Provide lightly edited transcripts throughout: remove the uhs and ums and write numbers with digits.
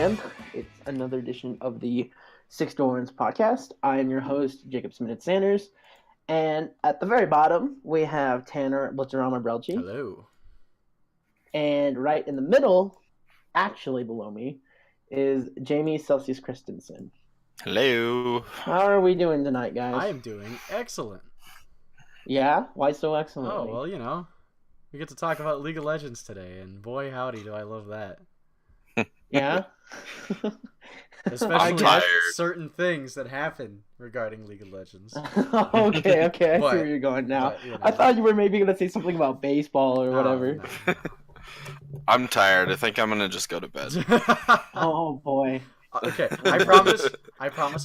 a.m. It's another edition of the Six Dorans podcast. I am your host, Jacob Sminted Sanders. And at the very bottom, we have Tanner Blitzerama Brelje. Hello. And right in the middle, actually below me, is Jamie Selceus Christensen. Hello. How are we doing tonight, guys? I am doing excellent. Yeah? Why so excellent? Oh, well, you know, we get to talk about League of Legends today, and boy, howdy, do I love that. Yeah? Especially certain things that happen regarding League of Legends. okay, I see where you're going now. But, you know. I thought you were maybe going to say something about baseball or whatever. No. I'm tired. I think I'm gonna just go to bed. Oh boy. Okay, I promise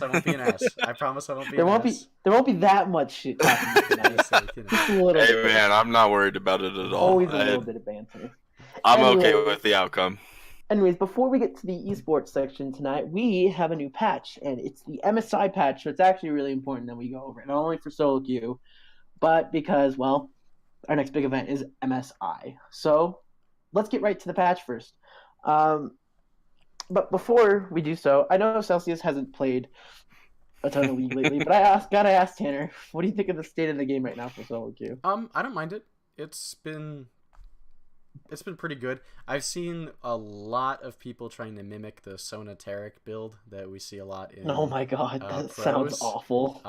I won't be an ass. I promise I won't be There an won't ass. there won't be that much shit happening tonight. Just like, you know. Just a little Hey bit. man, I'm not worried about it at all. Always a little bit of banter. I'm Anyway. okay with the outcome. Anyways, before we get to the esports section tonight, we have a new patch, and it's the MSI patch, so it's actually really important that we go over it, not only for solo queue, but because, well, our next big event is MSI. So, let's get right to the patch first. But before we do so, I know Selceus hasn't played a ton of League lately, but gotta ask Tanner, what do you think of the state of the game right now for solo queue? I don't mind it. It's been pretty good. I've seen a lot of people trying to mimic the Sonateric build that we see a lot in. Oh my god, that pros. sounds awful.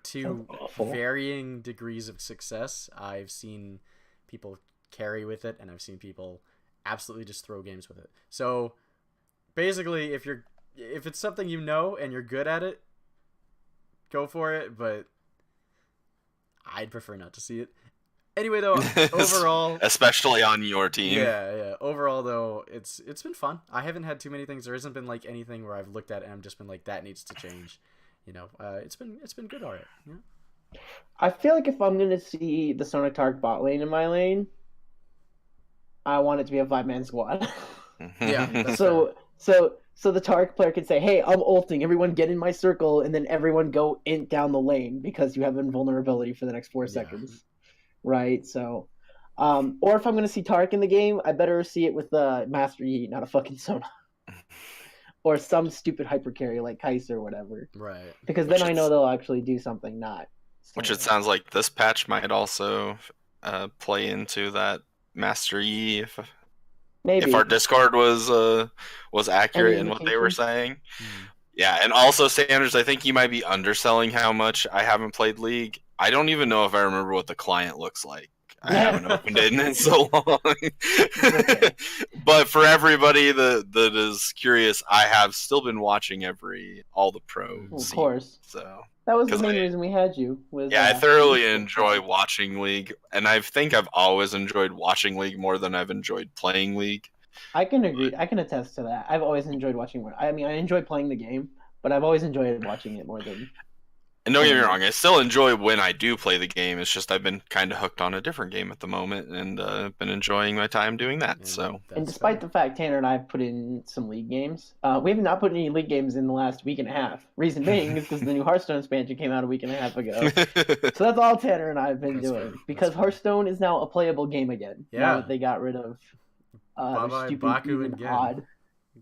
To awful. varying degrees of success. I've seen people carry with it, and I've seen people absolutely just throw games with it. So basically, if it's something you know and you're good at it, go for it. But I'd prefer not to see it. Anyway, though, overall, especially on your team. Yeah. Overall, though, it's been fun. I haven't had too many things. There hasn't been like anything where I've looked at it and I've just been like, that needs to change. You know, it's been good, all right. Yeah. I feel like if I'm gonna see the Sonatark bot lane in my lane, I want it to be a 5-man squad. Yeah. That's so the Tark player can say, "Hey, I'm ulting. Everyone get in my circle," and then everyone go int down the lane because you have invulnerability for the next 4 seconds. Right, so, or if I'm gonna see Tark in the game, I better see it with the Master Yi, not a fucking Sona, or some stupid hyper carry like Kaiser or whatever. Right. Because then I know they'll actually do something not. Which it sounds like this patch might also play into that Master Yi Maybe if our Discord was accurate in what they were saying. Yeah, and also Sanders, I think you might be underselling how much I haven't played League. I don't even know if I remember what the client looks like. I haven't opened it in so long. Okay. But for everybody that is curious, I have still been watching all the pro Of scenes, course. So That was the main reason we had you. I thoroughly enjoy watching League, and I think I've always enjoyed watching League more than I've enjoyed playing League. I can agree. I can attest to that. I've always enjoyed watching. I mean, I enjoy playing the game, but I've always enjoyed watching it more than. And don't get me wrong, I still enjoy when I do play the game. It's just I've been kind of hooked on a different game at the moment, and been enjoying my time doing that. And despite the fact Tanner and I have put in some League games, we have not put any League games in the last week and a half. Reason being is because the new Hearthstone expansion came out a week and a half ago. So that's all Tanner and I have been doing. Fair. Because Hearthstone is now a playable game again. Yeah. Now that they got rid of Bye-bye, stupid, Baku even again. odd.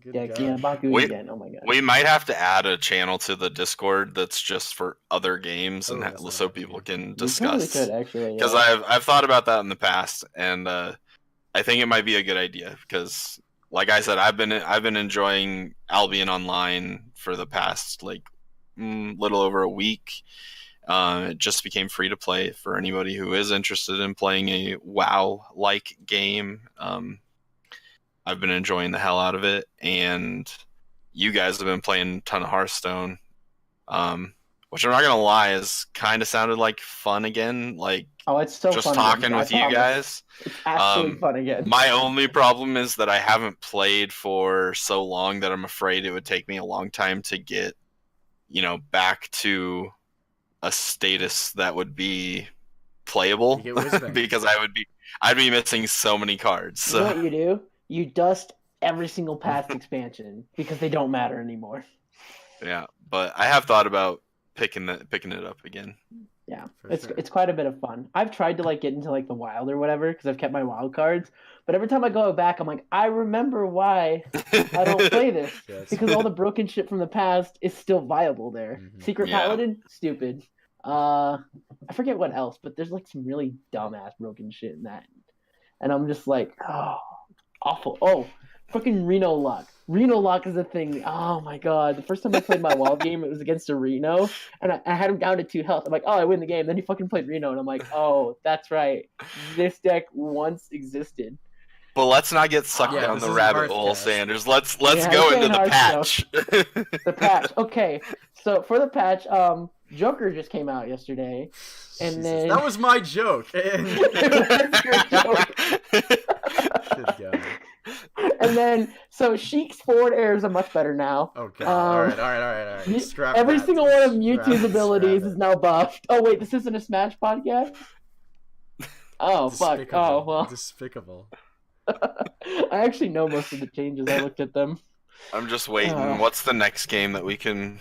Good Yeah, God. Baku again. Oh my god. We might have to add a channel to the Discord that's just for other games, Oh, and that's not so bad people idea. can We discuss. probably could, actually. Because I've thought about that in the past, and I think it might be a good idea. Because, like I said, I've been enjoying Albion Online for the past little over a week. It just became free to play for anybody who is interested in playing a WoW-like game. I've been enjoying the hell out of it, and you guys have been playing a ton of Hearthstone, which I'm not gonna lie is kind of sounded like fun again. It's so just fun talking again, with I you promise. guys. It's actually fun again. My only problem is that I haven't played for so long that I'm afraid it would take me a long time to get, back to a status that would be playable because I'd be missing so many cards. So. You know what you do? You dust every single past expansion because they don't matter anymore. Yeah, but I have thought about picking it up again. Yeah, For it's sure. it's quite a bit of fun. I've tried to like get into like the wild or whatever because I've kept my wild cards, but every time I go back, I'm like, I remember why I don't play this Yeah, that's because all the broken shit from the past is still viable there. Mhm. Secret Yeah. Paladin, stupid. I forget what else, but there's like some really dumbass broken shit in that, and I'm just like, oh, awful. Oh, fucking Reno Lock. Reno Lock is a thing. Oh my god. The first time I played my wild game, it was against a Reno, and I had him down to 2 health. I'm like, oh, I win the game. Then he fucking played Reno, and I'm like, oh, that's right. This deck once existed. But let's not get sucked Yeah, down this the isn't rabbit hole, Hearthcast. Sanders. Let's Yeah, go it's into the getting patch. The patch. Okay, so for the patch, Joker just came out yesterday, and Jesus, then that was my joke. And... That's your joke. Good God. And then so Sheik's forward airs are much better now. Okay. All right. Scrap Every that. single one of Scrap Mewtwo's it, abilities scrap is it. now buffed. Oh wait, this isn't a Smash podcast? Oh fuck. Despicable. Oh well. Despicable. I actually know most of the changes. I looked at them. I'm just waiting. What's the next game that we can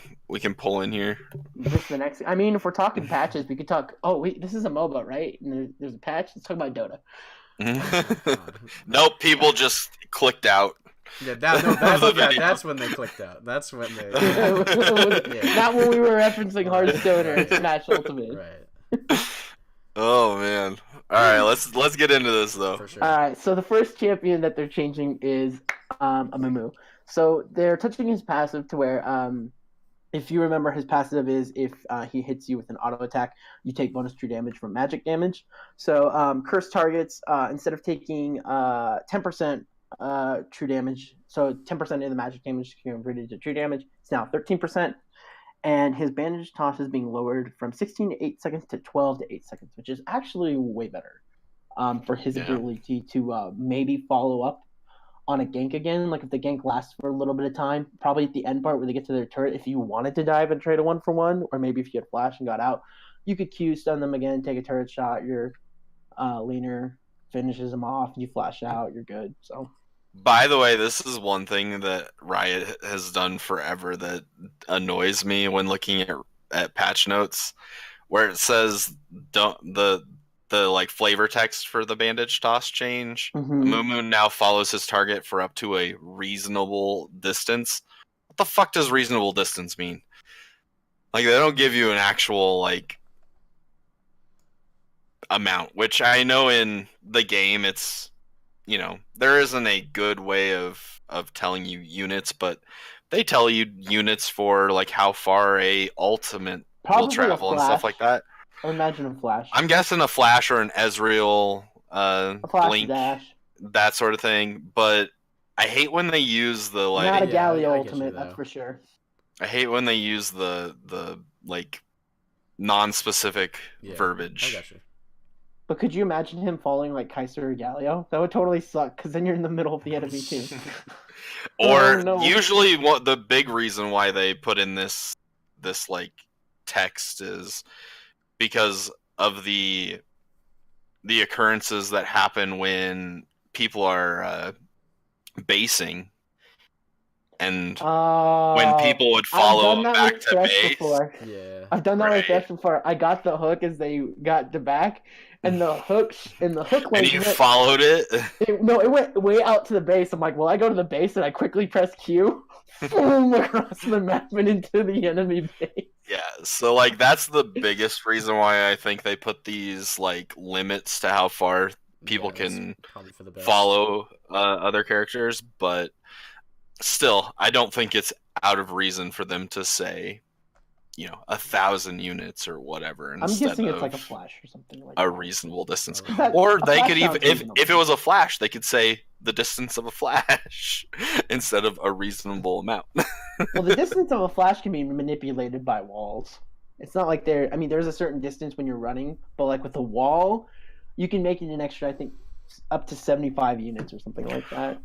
pull in here? This the next. I mean, if we're talking patches, we could talk. Oh wait, this is a MOBA, right? And there's a patch. Let's talk about Dota. Nope, people just clicked out. Yeah, that's when they clicked out. That's when they. Yeah. Not when we were referencing Hearthstone or Smash Ultimate. Right. Oh man. All right, let's get into this though. For sure. All right, so the first champion that they're changing is a Mumu. So they're touching his passive to where, if you remember, his passive is if he hits you with an auto attack, you take bonus true damage from magic damage. So cursed targets, instead of taking 10% true damage, so 10% of the magic damage converted to true damage, it's now 13%. And his bandage toss is being lowered from 16 to 8 seconds to 12 to 8 seconds, which is actually way better for his ability to maybe follow up on a gank again. Like if the gank lasts for a little bit of time, probably at the end part where they get to their turret, if you wanted to dive and trade a 1-for-1, or maybe if you had flash and got out, you could Q stun them again, take a turret shot, your leaner finishes them off, you flash out, you're good. So. By the way, this is one thing that Riot has done forever that annoys me when looking at patch notes, where it says the like flavor text for the bandage toss change. Mm-hmm. Mumu now follows his target for up to a reasonable distance. What the fuck does reasonable distance mean? Like they don't give you an actual like amount, which I know in the game it's, you know, there isn't a good way of telling you units, but they tell you units for like how far a ultimate will travel and stuff like that. I imagine a flash. I'm guessing a flash or an Ezreal a flash blink, dash, that sort of thing. But I hate when they use the like. not a Yeah, Galio I get you, ultimate, though. that's for sure. I hate when they use the like non-specific Yeah, I verbiage. got you. But could you imagine him falling like Kaiser or Galio? That would totally suck, because then you're in the middle of the enemy team. Or Oh, no. usually, what the big reason why they put in this like text is because of the occurrences that happen when people are basing, and when people would follow back to base. Before. Yeah. I've done that with Right. Thresh before. I got the hook as they got to back, and the hook And link you followed it. it went way out to the base. I'm like, well, I go to the base and I quickly press Q, boom, across the map and into the enemy base. Yeah, so like that's the biggest reason why I think they put these like limits to how far people Yeah, that's can probably for the best. follow other characters, but still, I don't think it's out of reason for them to say, you know, 1,000 units or whatever I'm instead guessing of it's like a flash or something like a that. reasonable distance. That- Or a they flash could sounds even, reasonable. if it was a flash, they could say the distance of a flash instead of a reasonable amount. Well, the distance of a flash can be manipulated by walls. It's not like there's a certain distance when you're running, but like with a wall, you can make it an extra, I think, up to 75 units or something like that.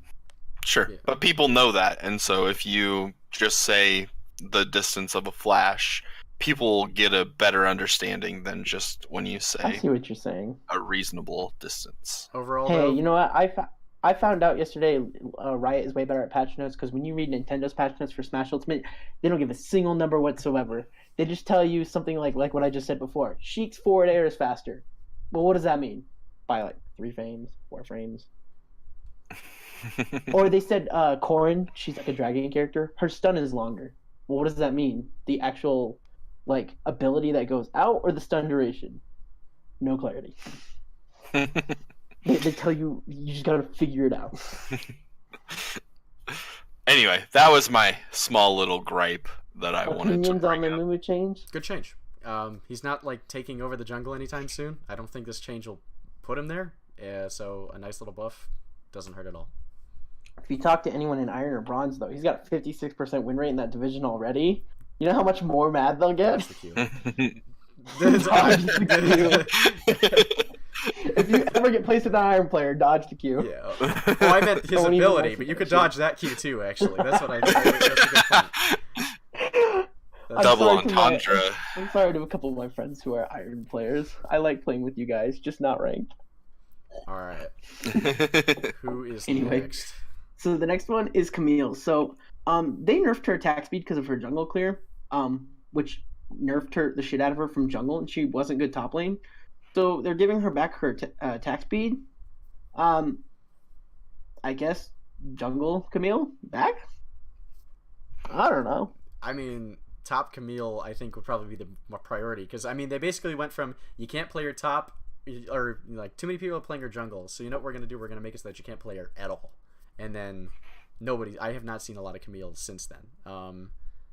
Sure, Yeah. but people know that, and so if you just say the distance of a flash, people get a better understanding than just when you I say see what you're saying. a reasonable distance. Overall, Hey, though, you know what? I I found out yesterday Riot is way better at patch notes because when you read Nintendo's patch notes for Smash Ultimate, they don't give a single number whatsoever. They just tell you something like what I just said before. Sheik's forward air is faster. Well, what does that mean? By like 3 frames, 4 frames. Or they said Corrin, she's like a dragon character. Her stun is longer. Well, what does that mean? The actual like ability that goes out or the stun duration? No clarity. They tell you just gotta figure it out. Anyway, that was my small little gripe that I wanted to Opinions on bring the up. Mumu change? Good change. He's not like taking over the jungle anytime soon. I don't think this change will put him there. So a nice little buff doesn't hurt at all. If you talk to anyone in Iron or Bronze, though, he's got 56% win rate in that division already. You know how much more mad they'll get? That's the cue. Dodge the queue. If you ever get placed with an Iron player, dodge the queue. Yeah. Oh, I meant his Don't even ability, mess but with you that could shit. dodge that Q too. Actually, that's what that's a good point. I'm Double sorry to entendre. I'm sorry to a couple of my friends who are Iron players. I like playing with you guys, just not ranked. All right. Who is Anyway. next? So the next one is Camille. So they nerfed her attack speed because of her jungle clear, which nerfed her the shit out of her from jungle, and she wasn't good top lane. So they're giving her back her attack speed. I guess jungle Camille back. I don't know. I mean, top Camille, I think, would probably be the priority because I mean, they basically went from you can't play your top, or like too many people are playing her jungle. So you know what we're gonna do? We're gonna make it so that you can't play her at all. And then I have not seen a lot of Camille since then.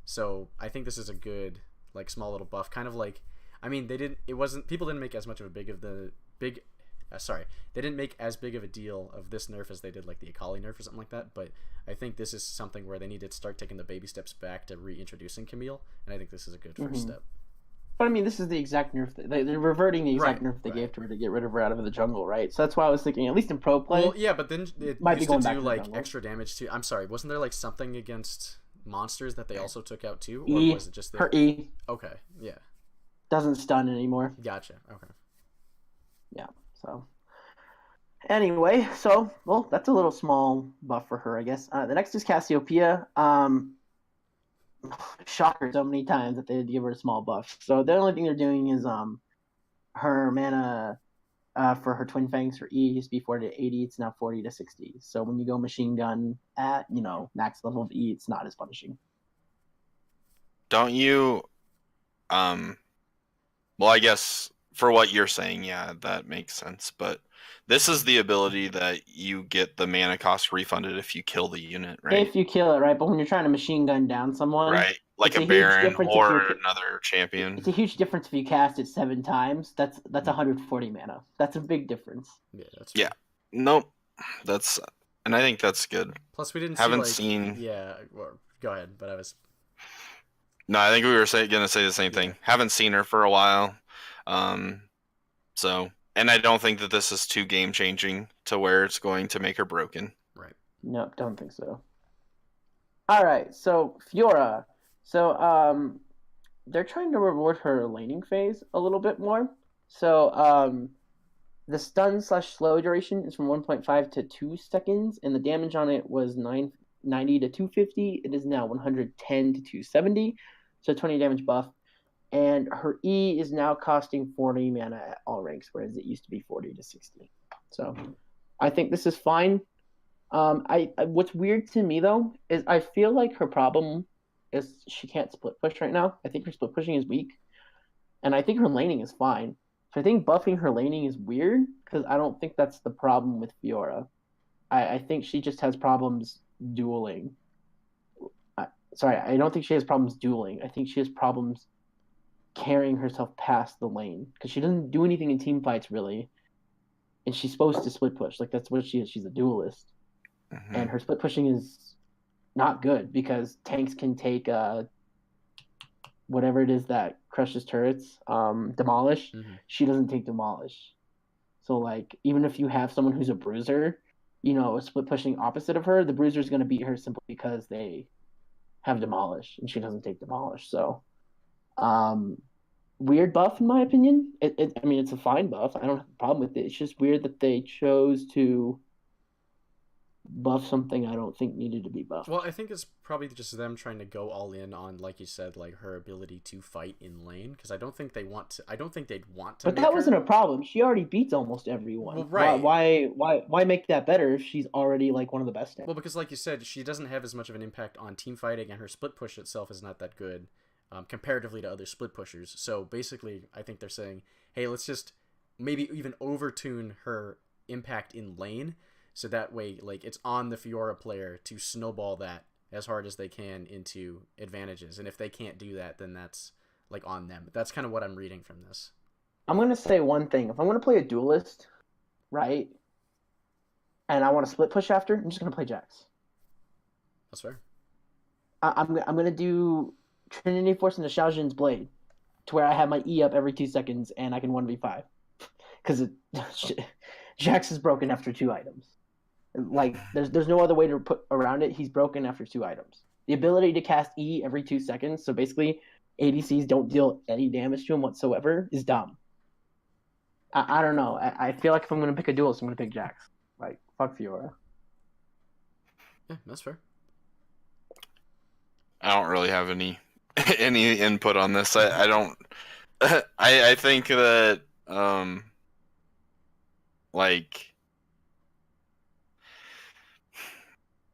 So I think this is a good like small little buff, kind of like. I mean, people didn't make as much of a they didn't make as big of a deal of this nerf as they did like the Akali nerf or something like that, but I think this is something where they need to start taking the baby steps back to reintroducing Camille, and I think this is a good first step. But I mean, this is the exact nerf. They're reverting the exact nerf they gave to her to get rid of her out of the jungle, right? So that's why I was thinking, at least in pro play. Well, yeah, but then it Might be used going to back do to the like jungle. extra damage too. I'm sorry, wasn't there like something against monsters that they also took out too, or E, was it just her E Okay, yeah, doesn't stun anymore. gotcha. Okay. Yeah. So anyway, well, that's a little small buff for her, I guess. The next is Cassiopeia. Shocked her so many times that they'd give her a small buff. So the only thing they're doing is her mana for her Twin Fangs, her E used to be 40 to 80, it's now 40 to 60. So when you go machine gun at, max level of E, it's not as punishing. Don't you well, I guess for what you're saying, yeah, that makes sense. But this is the ability that you get the mana cost refunded if you kill the unit, right? If you kill it, right? But when you're trying to machine gun down someone, Right, like it's a a huge Baron difference if or you're- another champion. it's a huge difference if you cast it 7 times. That's 140 mana. That's a big difference. Yeah, that's Yeah. Nope, and I think that's good. Plus, we didn't Haven't see, seen. Yeah, well, go ahead. But I was. No, I think we were gonna say the same thing. Haven't seen her for a while, so, and I don't think that this is too game changing to where it's going to make her broken. Right. Nope, don't think so. All right, so Fiora. So they're trying to reward her laning phase a little bit more. So the stun / slow duration is from 1.5 to 2 seconds, and the damage on it was 90 to 250. It is now 110 to 270, so 20 damage buff. And her E is now costing 40 mana at all ranks, whereas it used to be 40 to 60. So I think this is fine. What's weird to me though is I feel like her problem is she can't split push right now. I think her split pushing is weak, and I think her laning is fine. So I think buffing her laning is weird because I don't think that's the problem with Fiora. I think she just has problems dueling. I don't think she has problems dueling. I think she has problems carrying herself past the lane because she doesn't do anything in team fights really, and she's supposed to split push. Like that's what she is. She's a duelist. Mhm. And her split pushing is not good because tanks can take whatever it is that crushes turrets, demolish. Mm-hmm. She doesn't take demolish. So like even if you have someone who's a bruiser, split pushing opposite of her, the bruiser is going to beat her simply because they have demolish and she doesn't take demolish. So weird buff in my opinion. I mean it's a fine buff. I don't have a problem with it. It's just weird that they chose to buff something I don't think needed to be buffed. Well, I think it's probably just them trying to go all in on, like you said, like her ability to fight in lane. Because I don't think they want to. I don't think they'd want to. But Make that her... wasn't a problem. She already beats almost everyone. Well, right. Why make that better if she's already like one of the best? Well, because like you said, she doesn't have as much of an impact on team fighting, and her split push itself is not that good comparatively to other split pushers. So basically, I think they're saying, hey, let's just maybe even overtune her impact in lane, so that way, like, it's on the Fiora player to snowball that as hard as they can into advantages. And if they can't do that, then that's like on them. That's kind of what I'm reading from this. I'm gonna say one thing. If I'm gonna play a duelist, right, and I want to split push after, I'm just gonna play Jax. That's fair. I'm gonna do Trinity Force into Xiaojin's Blade, to where I have my E up every 2 seconds and I can 1v5. Because Jax is broken after 2 items. Like, there's no other way to put around it. He's broken after 2 items. The ability to cast E every 2 seconds, so basically ADCs don't deal any damage to him whatsoever, is dumb. I don't know. I feel like if I'm going to pick a duelist, I'm going to pick Jax. Like, fuck Fiora. Yeah, that's fair. I don't really have any input on this. I don't. I think that like,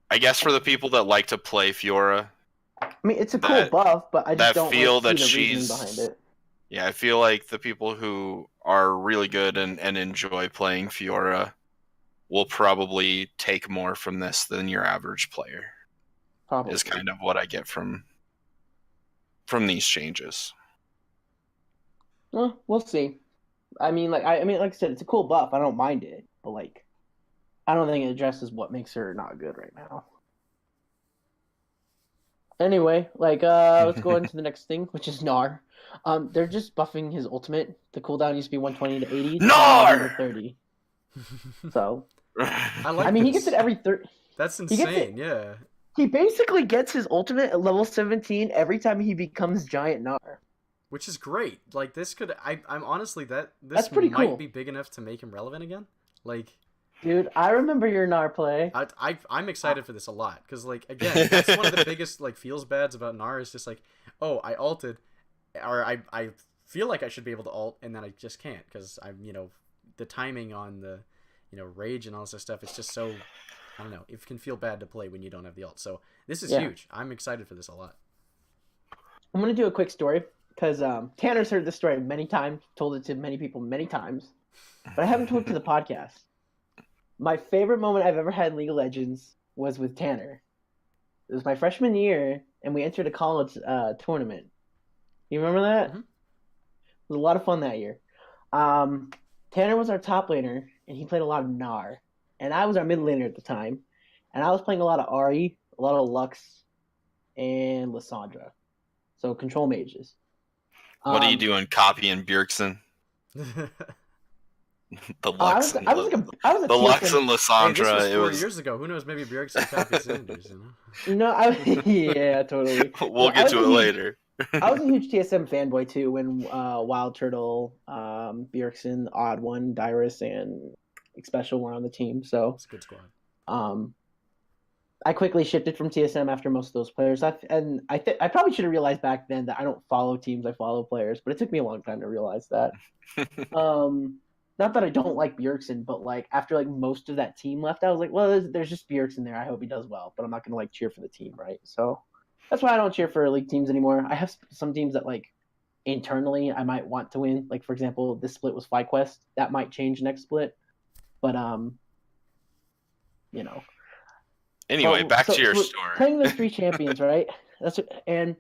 I guess for the people that like to play Fiora, I mean, it's a cool buff, but I just don't feel like that see the she's reasoning behind it. Yeah, I feel like the people who are really good and enjoy playing Fiora will probably take more from this than your average player. Probably. Is kind of what I get from these changes. Well, we'll see. I mean, like I said, it's a cool buff. I don't mind it, but like, I don't think it addresses what makes her not good right now. Anyway, like, let's go into the next thing, which is Gnar. They're just buffing his ultimate. The cooldown used to be 120 to 80. Gnar! 30. So, I mean, he gets it every 30. That's insane. Yeah. He basically gets his ultimate at level 17 every time he becomes Giant Gnar. Which is great. Like, this could... I'm honestly... That's pretty might cool. be big enough to make him relevant again. Like... Dude, I remember your Gnar play. I'm excited for this a lot. Because, like, again, that's one of the biggest, like, feels bads about Gnar is just like, oh, I ulted. Or I feel like I should be able to ult, and then I just can't. Because I'm, the timing on the, rage and all this stuff, it's just so... I don't know. It can feel bad to play when you don't have the ult. So this is huge. I'm excited for this a lot. I'm going to do a quick story because Tanner's heard this story many times, told it to many people many times, but I haven't told it to the podcast. My favorite moment I've ever had in League of Legends was with Tanner. It was my freshman year, and we entered a college tournament. You remember that? Mm-hmm. It was a lot of fun that year. Tanner was our top laner, and he played a lot of Gnar. And I was our mid laner at the time. And I was playing a lot of Ahri, a lot of Lux, and Lissandra. So control mages. What are you doing, copying Bjergsen? The Lux and Lissandra. Hey, this was 4 years ago. Who knows? Maybe Bjergsen copied Sanders, yeah, totally. We'll get to it later. I was a huge TSM fanboy, too, when Wild Turtle, Bjergsen, Odd One, Dyrus, and Special were on the team, so it's a good squad. I quickly shifted from TSM after most of those players. I probably should have realized back then that I don't follow teams, I follow players, but it took me a long time to realize that. Not that I don't like Bjergsen, but like after like most of that team left, I was like, well, there's just Bjergsen there. I hope he does well, but I'm not gonna like cheer for the team, right? So that's why I don't cheer for league teams anymore. I have some teams that like internally I might want to win. Like for example, this split was FlyQuest. That might change next split. But Anyway, back to your story. Playing those 3 champions, right? And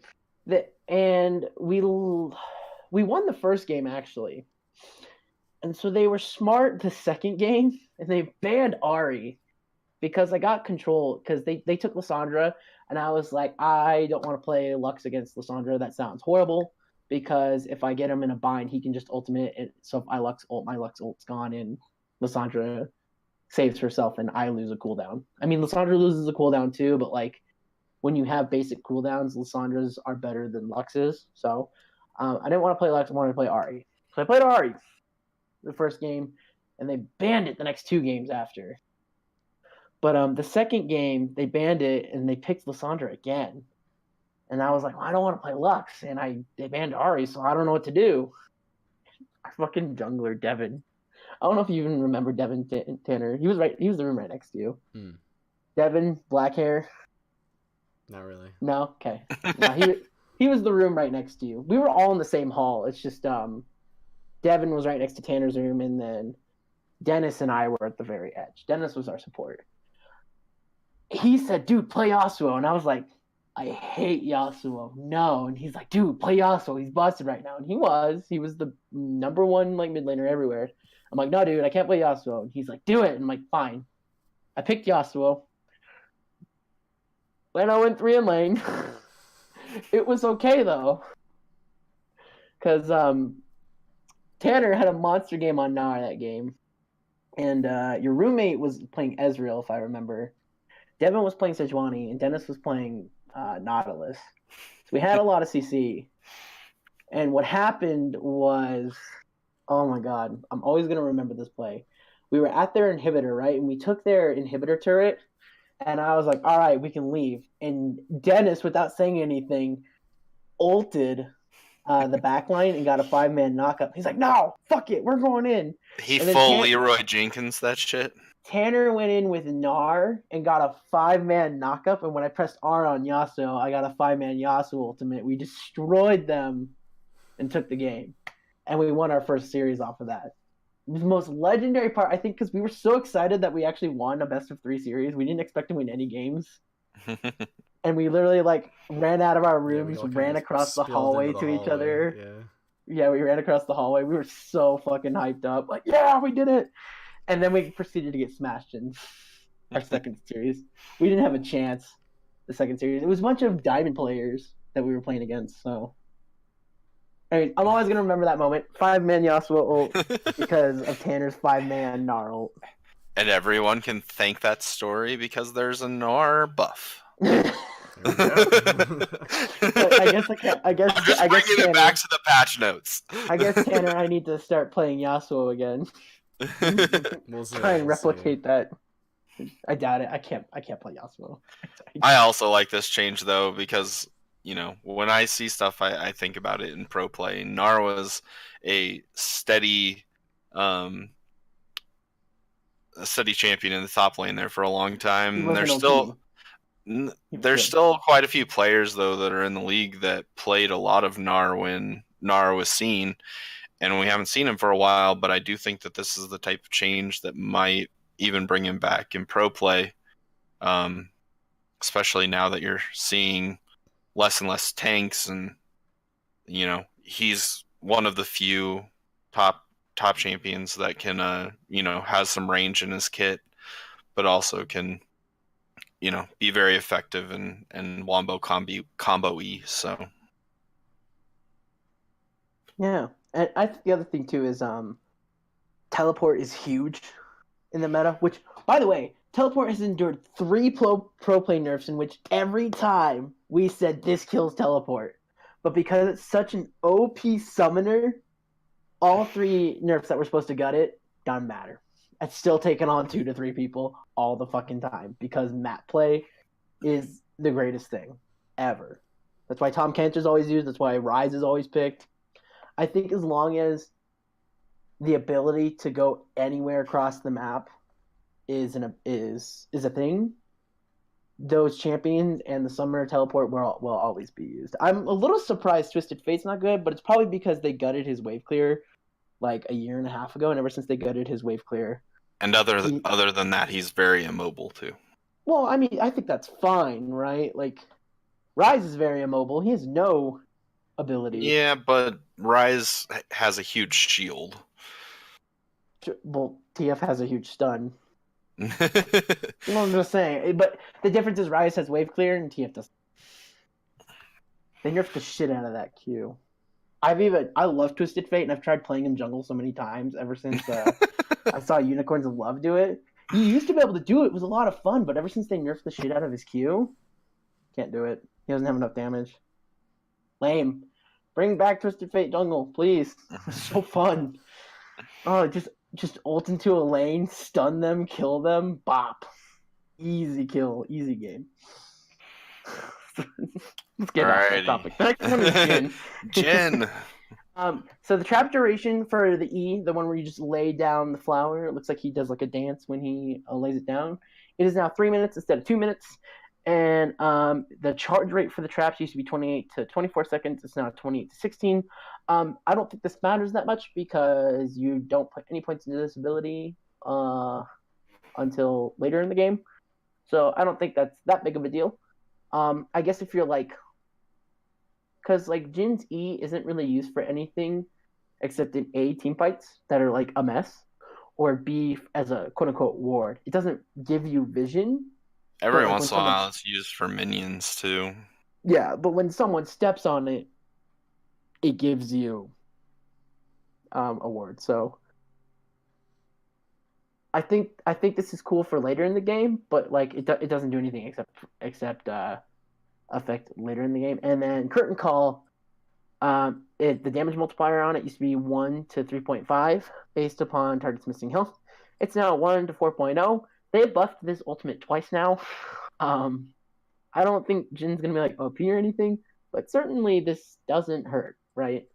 we won the first game actually, and so they were smart the second game, and they banned Ahri because I got control because they took Lissandra, and I was like, I don't want to play Lux against Lissandra. That sounds horrible because if I get him in a bind, he can just ultimate it. So if I Lux ult, my Lux ult's gone, and Lissandra saves herself and I lose a cooldown. I mean, Lissandra loses a cooldown too, but like when you have basic cooldowns, Lissandra's are better than Lux's. So I didn't want to play Lux, I wanted to play Ahri. So I played Ahri the first game, and they banned it the next 2 games after. But the second game, they banned it, and they picked Lissandra again. And I was like, well, I don't want to play Lux, and they banned Ari, so I don't know what to do. Our fucking jungler, Devin. I don't know if you even remember Devin Tanner. He was the room right next to you. Devin, black hair. Not really. No? Okay. No, he was the room right next to you. We were all in the same hall. It's just Devin was right next to Tanner's room, and then Dennis and I were at the very edge. Dennis was our support. He said, dude, play Yasuo. And I was like, I hate Yasuo. No. And he's like, dude, play Yasuo. He's busted right now. And he was the number one like mid laner everywhere. I'm like, no, dude, I can't play Yasuo. And he's like, do it. And I'm like, fine. I picked Yasuo. Then I went 3 in lane. It was okay, though. Because Tanner had a monster game on Gnar that game. And your roommate was playing Ezreal, if I remember. Devin was playing Sejuani, and Dennis was playing Nautilus. So we had a lot of CC. And what happened was, oh my god, I'm always going to remember this play. We were at their inhibitor, right? And we took their inhibitor turret, and I was like, all right, we can leave. And Dennis, without saying anything, ulted the backline and got a 5-man knockup. He's like, no, fuck it, we're going in. He full Leroy Jenkins that shit. Tanner went in with Gnar and got a 5-man knockup, and when I pressed R on Yasuo, I got a 5-man Yasuo ultimate. We destroyed them and took the game. And we won our first series off of that. It was the most legendary part, I think, because we were so excited that we actually won a best-of-3 series. We didn't expect to win any games. And we literally, ran out of our rooms, ran across the hallway to each other. Yeah, we ran across the hallway. We were so fucking hyped up. Like, yeah, we did it! And then we proceeded to get smashed in our second series. We didn't have a chance the second series. It was a bunch of diamond players that we were playing against, so... Anyways, I'm always going to remember that moment. 5-man Yasuo ult because of Tanner's 5-man Gnar ult. And everyone can thank that story because there's a Gnar buff. I guess bringing Tanner, it back to the patch notes. I guess, Tanner, I need to start playing Yasuo again. Try and replicate that. I doubt it. I can't play Yasuo. I also like this change though because when I see stuff, I think about it in pro play. Gnar was a steady champion in the top lane there for a long time. There's still quite a few players though that are in the league that played a lot of Gnar when Gnar was seen. And we haven't seen him for a while, but I do think that this is the type of change that might even bring him back in pro play, especially now that you're seeing less and less tanks, and he's one of the few top champions that can has some range in his kit, but also can be very effective and wombo combo-y. So yeah. And I think the other thing, too, is teleport is huge in the meta, which, by the way, teleport has endured 3 pro play nerfs in which every time we said this kills teleport. But because it's such an OP summoner, all 3 nerfs that were supposed to gut it doesn't matter. It's still taking on 2 to 3 people all the fucking time because map play is the greatest thing ever. That's why Tom Kench is always used. That's why Ryze is always picked. I think as long as the ability to go anywhere across the map is a thing, those champions and the summoner teleport will always be used. I'm a little surprised Twisted Fate's not good, but it's probably because they gutted his wave clear like a year and a half ago, and ever since they gutted his wave clear. And other than that, he's very immobile too. Well, I mean, I think that's fine, right? Like, Ryze is very immobile. He has no ability. Yeah, but Ryze has a huge shield. Well, TF has a huge stun. Well, I'm just saying. But the difference is Ryze has wave clear and TF doesn't. They nerfed the shit out of that Q. I love Twisted Fate, and I've tried playing him jungle so many times ever since I saw Unicorns of Love do it. He used to be able to do it. It was a lot of fun, but ever since they nerfed the shit out of his Q, can't do it. He doesn't have enough damage. Lame. Bring back Twisted Fate jungle, please. It's so fun. Oh, just ult into a lane, stun them, kill them, bop. Easy kill, easy game. Let's get off that topic. The next one is Jin. Jin. So the trap duration for the E, the one where you just lay down the flower, it looks like he does like a dance when he lays it down. It is now 3 minutes instead of 2 minutes. And the charge rate for the traps used to be 28 to 24 seconds. It's now 28 to 16. I don't think this matters that much because you don't put any points into this ability until later in the game. So I don't think that's that big of a deal. I guess if you're like, because like Jin's E isn't really used for anything except in A, team fights that are like a mess, or B, as a quote unquote ward. It doesn't give you vision. Every once in a while it's used for minions too. Yeah, but when someone steps on it, it gives you a ward. So I think this is cool for later in the game, but like it doesn't do anything except affect later in the game. And then Curtain Call, the damage multiplier on it used to be 1 to 3.5 based upon target's missing health. It's now 1 to 4.0. They buffed this ultimate twice now. I don't think Jin's gonna be like OP or anything, but certainly this doesn't hurt, right?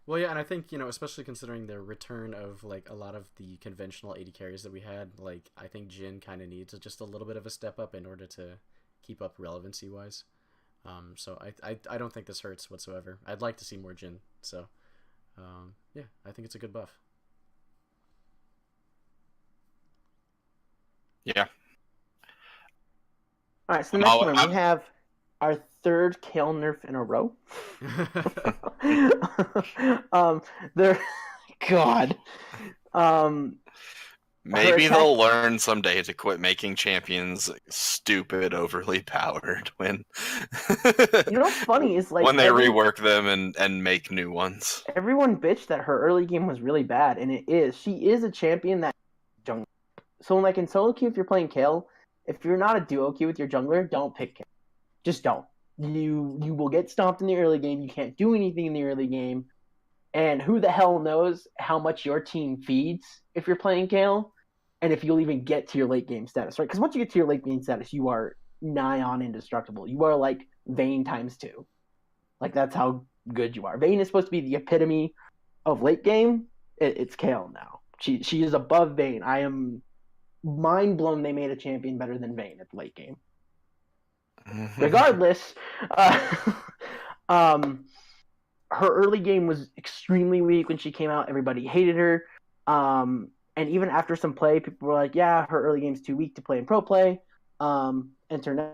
Well, yeah, and I think, especially considering the return of like a lot of the conventional AD carries that we had, like I think Jin kind of needs just a little bit of a step up in order to keep up relevancy wise. So I don't think this hurts whatsoever. I'd like to see more Jin. So yeah, I think it's a good buff. Yeah. All right, so the next one we have our third Kale nerf in a row. God. Maybe they'll learn someday to quit making champions stupid, overly powered when what's funny is like when they rework them and make new ones. Everyone bitched that her early game was really bad, and it is. She is a champion that jungler. So like in solo queue, if you're playing Kale, if you're not a duo queue with your jungler, don't pick Kale. Just don't. You will get stomped in the early game. You can't do anything in the early game. And who the hell knows how much your team feeds if you're playing Kale, and if you'll even get to your late game status, right? Because once you get to your late game status, you are nigh on indestructible. You are like Vayne times 2. Like that's how good you are. Vayne is supposed to be the epitome of late game. It's Kale now. She is above Vayne. I am mind blown they made a champion better than Vayne at the late game. Regardless, her early game was extremely weak when she came out. Everybody hated her. And even after some play, people were like, yeah, her early game's too weak to play in pro play. Enter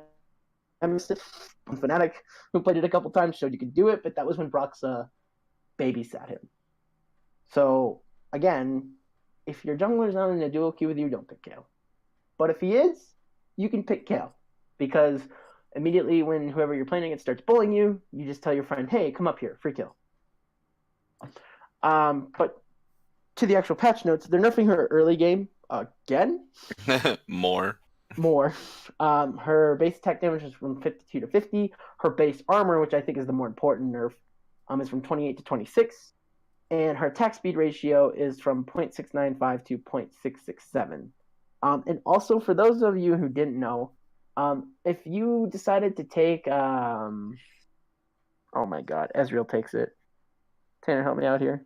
Nemesis, Fnatic, who played it a couple times, showed you could do it, but that was when Broxa babysat him. So, again, if your jungler's not in a duo queue with you, don't pick Kale. But if he is, you can pick Kale. Because immediately when whoever you're playing against starts bullying you, you just tell your friend, hey, come up here, free kill. But to the actual patch notes, they're nerfing her early game again. More. Her base attack damage is from 52 to 50. Her base armor, which I think is the more important nerf, is from 28 to 26. And her attack speed ratio is from 0.695 to 0.667. And also, for those of you who didn't know, if you decided to take, oh my god, Ezreal takes it. Tanner, help me out here.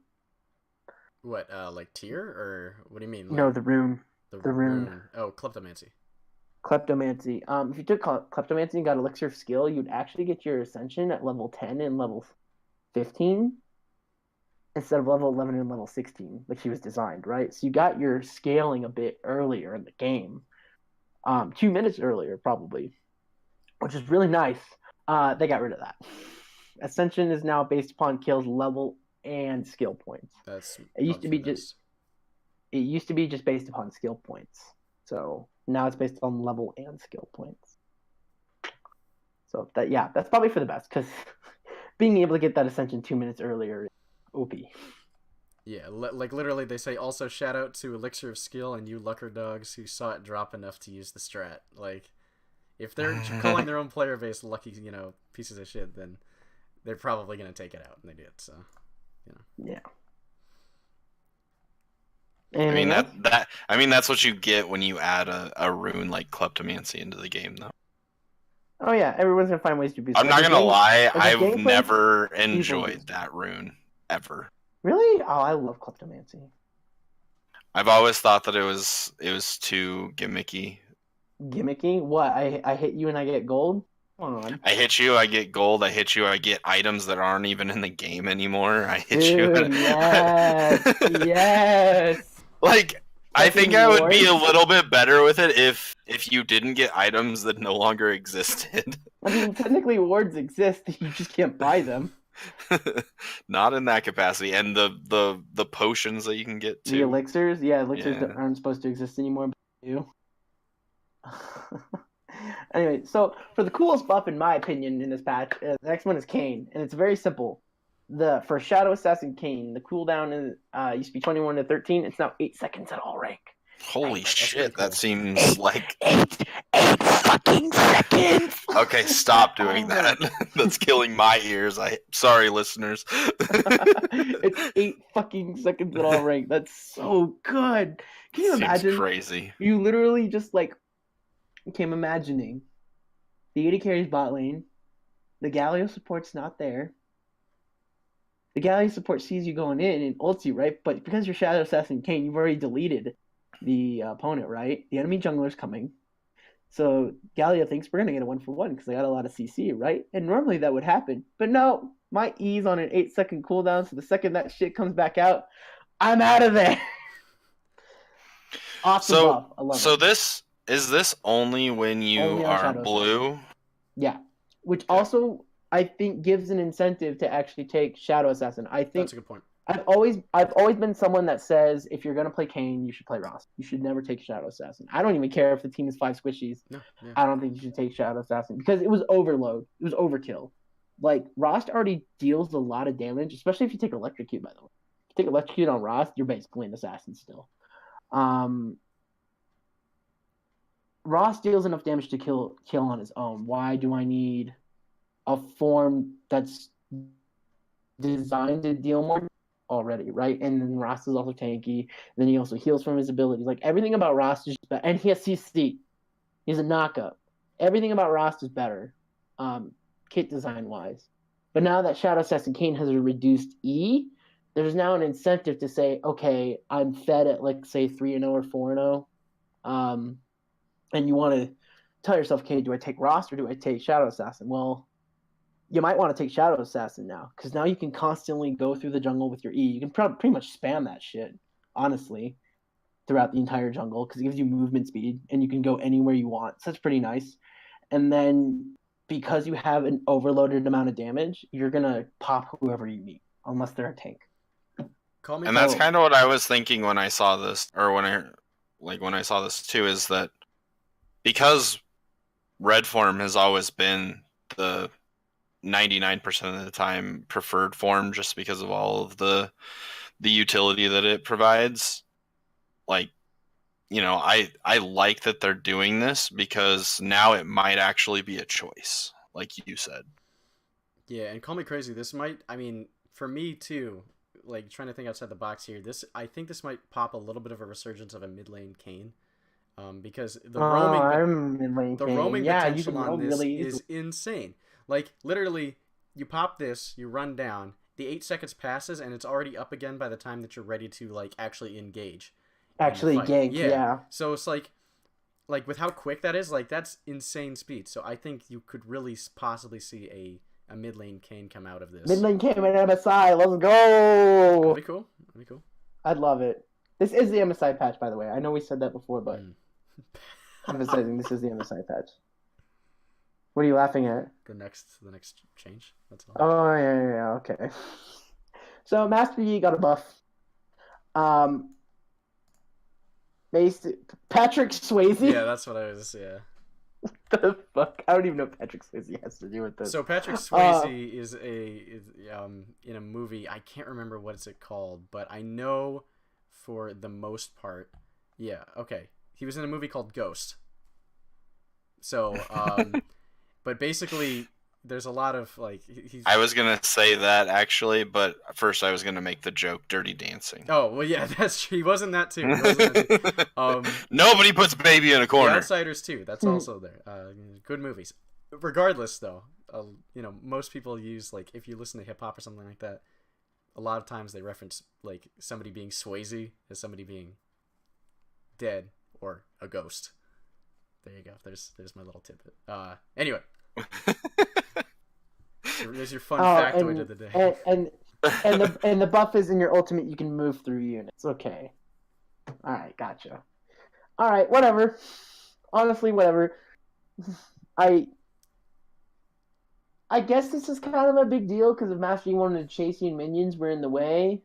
What, like tier, or what do you mean? Like, no, the rune. The rune. Oh, Kleptomancy. Kleptomancy. If you took Kleptomancy and got Elixir of Skill, you'd actually get your Ascension at level 10 and level 15 instead of level 11 and level 16, like she was designed, right? So you got your scaling a bit earlier in the game. 2 minutes earlier, probably, which is really nice. They got rid of that. Ascension is now based upon kills, level, and skill points. It used to be just based upon skill points. So now it's based on level and skill points. So that's probably for the best, because being able to get that Ascension 2 minutes earlier is OP. Yeah, like literally they say also shout out to Elixir of Skill and you lucker dogs who saw it drop enough to use the strat. Like, if they're calling their own player base lucky, pieces of shit, then they're probably going to take it out, and they did, so, Yeah. Anything else? That's what you get when you add a rune like kleptomancy into the game, though. Oh yeah, everyone's gonna find ways to abuse it. I'm not gonna lie, I've gameplay, never people abuse enjoyed it. that rune ever. Really? Oh, I love kleptomancy. I've always thought that it was too gimmicky. Gimmicky? What? I hit you and I get gold? Come on. I hit you, I get gold. I hit you, I get items that aren't even in the game anymore. I hit you. Dude, yes, yes. Like, I think Fucking I would be a wards. little bit better with it if you didn't get items that no longer existed. I mean, technically wards exist. You just can't buy them. Not in that capacity, and the potions that you can get too. The elixirs, yeah, elixirs Yeah. aren't supposed to exist anymore, but they do. Anyway, so for the coolest buff, in my opinion, in this patch, the next one is Kayn, and it's very simple. For Shadow Assassin Kayn, the cooldown is used to be 21 to 13. It's now 8 seconds at all rank. Holy shit, pretty cool. that seems like 8 fucking seconds. okay. Stop doing that. That's killing my ears. Sorry, listeners. It's 8 fucking seconds at all rank. That's so good. Can you Seems imagine? crazy. You literally just like came imagining the 80 carries bot lane, the Galio support's not there. The Galio support sees you going in and ults you, right? But because you're Shadow Assassin Kayn, you've already deleted the opponent, right? The enemy jungler's coming. So Galio thinks we're gonna get a 1-for-1 because I got a lot of CC, right? And normally that would happen. But no, my E's on an 8-second cooldown, so the second that shit comes back out, I'm out of there. Awesome buff. I love it. This only when you Only on are Shadow blue? Yeah. Which also I think gives an incentive to actually take Shadow Assassin. I think That's a good point. I've always been someone that says if you're gonna play Kayn, you should play Ross. You should never take Shadow Assassin. I don't even care if the team is 5 squishies. No, yeah. I don't think you should take Shadow Assassin because it was overload. It was overkill. Like Ross already deals a lot of damage, especially if you take Electrocute. By the way, if you take Electrocute on Ross, you're basically an assassin still. Ross deals enough damage to kill on his own. Why do I need a form that's designed to deal more already, right? And then Ross is also tanky. Then he also heals from his abilities. Like everything about Ross is just better. And he has CC. He's a knockup. Everything about Ross is better, kit design wise. But now that Shadow Assassin Kayn has a reduced E, there's now an incentive to say, okay, I'm fed at like say 3-0 or 4-0. And you want to tell yourself, okay, do I take Ross or do I take Shadow Assassin? Well, you might want to take Shadow Assassin now, because now you can constantly go through the jungle with your E. You can pretty much spam that shit, honestly, throughout the entire jungle, because it gives you movement speed, and you can go anywhere you want. So that's pretty nice. And then, because you have an overloaded amount of damage, you're going to pop whoever you meet, unless they're a tank. And that's kind of what I was thinking when I saw this, or when I saw this too, is that because red form has always been the 99% of the time preferred form, just because of all of the utility that it provides. Like, you know, I like that they're doing this, because now it might actually be a choice, like you said. Yeah, and call me crazy. This might, I mean, for me too, like trying to think outside the box here. I think this might pop a little bit of a resurgence of a mid lane Kayn. Because the roaming potential on this is insane. Like, literally, you pop this, you run down, the 8 seconds passes, and it's already up again by the time that you're ready to, like, actually engage. Actually gank, yeah. So it's like with how quick that is, like, that's insane speed. So I think you could really possibly see a mid lane Kayn come out of this. Mid lane Kayn and MSI, let's go! That'd be cool. I'd love it. This is the MSI patch, by the way. I know we said that before, but I'm emphasizing this is the MSI patch. What are you laughing at? The next change. That's all. Oh yeah, okay. So Master Yi got a buff. Patrick Swayze. Yeah, that's what I was. Yeah. What the fuck? I don't even know what Patrick Swayze has to do with this. So Patrick Swayze is in a movie. I can't remember what it's called, but I know for the most part. Yeah. Okay. He was in a movie called Ghost. So, but basically, there's a lot of like he's. I was gonna say that actually, but first I was gonna make the joke Dirty Dancing. Oh well, yeah, that's true. He wasn't that too. He wasn't that too. Nobody puts Baby in a corner. The Outsiders too. That's also there. Good movies. Regardless, though, most people use like if you listen to hip hop or something like that, a lot of times they reference like somebody being Swayze as somebody being dead or a ghost. There you go. There's my little tidbit. Anyway. There's your fun factoid of the day. And the buff is in your ultimate. You can move through units. Okay. All right, gotcha. All right, whatever. Honestly, whatever. I guess this is kind of a big deal because if Master Yi wanted to chase you and minions were in the way,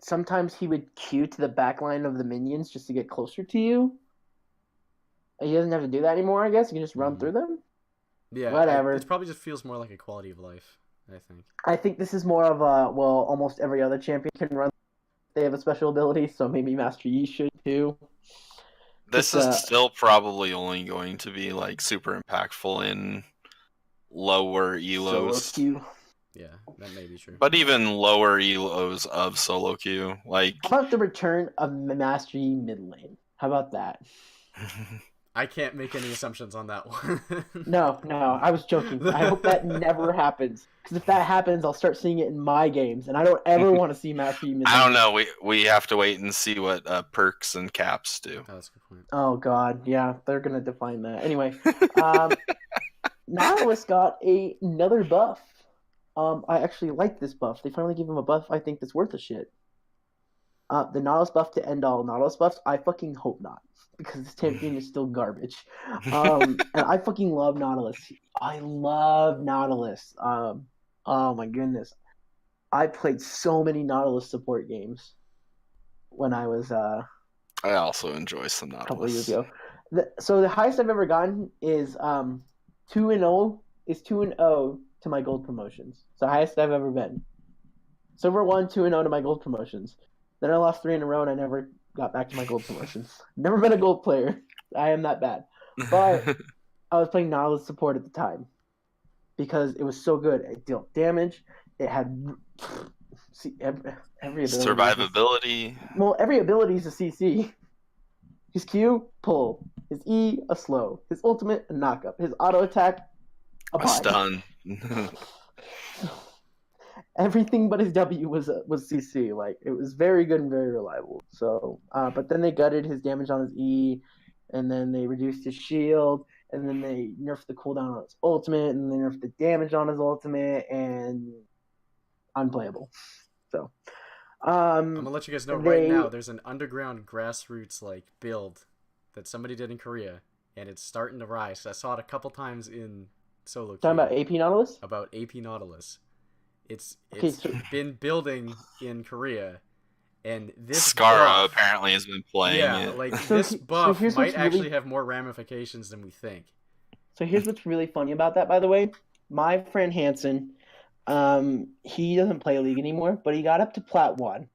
sometimes he would queue to the back line of the minions just to get closer to you. He doesn't have to do that anymore, I guess. He can just run through them. Yeah, whatever. It probably just feels more like a quality of life, I think. I think this is more of a, well, almost every other champion can run. They have a special ability, so maybe Master Yi should too. This is still probably only going to be like super impactful in lower elos. Solo queue. Yeah, that may be true. But even lower elos of solo queue, like how about the return of Master Yi mid lane? How about that? I can't make any assumptions on that one. No, I was joking. I hope that never happens. Because if that happens, I'll start seeing it in my games, and I don't ever want to see Master Yi mid lane. I don't know. We have to wait and see what perks and caps do. Oh, that's a good point. Oh god, yeah, they're gonna define that. Anyway, Nautilus got another buff. I actually like this buff. They finally gave him a buff I think that's worth a shit. The Nautilus buff to end all Nautilus buffs, I fucking hope not. Because this champion is still garbage. And I fucking love Nautilus. I love Nautilus. Oh my goodness. I played so many Nautilus support games when I was I also enjoy some Nautilus. a couple of years ago. So the highest I've ever gotten is 2-0 to my gold promotions. It's the highest I've ever been. Silver 1, 2-0 to my gold promotions. Then I lost 3 in a row and I never got back to my gold promotions. Never been a gold player. I am that bad. But I was playing Nautilus support at the time because it was so good. It dealt damage. It had every ability. Survivability. Well, every ability is a CC. His Q, pull. His E, a slow. His ultimate, a knock-up. His auto attack, a stun. Everything but his W was CC. Like, it was very good and very reliable. So, but then they gutted his damage on his E, and then they reduced his shield, and then they nerfed the cooldown on his ultimate, and they nerfed the damage on his ultimate, and unplayable. So, I'm gonna let you guys know right now. There's an underground grassroots like build that somebody did in Korea, and it's starting to rise. I saw it a couple times in solo. Talking about AP Nautilus. About AP Nautilus. It's so, been building in Korea, and this Skara buff, apparently has been playing it. Like this buff might actually have more ramifications than we think. So here's what's really funny about that, by the way. My friend Hanson, he doesn't play League anymore, but he got up to Plat 1.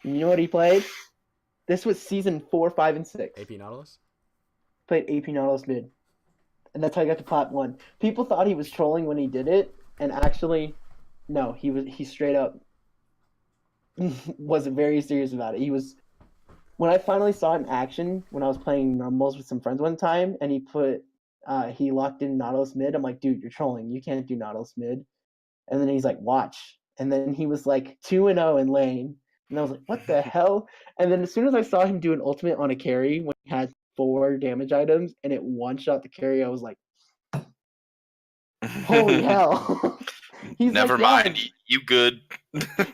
And you know what he played? This was season 4, 5, and 6. AP Nautilus? Played AP Nautilus mid. And that's how he got to Plat 1. People thought he was trolling when he did it, and actually... No, he straight up wasn't very serious about it. When I finally saw him in action when I was playing normals with some friends one time, and he locked in Nautilus mid. I'm like, dude, you're trolling. You can't do Nautilus mid. And then he's like, watch. And then he was like 2-0 in lane, and I was like, what the hell? And then as soon as I saw him do an ultimate on a carry when he had 4 damage items and it one shot the carry, I was like, holy hell. Never mind, you good.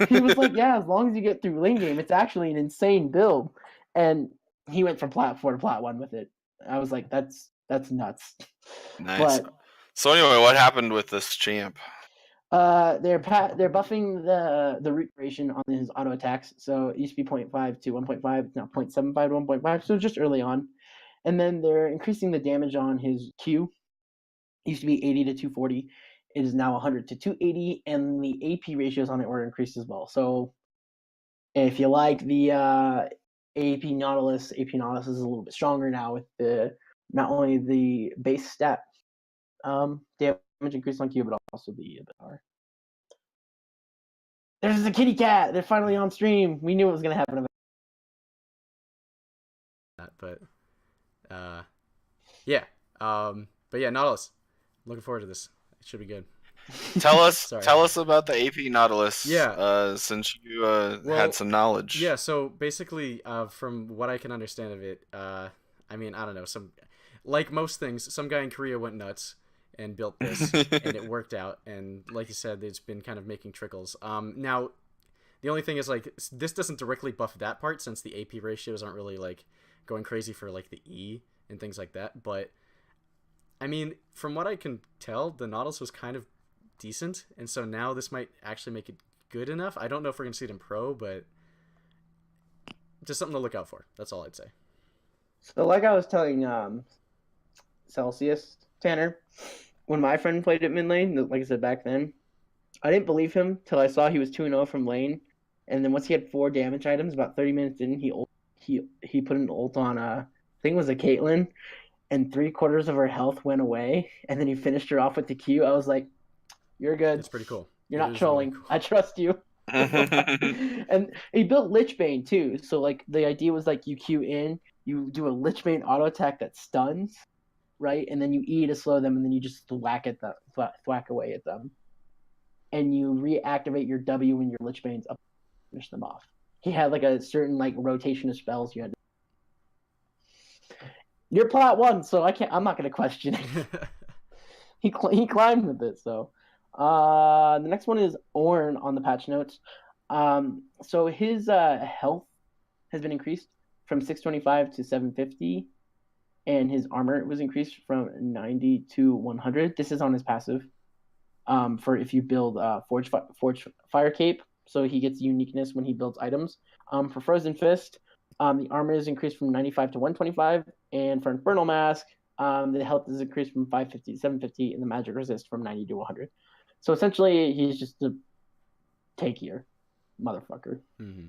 He was like, yeah, as long as you get through lane game, it's actually an insane build. And he went from Plat 4 to Plat 1 with it. I was like, that's nuts. Nice. So anyway, what happened with this champ? They're buffing the root duration on his auto attacks. So it used to be 0.5 to 1.5, it's now 0.75 to 1.5, so just early on. And then they're increasing the damage on his Q. It used to be 80 to 240. It is now 100 to 280, and the AP ratios on it were increased as well. So if you like the AP Nautilus is a little bit stronger now with not only the base stat Damage increase on Q, but also the R. There's the kitty cat. They're finally on stream. We knew it was gonna happen. But yeah. But yeah, Nautilus. Looking forward to this. It should be good. Tell us about the AP Nautilus. Yeah. Since you had some knowledge. Yeah. So basically, from what I can understand of it, I mean, I don't know. Like most things, some guy in Korea went nuts and built this, and it worked out. And like you said, it's been kind of making trickles. Now, the only thing is, like, this doesn't directly buff that part, since the AP ratios aren't really like going crazy for like the E and things like that. But I mean, from what I can tell, the Nautilus was kind of decent, and so now this might actually make it good enough. I don't know if we're gonna see it in pro, but just something to look out for. That's all I'd say. So, like I was telling Selceus, Tanner, when my friend played at mid lane, like I said back then, I didn't believe him till I saw he was 2-0 from lane, and then once he had 4 damage items, about 30 minutes in, he put an ult on I think it was a Caitlyn, and 3/4 of her health went away, and then he finished her off with the Q. I was like, "You're good. It's pretty cool. You're not trolling. Really cool. I trust you." And he built Lichbane too, so like the idea was like you Q in, you do a Lichbane auto attack that stuns, right, and then you E to slow them, and then you just thwack away at them, and you reactivate your W when your Lichbane's up, finish them off. He had like a certain like rotation of spells you had to. You're plat 1, so I'm not gonna question it. he climbed with it. So the next one is Ornn on the patch notes. So his health has been increased from 625 to 750, and his armor was increased from 90 to 100. This is on his passive. For if you build Forge Fire Cape, so he gets uniqueness when he builds items. For Frozen Fist, the armor is increased from 95 to 125, and for Infernal Mask, the health is increased from 550 to 750, and the magic resist from 90 to 100. So essentially, he's just a tankier motherfucker. Mm-hmm.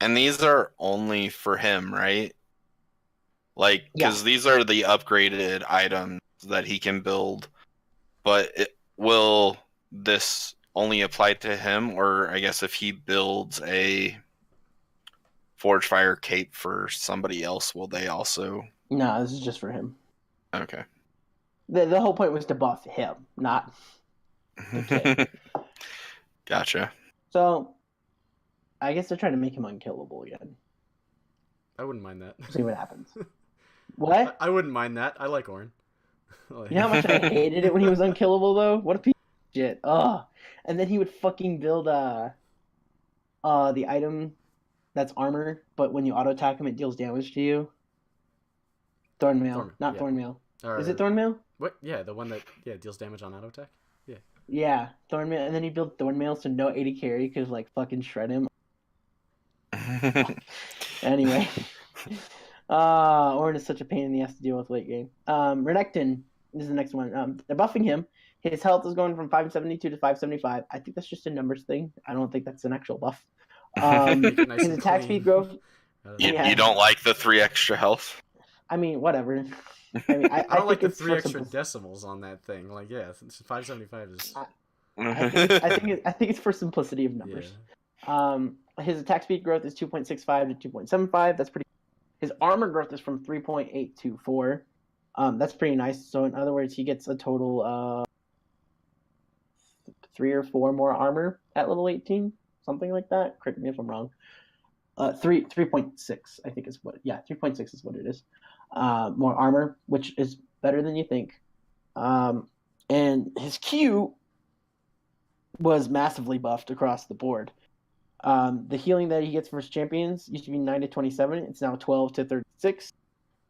And these are only for him, right? Like, because these are the upgraded items that he can build, but will this only apply to him, or I guess if he builds a Forge Fire Cape for somebody else, will they also? No, this is just for him. Okay. The whole point was to buff him, not the kid. Gotcha. So, I guess they're trying to make him unkillable again. I wouldn't mind that. See what happens. What? I wouldn't mind that. I like Ornn. You know how much I hated it when he was unkillable, though? What a piece of shit. Ugh. And then he would fucking build the item that's armor, but when you auto attack him, it deals damage to you. Thornmail, not Thornmail. Is it Thornmail? What? Yeah, the one that deals damage on auto attack. Yeah. Yeah, Thornmail, and then he built Thornmail, so no AD carry could like fucking shred him. Anyway, Ornn is such a pain in the ass to deal with late game. Renekton is the next one. They're buffing him. His health is going from 572 to 575. I think that's just a numbers thing. I don't think that's an actual buff. Nice his attack speed growth. You don't like the 3 extra health? I mean, whatever. I mean, I don't like the 3 extra decimals on that thing. Like, 575 is. I think it's for simplicity of numbers. Yeah. His attack speed growth is 2.65 to 2.75. That's pretty. His armor growth is from 3.8 to 4. That's pretty nice. So in other words, he gets a total of 3 or 4 more armor at level 18, something like that. Correct me if I'm wrong. 3.6, I think is what. Yeah, 3.6 is what it is. More armor, which is better than you think. And his Q was massively buffed across the board. The healing that he gets versus champions used to be 9 to 27. It's now 12 to 36.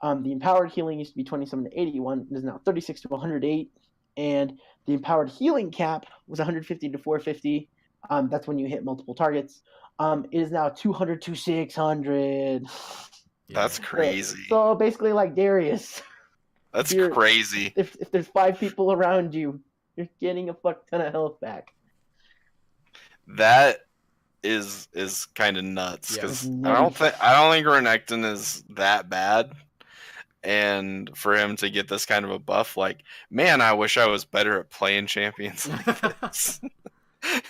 The empowered healing used to be 27 to 81. It is now 36 to 108. And the empowered healing cap was 150 to 450. That's when you hit multiple targets. It is now 200 to 600. That's crazy. So basically like Darius. That's crazy. If there's 5 people around you, you're getting a fuck ton of health back. That is kind of nuts because I don't think Renekton is that bad, and for him to get this kind of a buff, like, man, I wish I was better at playing champions like this.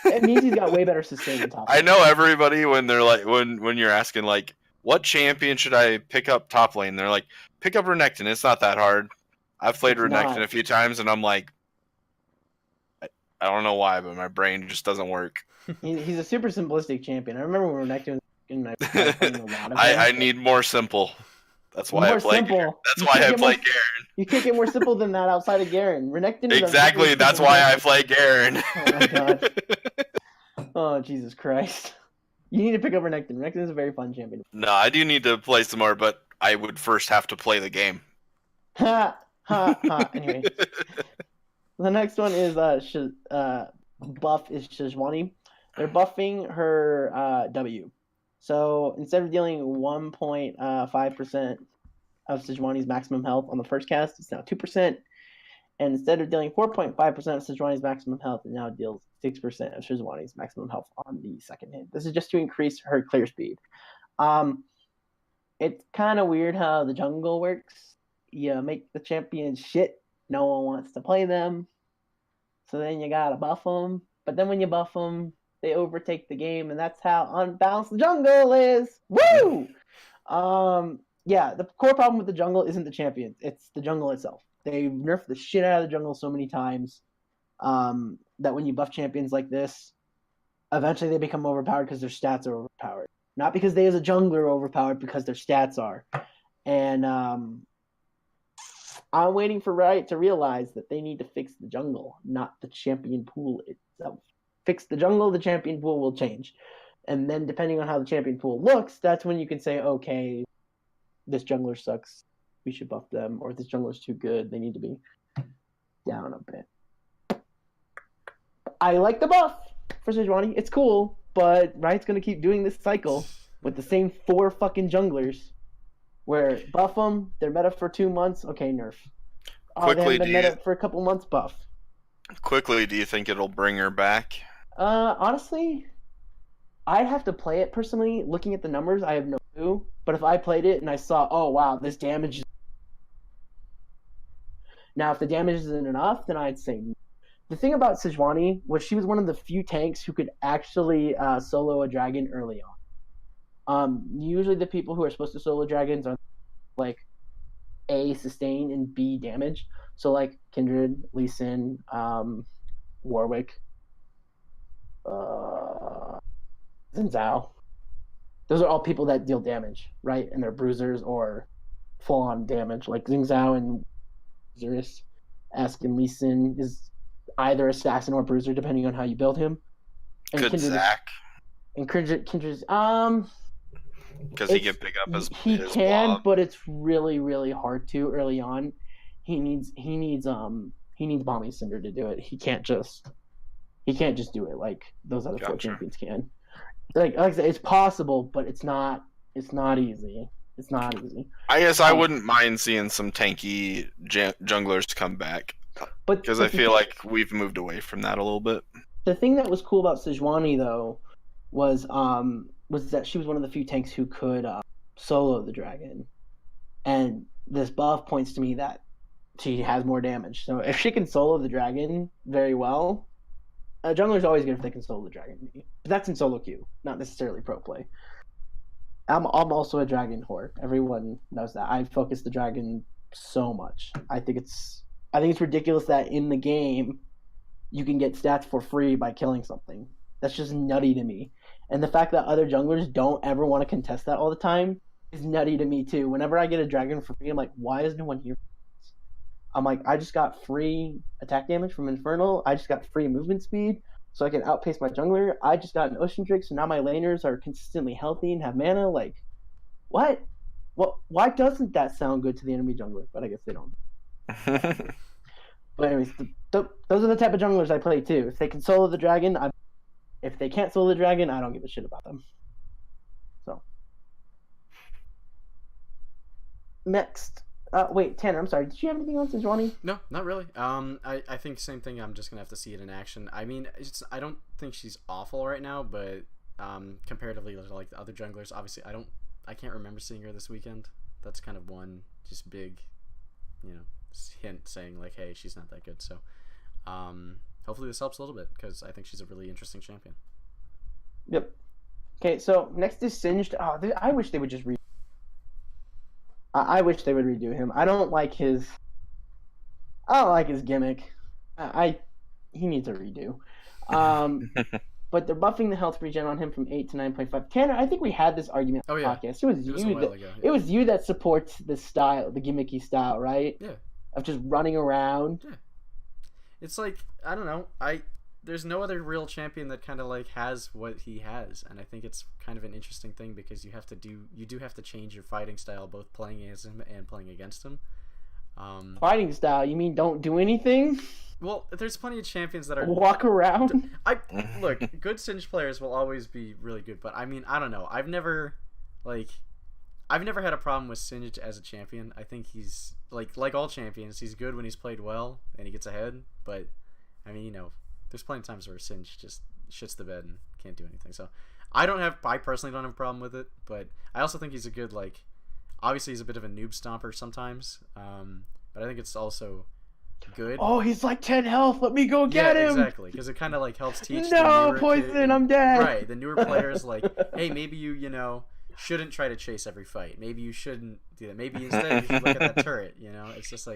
It means he's got way better sustain in top I lane. know everybody when they're like when you're asking like what champion should I pick up top lane, they're like, pick up Renekton. It's not that hard. I've played Renekton a few times and I'm like, I don't know why, but my brain just doesn't work. He's a super simplistic champion. I remember when Renekton and I playing a lot of I need more simple. That's why I play Garen. That's why I play Garen. You can't get more simple than that outside of Garen. Renekton is exactly. That's why I play Garen. Oh my god. Oh Jesus Christ. You need to pick up Renekton. Renekton is a very fun champion. No, I do need to play some more, but I would first have to play the game. Ha ha ha. Anyway, the next one is buff is Sejuani. They're buffing her W. So instead of dealing 1.5% of Sejuani's maximum health on the first cast, it's now 2%. And instead of dealing 4.5% of Sejuani's maximum health, it now deals 6% of Sejuani's maximum health on the second hit. This is just to increase her clear speed. It's kind of weird how the jungle works. You make the champions shit. No one wants to play them. So then you gotta buff them. But then when you buff them, they overtake the game, and that's how unbalanced the jungle is. Woo! Yeah, the core problem with the jungle isn't the champions. It's the jungle itself. They've nerfed the shit out of the jungle so many times that when you buff champions like this, eventually they become overpowered because their stats are overpowered. Not because they as a jungler are overpowered, because their stats are. And I'm waiting for Riot to realize that they need to fix the jungle, not the champion pool itself. Fix the jungle, the champion pool will change. And then depending on how the champion pool looks, that's when you can say, okay, this jungler sucks, we should buff them, or this jungler's too good, they need to be down a bit. I like the buff for Sejuani, it's cool, but Riot's going to keep doing this cycle with the same 4 fucking junglers, where buff them, they're meta for 2 months, okay, nerf. They haven't been meta for a couple months, buff. Quickly, do you think it'll bring her back? Honestly, I'd have to play it personally. Looking at the numbers, I have no clue. But if I played it and I saw, oh wow, this damage is... Now, if the damage isn't enough, then I'd say no. The thing about Sejuani was she was one of the few tanks who could actually solo a dragon early on. Usually the people who are supposed to solo dragons are like A, sustain, and B, damage. So like Kindred, Lee Sin, Warwick, Xin Zhao. Those are all people that deal damage, right? And they're bruisers or full-on damage. Like Xin Zhao and Zerus, and Lee Sin is either assassin or bruiser, depending on how you build him. And Could Zac? And Kindred's because he can pick up his blob. But it's really, really hard to early on. He needs Bombing Cinder to do it. He can't just do it like those other 4 champions can. Like I said, it's possible, but it's not easy. It's not easy. I guess I wouldn't mind seeing some tanky junglers come back, because I feel like we've moved away from that a little bit. The thing that was cool about Sejuani though was that she was one of the few tanks who could solo the dragon, and this buff points to me that she has more damage. So if she can solo the dragon very well, a jungler's always good if they can solo the dragon. But that's in solo queue, not necessarily pro play. I'm also a dragon whore. Everyone knows that. I focus the dragon so much. I think it's ridiculous that in the game you can get stats for free by killing something. That's just nutty to me. And the fact that other junglers don't ever want to contest that all the time is nutty to me too. Whenever I get a dragon for free, I'm like, why is no one here? I'm like, I just got free attack damage from Infernal. I just got free movement speed, so I can outpace my jungler. I just got an Ocean Drake, so now my laners are consistently healthy and have mana. Like, what? Why doesn't that sound good to the enemy jungler? But I guess they don't. But anyways, those are the type of junglers I play too. If they can solo the dragon, if they can't solo the dragon, I don't give a shit about them. So. Next. Wait, Tanner, I'm sorry. Did you have anything on Sejuani? No, not really. I think same thing. I'm just gonna have to see it in action. I mean, I don't think she's awful right now, but comparatively to like the other junglers, obviously, I can't remember seeing her this weekend, that's kind of one just big, hint saying like, hey, she's not that good. So, hopefully this helps a little bit because I think she's a really interesting champion. Yep. Okay, so next is Singed. Oh, I wish they would just I wish they would redo him. I don't like his gimmick. He needs a redo. But they're buffing the health regen on him from 8 to 9.5. Tanner, I think we had this argument on the podcast. It was you that supports the style, the gimmicky style, right? Yeah. Of just running around. Yeah. It's like, I don't know. There's no other real champion that kind of like has what he has, and I think it's kind of an interesting thing because you do have to change your fighting style, both playing against him and playing against him. Fighting style? You mean don't do anything? Well, there's plenty of champions that are walk around. Look, good Singed players will always be really good, but I mean, I don't know. I've never had a problem with Singed as a champion. I think he's like all champions. He's good when he's played well and he gets ahead, but I mean, there's plenty of times where Singed just shits the bed and can't do anything. So I personally don't have a problem with it, but I also think he's a good, obviously he's a bit of a noob stomper sometimes, but I think it's also good. Oh, he's like 10 health. Let me go get him. Exactly, because it kind of helps teach. No, poison, I'm dead. Right, the newer players hey, maybe you shouldn't try to chase every fight. Maybe you shouldn't do that. Maybe instead you should look at that turret. It's just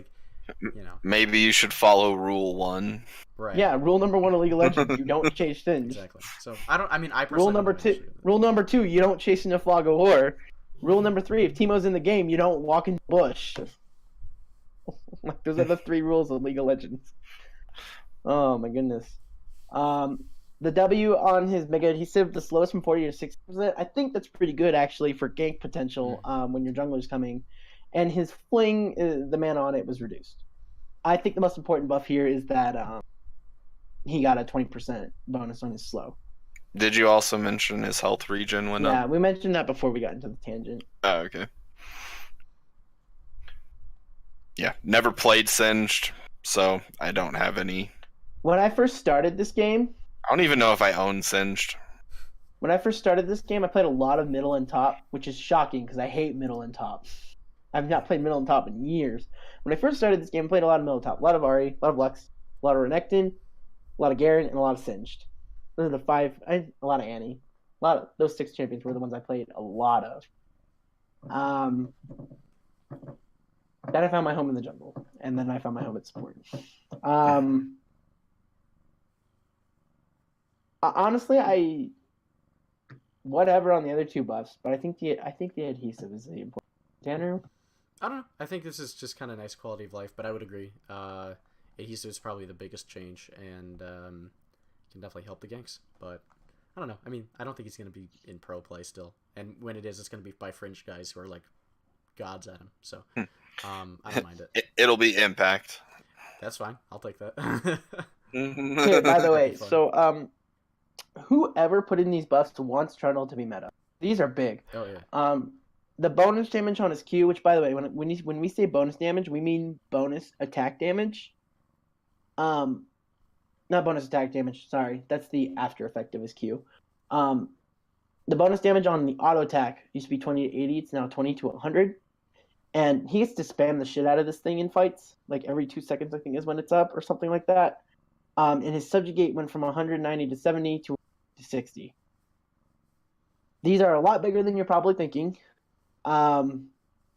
maybe you should follow rule 1. Right. Yeah, rule number 1 of League of Legends: you don't chase Singed. Exactly. So I personally rule number 2: you don't chase in a fog of war. Rule number 3: if Teemo's in the game, you don't walk in the bush. Those are the 3 rules of League of Legends. Oh my goodness. The W on his mega adhesive, the slowest from 40 to 60%. I think that's pretty good actually for gank potential when your jungler's coming. And his fling, the mana on it was reduced. I think the most important buff here is that he got a 20% bonus on his slow. Did you also mention his health regen went up? Yeah, we mentioned that before we got into the tangent. Oh, okay. Yeah, never played Singed, so I don't have any. When I first started this game, I don't even know if I own Singed. When I first started this game, I played a lot of middle and top, which is shocking because I hate middle and top. I've not played middle and top in years. When I first started this game, I played a lot of middle and top. A lot of Ahri, a lot of Lux, a lot of Renekton, a lot of Garen, and a lot of Singed. Those are the 5. A lot of Annie. A lot of those 6 champions were the ones I played a lot of. Then I found my home in the jungle, and then I found my home at support. Honestly, whatever on the other 2 buffs, but I think the adhesive is the important. Tanner? I don't know. I think this is just kind of nice quality of life, but I would agree. Adhesive is probably the biggest change, and can definitely help the ganks. But I don't know. I mean, I don't think he's going to be in pro play still, and when it is, it's going to be by fringe guys who are like gods at him. So I don't mind it. It'll be Impact. That's fine. I'll take that. Okay, by the way, so whoever put in these buffs wants Trundle to be meta. These are big. Oh yeah. The bonus damage on his Q, which by the way, when we say bonus damage, we mean bonus attack damage. Not bonus attack damage. Sorry, that's the after effect of his Q. The bonus damage on the auto attack used to be 20 to 80. It's now 20 to 100. And he gets to spam the shit out of this thing in fights. Like every 2 seconds, I think, is when it's up or something like that. And his subjugate went from 190 to 70 to 60. These are a lot bigger than you're probably thinking.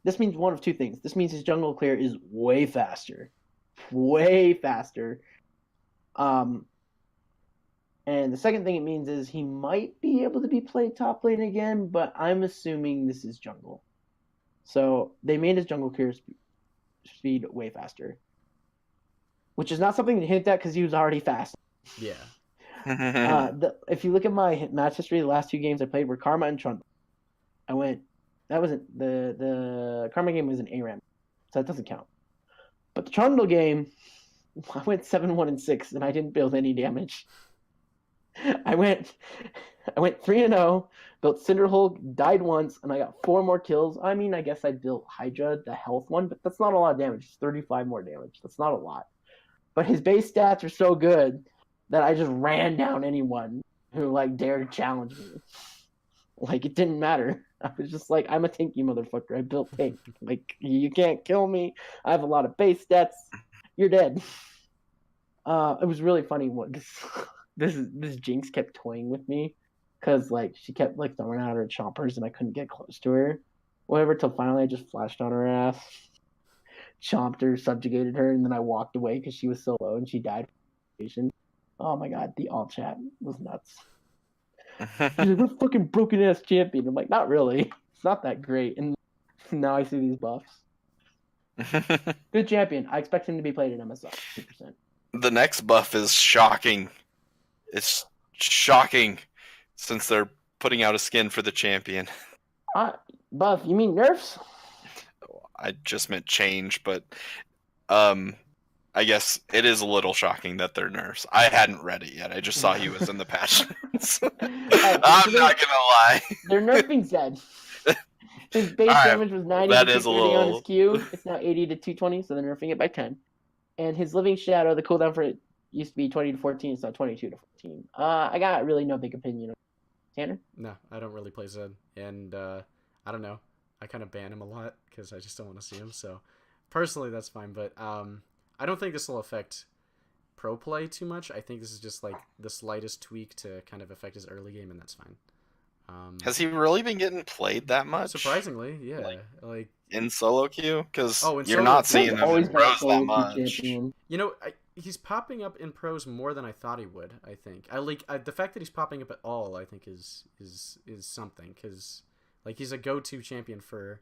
This means one of 2 things. This means his jungle clear is way faster. Way faster. And the second thing it means is he might be able to be played top lane again, but I'm assuming this is jungle. So they made his jungle clear speed way faster. Which is not something to hint at because he was already fast. Yeah. If you look at my match history, the last 2 games I played were Karma and Trundle. That wasn't the Karma game was an ARAM, so that doesn't count. But the Trundle game, I went 7-1-6 and I didn't build any damage. I went 3-0, built Cinderhulk, died once, and I got 4 more kills. I mean, I guess I built Hydra, the health one, but that's not a lot of damage. It's 35 more damage. That's not a lot. But his base stats are so good that I just ran down anyone who dared challenge me. Like, it didn't matter. I was just like, I'm a tanky motherfucker. I built tank. Like, you can't kill me. I have a lot of base stats. You're dead. It was really funny. What this Jinx kept toying with me, because like she kept like throwing out her chompers and I couldn't get close to her. Whatever, till finally I just flashed on her ass, chomped her, subjugated her, and then I walked away because she was so low and she died. Oh my god, the all chat was nuts. She's like, "What a fucking broken ass champion." I'm like, not really. It's not that great. And now I see these buffs. Good champion. I expect him to be played in MSI 2%. The next buff is shocking. It's shocking since they're putting out a skin for the champion. Buff, you mean nerfs? I just meant change, but I guess it is a little shocking that they're nerfs. I hadn't read it yet. I just saw he was in the patch. I'm not gonna lie. They're nerfing Zed. His base damage was 90 to 230 on his Q. It's now 80 to 220, so they're nerfing it by 10. And his Living Shadow, the cooldown for it used to be 20 to 14, it's now 22 to 14. I got really no big opinion. Tanner? No, I don't really play Zed. And I don't know. I kind of ban him a lot because I just don't want to see him. So personally, that's fine. But I don't think this will affect pro play too much. I think this is just like the slightest tweak to kind of affect his early game, and that's fine. Has he really been getting played that much? Surprisingly, yeah. Like in solo queue? Because you're solo not seeing him in pros that much. Champion. You know, he's popping up in pros more than I thought he would. I think the fact that he's popping up at all, I think is something, because like he's a go-to champion for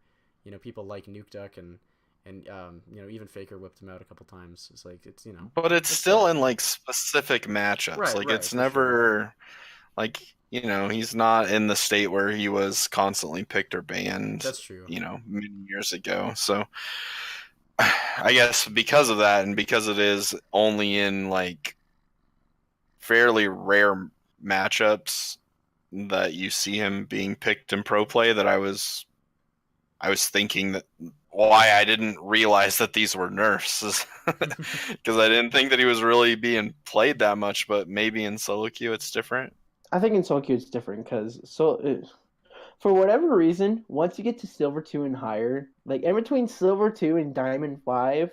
people like Nuke Duck and even Faker whipped him out a couple times. It's like but it's still in like specific matchups. Right, like right, it's never like he's not in the state where he was constantly picked or banned. That's true. Many years ago. So I guess because of that, and because it is only in like fairly rare matchups that you see him being picked in pro play, that I was thinking that why I didn't realize that these were nerfs, because I didn't think that he was really being played that much. But maybe in solo queue it's different. I think in solo queue it's different because for whatever reason, once you get to Silver 2 and higher, like in between Silver 2 and Diamond 5,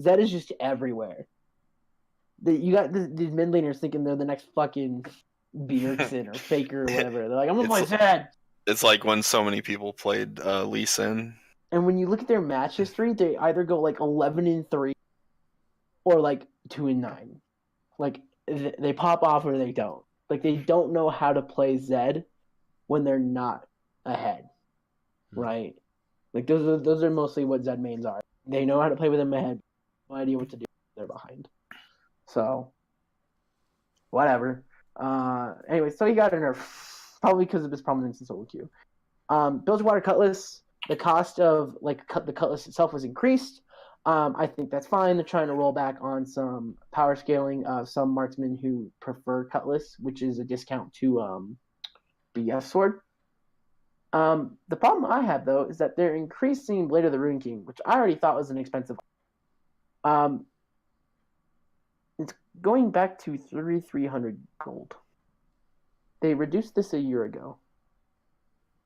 Zed is just everywhere. You got these mid laners thinking they're the next fucking Bjergsen or Faker or whatever. They're like, I'm gonna play Zed. It's like when so many people played Lee Sin. And when you look at their match history, they either go like 11-3 or like 2-9. Like they pop off or they don't. Like they don't know how to play Zed when they're not ahead, right? Like those are mostly what Zed mains are. They know how to play with him ahead. No idea what to do. They're behind. So whatever. Anyway, so he got a nerf probably because of his prominence in solo queue. Bilgewater Cutlass. The cost of the Cutlass itself was increased. I think that's fine. They're trying to roll back on some power scaling of some marksmen who prefer Cutlass, which is a discount to BF Sword. The problem I have, though, is that they're increasing Blade of the Rune King, which I already thought was an expensive. It's going back to 3,300 gold. They reduced this a year ago,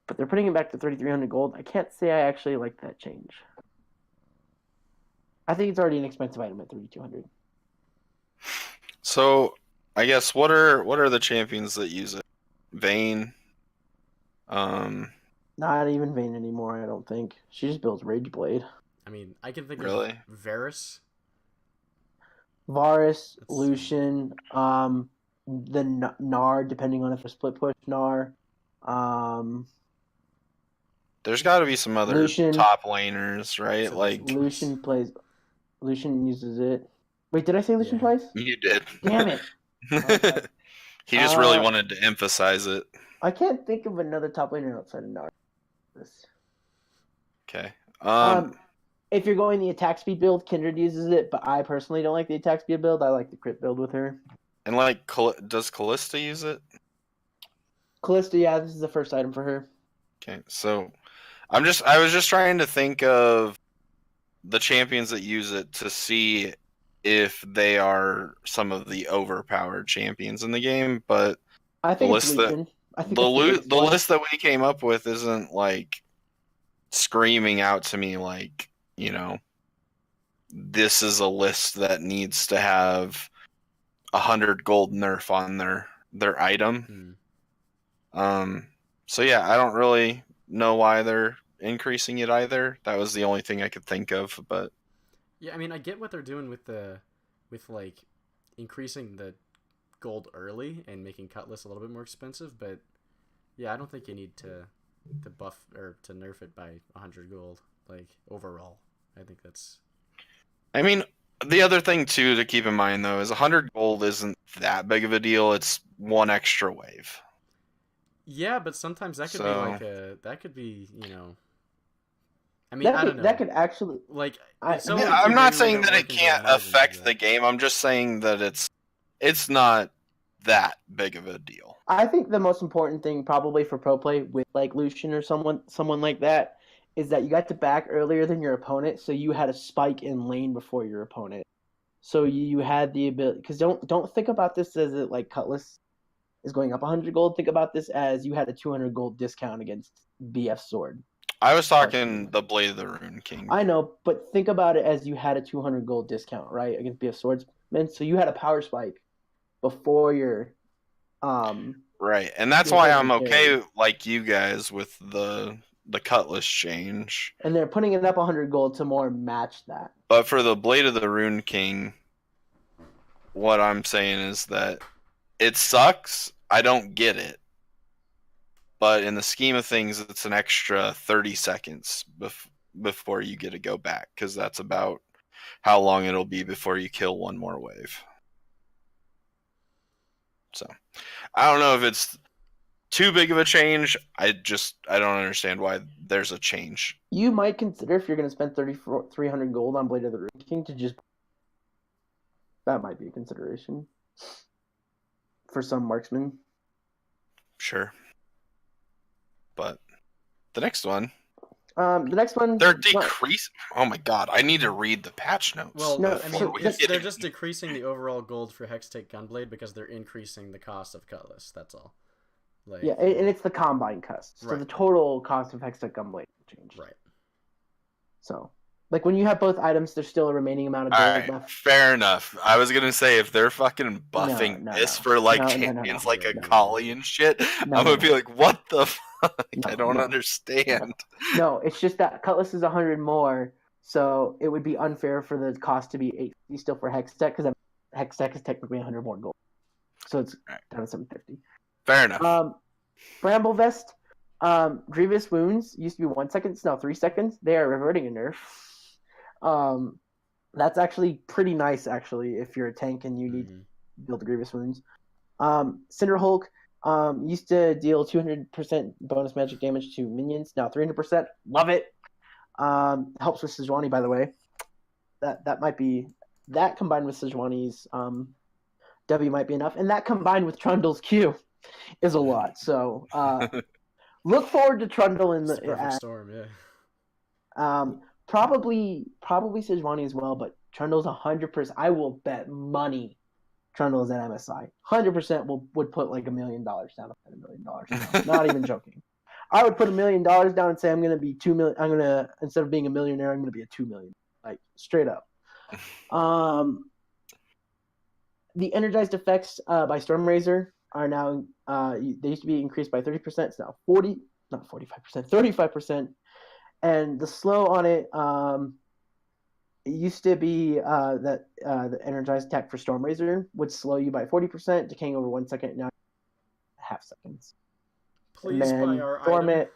but they're putting it back to 3,300 gold. I can't say I actually like that change. I think it's already an expensive item at 3,200. So, I guess what are the champions that use it? Vayne. Not even Vayne anymore. I don't think she just builds Rage Blade. I mean, I can think really? of Varus. Lucian, the Gnar, depending on if a split push Gnar. There's got to be some other top laners, right? Like Lucian uses it. Wait, did I say Lucian twice? You did. Damn it. Okay. He just really wanted to emphasize it. I can't think of another top laner outside of Gnar. Okay. If you're going the attack speed build, Kindred uses it, but I personally don't like the attack speed build. I like the crit build with her. And does Callista use it? Callista, yeah, this is the first item for her. Okay, so I was just trying to think of the champions that use it to see if they are some of the overpowered champions in the game, but I think it's Lucian. I think the that's the biggest the one. list that we came up with isn't like screaming out to me like, this is a list that needs to have 100 gold nerf on their item. So yeah, I don't really know why they're increasing it either. That was the only thing I could think of, but Yeah, I mean, I get what they're doing with like increasing the gold early and making Cutlass a little bit more expensive, but yeah, I don't think you need to buff or to nerf it by 100 gold like overall. I think that's. I mean, the other thing too to keep in mind though is 100 gold isn't that big of a deal. It's one extra wave. Yeah, but sometimes that could be like that could be, I mean, I don't know. That could actually like. I'm not saying that it can't affect the game. I'm just saying that it's not that big of a deal. I think the most important thing probably for pro play with like Lucian or someone like that is that you got to back earlier than your opponent, so you had a spike in lane before your opponent. So you had the ability, because don't think about this as it like Cutlass is going up 100 gold. Think about this as you had a 200 gold discount against BF Sword. I was talking the Blade of the Rune King. I know, but think about it as you had a 200 gold discount, right, against BF Swordsman. So you had a power spike before your right, and that's why I'm okay like you guys with the Cutlass change. And they're putting it up 100 gold to more match that. But for the Blade of the Rune King, what I'm saying is that it sucks. I don't get it. But in the scheme of things, it's an extra 30 seconds before you get to go back, because that's about how long it'll be before you kill one more wave. So, I don't know if it's too big of a change. I don't understand why there's a change. You might consider, if you're going to spend 300 gold on Blade of the Rune King, that might be a consideration for some marksmen. Sure. But the next one. They're decreasing. Oh my god! I need to read the patch notes. Well, no, I mean, they're just decreasing the overall gold for Hextech Gunblade because they're increasing the cost of Cutlass. That's all. Like, yeah, and it's the combine cost. So the total cost of Hextech Gunblade changed. Right. So, like when you have both items, there's still a remaining amount of gold left. Fair enough. I was gonna say if they're fucking buffing for like champions like a Kali and shit, I'm gonna be like, what the fuck? I don't understand. No, it's just that Cutlass is 100 more, so it would be unfair for the cost to be 850 still for Hextech, because Hextech is technically 100 more gold. So it's down to 750. Fair enough. Bramble Vest, Grievous Wounds used to be 1 second, it's now 3 seconds. They are reverting a nerf. That's actually pretty nice, actually, if you're a tank and you need to build the Grievous Wounds. Cinder Hulk used to deal 200% bonus magic damage to minions, now 300%. Love it. Helps with Sejuani, by the way. That might be, that combined with Sejuani's W might be enough, and that combined with Trundle's Q is a lot. So look forward to Trundle in the perfect storm, yeah. Probably Sejuani as well, but Trundle's 100%. I will bet money Trundle's at MSI. 100% would put like $1 million down. $1 million down. Not even joking. I would put $1 million down and say I'm gonna be 2 million. I'm gonna, instead of being a millionaire, I'm gonna be a 2 million. Like straight up. The energized effects by Stormrazor are now they used to be increased by 30%. It's now 35%. And the slow on it, it used to be that the energized attack for Stormrazor would slow you by 40%, decaying over 1 second. Now half seconds. Please buy our item.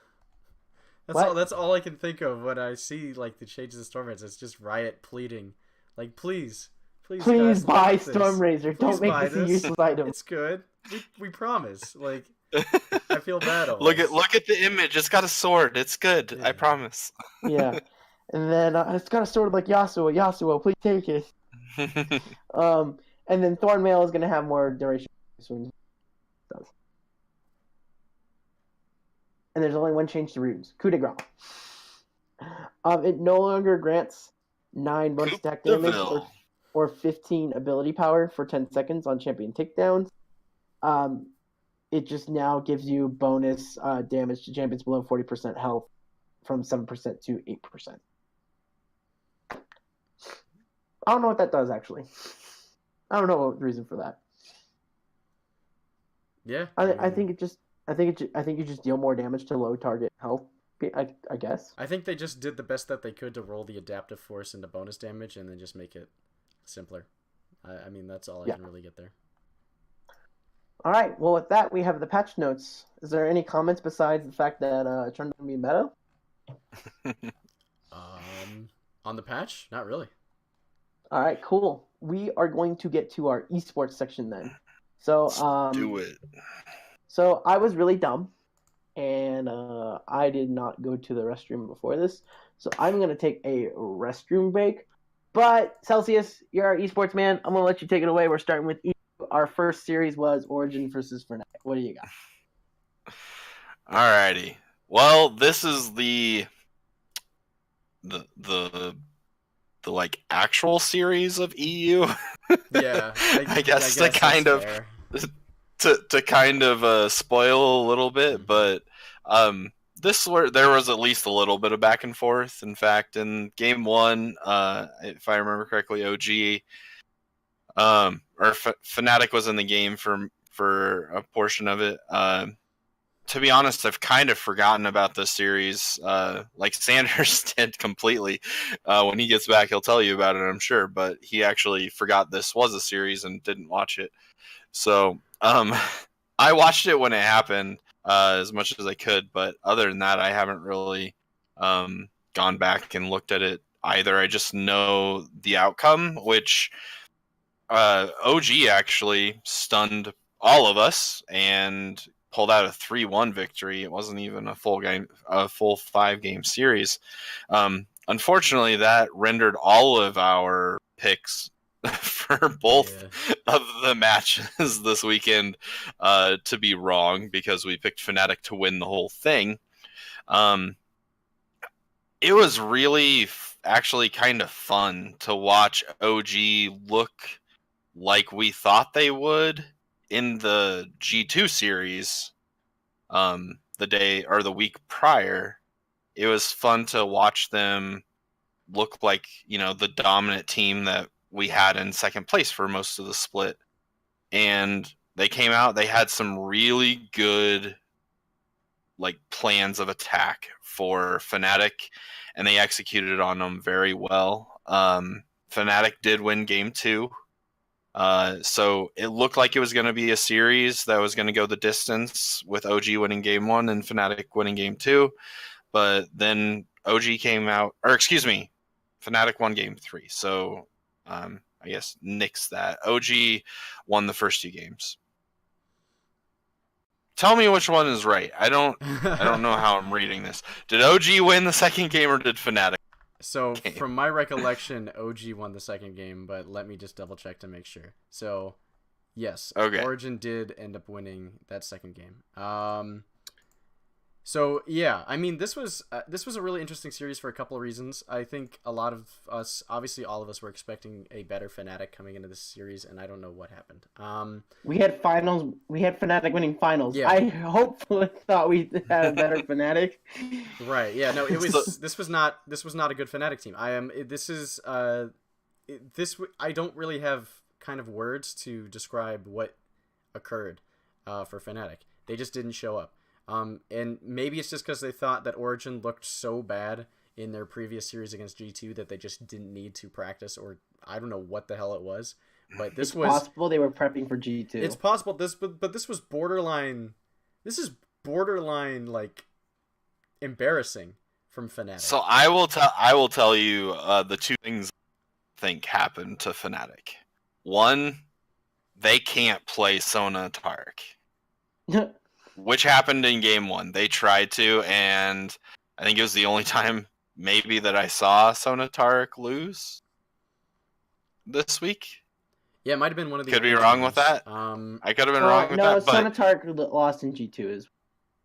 That's all I can think of when I see like the changes of Stormrazor. It's just Riot pleading, like please guys, buy Stormrazor. Don't make this a useless item. It's good. We promise. Like I feel bad. Look at the image. It's got a sword. It's good. Yeah. I promise. Yeah. And then it's got a sword like Yasuo. Yasuo, please take it. And then Thornmail is going to have more duration. And there's only one change to runes. Coup de grace. It no longer grants 9 bonus attack damage or 15 ability power for 10 seconds on champion takedowns. it just now gives you bonus damage to champions below 40% health from 7% to 8%. I don't know what that does, actually. I don't know what the reason for that. Yeah, I think you just deal more damage to low target health. I guess. I think they just did the best that they could to roll the adaptive force into bonus damage and then just make it simpler. I mean, that's all I can really get there. All right. Well, with that, we have the patch notes. Is there any comments besides the fact that it turned out to be meta? On the patch, not really. All right, cool. We are going to get to our esports section then. So, do it. So I was really dumb, and I did not go to the restroom before this. So I'm going to take a restroom break. But Selceus, you're our esports man. I'm going to let you take it away. We're starting with our first series was Origin versus Fnatic. What do you got? Alrighty. Well, this is the like actual series of EU. Yeah, I guess to kind of to kind of spoil a little bit, but there was at least a little bit of back and forth. In fact, in game 1, if I remember correctly, OG or Fnatic was in the game for a portion of it. To be honest, I've kind of forgotten about this series. Like Sanders did completely. When he gets back, he'll tell you about it, I'm sure. But he actually forgot this was a series and didn't watch it. So I watched it when it happened as much as I could. But other than that, I haven't really gone back and looked at it either. I just know the outcome, which OG actually stunned all of us and pulled out a 3-1 victory. It wasn't even a full 5-game series. Unfortunately, that rendered all of our picks for both of the matches this weekend to be wrong because we picked Fnatic to win the whole thing. It was really actually kind of fun to watch OG look like we thought they would in the G2 series, the day or the week prior. It was fun to watch them look like, the dominant team that we had in second place for most of the split. And they came out, they had some really good plans of attack for Fnatic, and they executed on them very well. Fnatic did win game 2. So it looked like it was going to be a series that was going to go the distance with OG winning game 1 and Fnatic winning game 2. But then OG came out, or excuse me, Fnatic won game 3. So I guess nix that. OG won the first 2 games. Tell me which one is right. I don't know how I'm reading this. Did OG win the second game or did Fnatic? So, from my recollection, OG won the second game, but let me just double check to make sure. So, yes, okay. Origin did end up winning that second game. So yeah, I mean, this was a really interesting series for a couple of reasons. I think a lot of us, obviously all of us, were expecting a better Fnatic coming into this series, and I don't know what happened. We had finals. We had Fnatic winning finals. Yeah. I hopefully thought we had a better Fnatic. Right. Yeah. No. It was. This was not a good Fnatic team. I don't really have kind of words to describe what occurred for Fnatic. They just didn't show up. And maybe it's just because they thought that Origin looked so bad in their previous series against G2 that they just didn't need to practice, or I don't know what the hell it was. But this was possible they were prepping for G2. It's possible but this was borderline. This is borderline like embarrassing from Fnatic. So I will tell you the 2 things I think happened to Fnatic. One, they can't play Sona Tarek. Which happened in game 1. They tried to, and I think it was the only time maybe that I saw Sona Tarek lose this week. Yeah, it might have been one of the. Could be wrong with that. I could have been wrong with that. No, Sona Tarek lost in G2.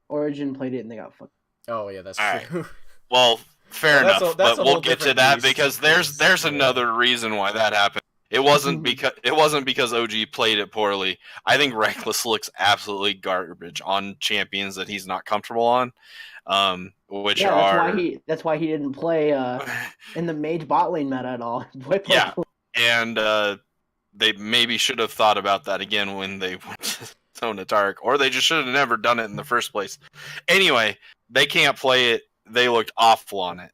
Origin played it and they got fucked. Oh yeah, that's true. Right. Well, fair enough, but we'll get to that because there's another reason why that happened. It wasn't because OG played it poorly. I think Reckless looks absolutely garbage on champions that he's not comfortable on. Which are that's why he didn't play in the mage bot lane meta at all. Yeah, and they maybe should have thought about that again when they went to Zona Tark, or they just should have never done it in the first place. Anyway, they can't play it. They looked awful on it.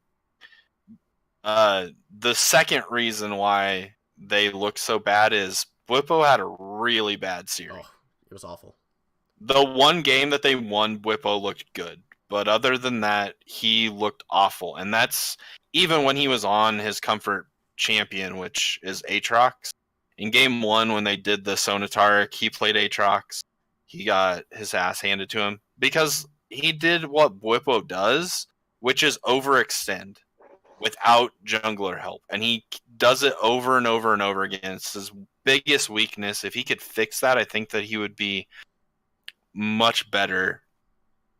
The second reason why they looked so bad is Bwipo had a really bad series. Oh, it was awful. The one game that they won, Bwipo looked good. But other than that, he looked awful. And that's even when he was on his comfort champion, which is Aatrox. In game 1, when they did the Sonataric, he played Aatrox. He got his ass handed to him. Because he did what Bwipo does, which is overextend without jungler help. And he does it over and over and over again. It's his biggest weakness. If he could fix that, I think that he would be much better.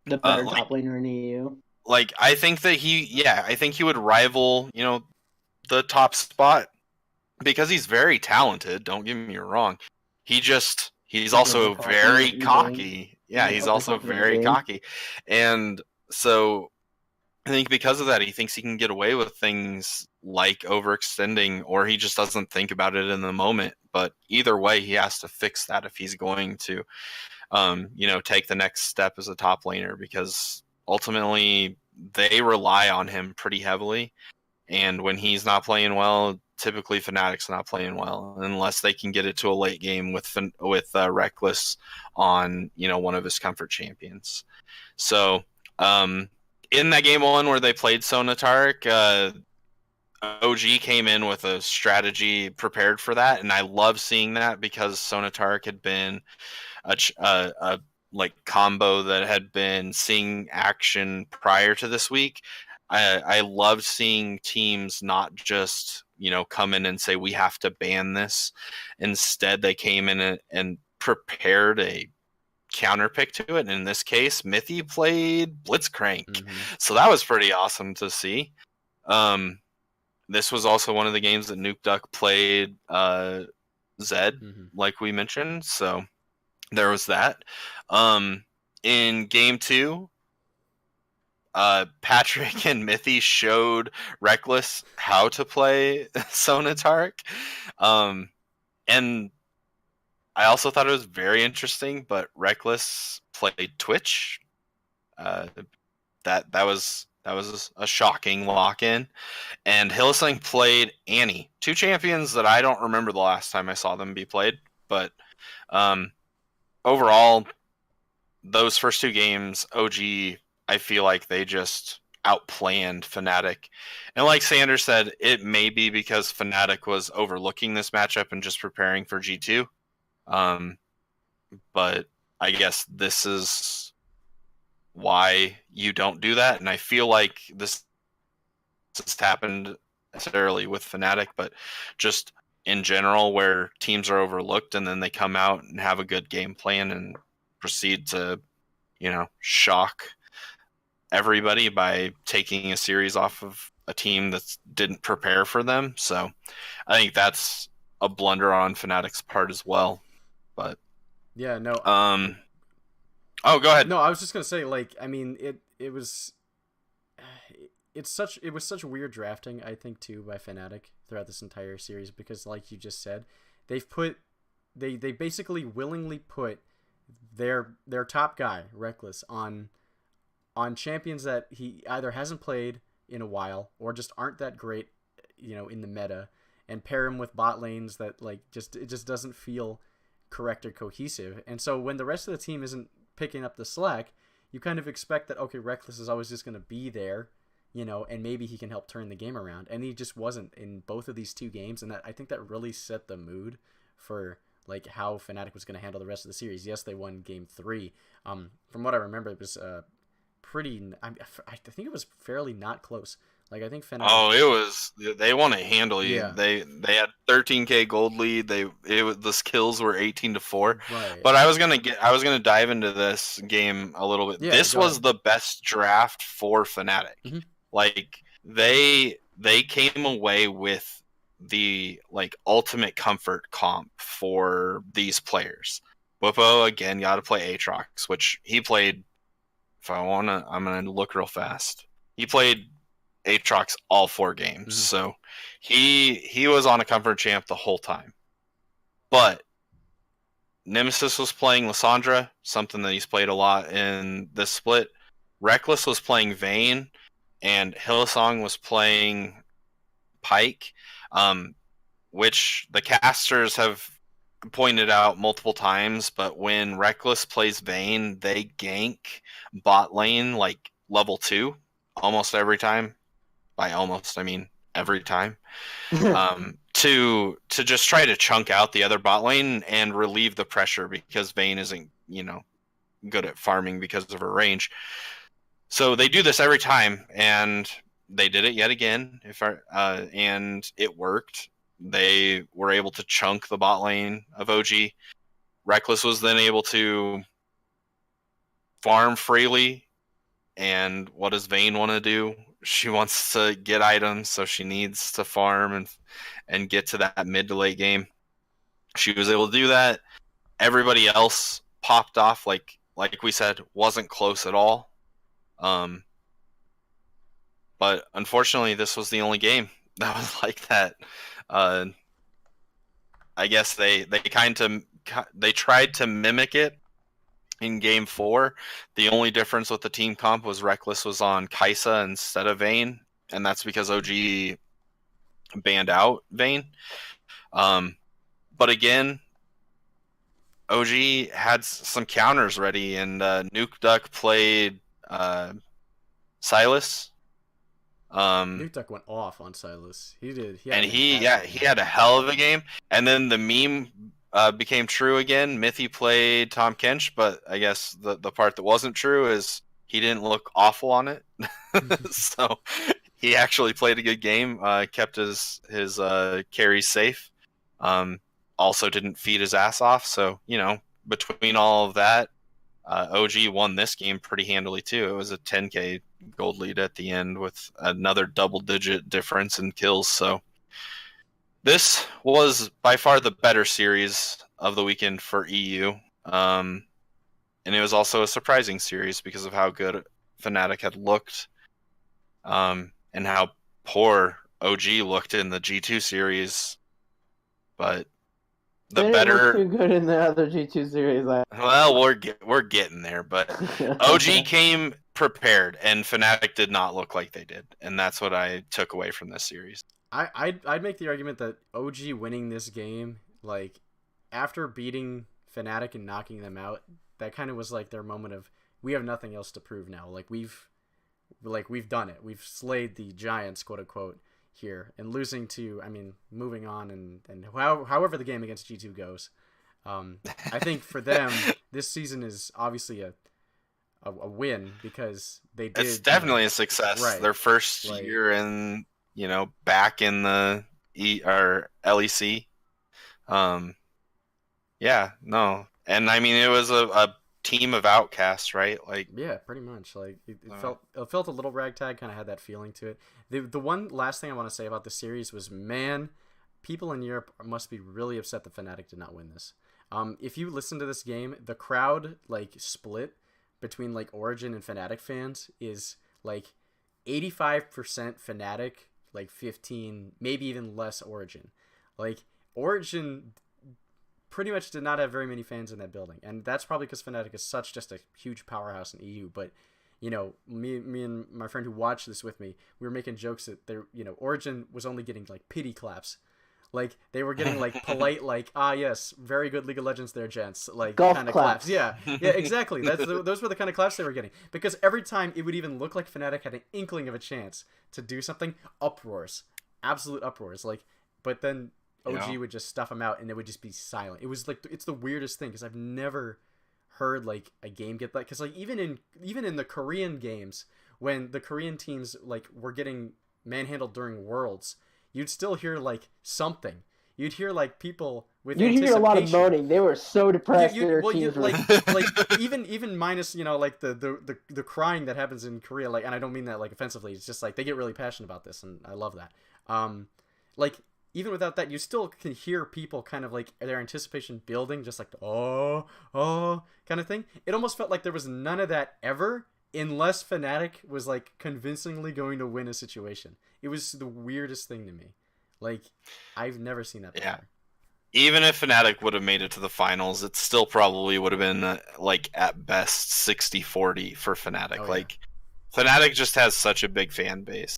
The better top laner in EU. Like, I think that I think he would rival, the top spot because he's very talented. Don't get me wrong. He's also very cocky. Yeah, he's also very cocky. And so I think because of that, he thinks he can get away with things like overextending, or he just doesn't think about it in the moment. But either way, he has to fix that if he's going to take the next step as a top laner, because ultimately they rely on him pretty heavily. And when he's not playing well, typically Fnatic's not playing well unless they can get it to a late game with Reckless on, one of his comfort champions. So in that game 1 where they played Sonataric, OG came in with a strategy prepared for that, and I love seeing that because Sonataric had been a combo that had been seeing action prior to this week. I loved seeing teams not just come in and say we have to ban this. Instead, they came in and prepared a counter pick to it. And in this case, Mithy played Blitzcrank, so that was pretty awesome to see. This was also one of the games that Nuke Duck played Zed, like we mentioned. So there was that. In game 2, Patrick and Mithy showed Reckless how to play Sonataric. And I also thought it was very interesting, but Reckless played Twitch. That was a shocking lock-in. And Hylissang played Annie. 2 champions that I don't remember the last time I saw them be played. But overall, those first 2 games, OG, I feel like they just outplanned Fnatic. And like Sanders said, it may be because Fnatic was overlooking this matchup and just preparing for G2. But I guess this is why you don't do that. And I feel like this has happened necessarily with Fnatic, but just in general where teams are overlooked and then they come out and have a good game plan and proceed to, shock everybody by taking a series off of a team that didn't prepare for them. So I think that's a blunder on Fnatic's part as well. But yeah, no. Oh, go ahead. No, I was just gonna say, it was such weird drafting, I think, too, by Fnatic throughout this entire series, because like you just said, they basically willingly put their top guy, Reckless, on champions that he either hasn't played in a while or just aren't that great, in the meta, and pair him with bot lanes that it just doesn't feel correct or cohesive. And so when the rest of the team isn't picking up the slack, you kind of expect that, okay, Reckless is always just going to be there, and maybe he can help turn the game around. And he just wasn't in both of these 2 games, and I think that really set the mood for how Fnatic was going to handle the rest of the series. Yes, they won game 3. From what I remember, it was pretty. I think it was fairly not close. I think Fnatic. Oh, it was. They won it handily. Yeah. They had 13k gold lead. The skills were 18-4. Right. But I was gonna dive into this game a little bit. Yeah, this was the best draft for Fnatic. Mm-hmm. They came away with the like ultimate comfort comp for these players. Whippo again got to play Aatrox, which he played. I'm gonna look real fast. He played Aatrox all 4 games, so he was on a comfort champ the whole time. But Nemesis was playing Lissandra, something that he's played a lot in this split. Reckless was playing Vayne, and Hillsong was playing Pike, which the casters have pointed out multiple times, but when Reckless plays Vayne, they gank bot lane like level 2 almost every time. By almost, I mean every time. To just try to chunk out the other bot lane and relieve the pressure because Vayne isn't, good at farming because of her range. So they do this every time, and they did it yet again. And it worked. They were able to chunk the bot lane of OG. Reckless was then able to farm freely. And what does Vayne want to do? She wants to get items, so she needs to farm and get to that mid to late game. She was able to do that. Everybody else popped off, like we said, wasn't close at all. But unfortunately, this was the only game that was like that. I guess they tried to mimic it in game 4. The only difference with the team comp was Reckless was on Kai'Sa instead of Vayne, and that's because OG banned out Vayne. But again, OG had some counters ready, and Nuke Duck played Silas. Nuke Duck went off on Silas. He did. He had a hell of a game. And then the meme became true again. Mithy played Tom Kench, but I guess the part that wasn't true is he didn't look awful on it. So he actually played a good game. Kept his carries safe. Also didn't feed his ass off. So between all of that, OG won this game pretty handily too. It was a 10k gold lead at the end with another double-digit difference in kills. So this was by far the better series of the weekend for EU. And it was also a surprising series because of how good Fnatic had looked, and how poor OG looked in the G2 series. But the they better didn't look too good in the other G2 series. Well, we're getting there, but OG came prepared, and Fnatic did not look like they did, and that's what I took away from this series. I'd make the argument that OG winning this game, like after beating Fnatic and knocking them out, that kind of was like their moment of, we have nothing else to prove now. Like we've done it. We've slayed the giants, quote unquote, here, and losing to, moving on and however the game against G2 goes. I think for them, this season is obviously a win because they did. It's definitely a success. Right. Their first year in, back in the LEC. Yeah, no. And it was a team of outcasts, right? Yeah, pretty much. It felt a little ragtag, kind of had that feeling to it. The one last thing I want to say about the series was, man, people in Europe must be really upset that Fnatic did not win this. If you listen to this game, the crowd split between Origin and Fnatic fans is 85% Fnatic, 15, maybe even less Origin. Origin pretty much did not have very many fans in that building, and that's probably because Fnatic is such just a huge powerhouse in EU. But me and my friend who watched this with me, we were making jokes that Origin was only getting pity claps. They were getting polite, yes, very good League of Legends there, gents, kind of claps. Yeah, exactly. Those were the kind of claps they were getting, because every time it would even look like Fnatic had an inkling of a chance to do something, uproars, absolute uproars. But then OG would just stuff them out, and it would just be silent. It was it's the weirdest thing, because I've never heard a game get that, because even in the Korean games, when the Korean teams were getting manhandled during Worlds, you'd still hear something. You'd hear people with You'd hear a lot of moaning. They were so depressed. Even minus the crying that happens in Korea, and I don't mean that offensively. It's just they get really passionate about this, and I love that. even without that, you still can hear people kind of like their anticipation building, just like the, kind of thing. It almost felt like there was none of that ever, unless Fnatic was like convincingly going to win a situation. It was the weirdest thing to me. Like, I've never seen that before. Yeah. Even if Fnatic would have made it to the finals, it still probably would have been like at best 60-40 for Fnatic. Oh, yeah. Like, Fnatic just has such a big fan base.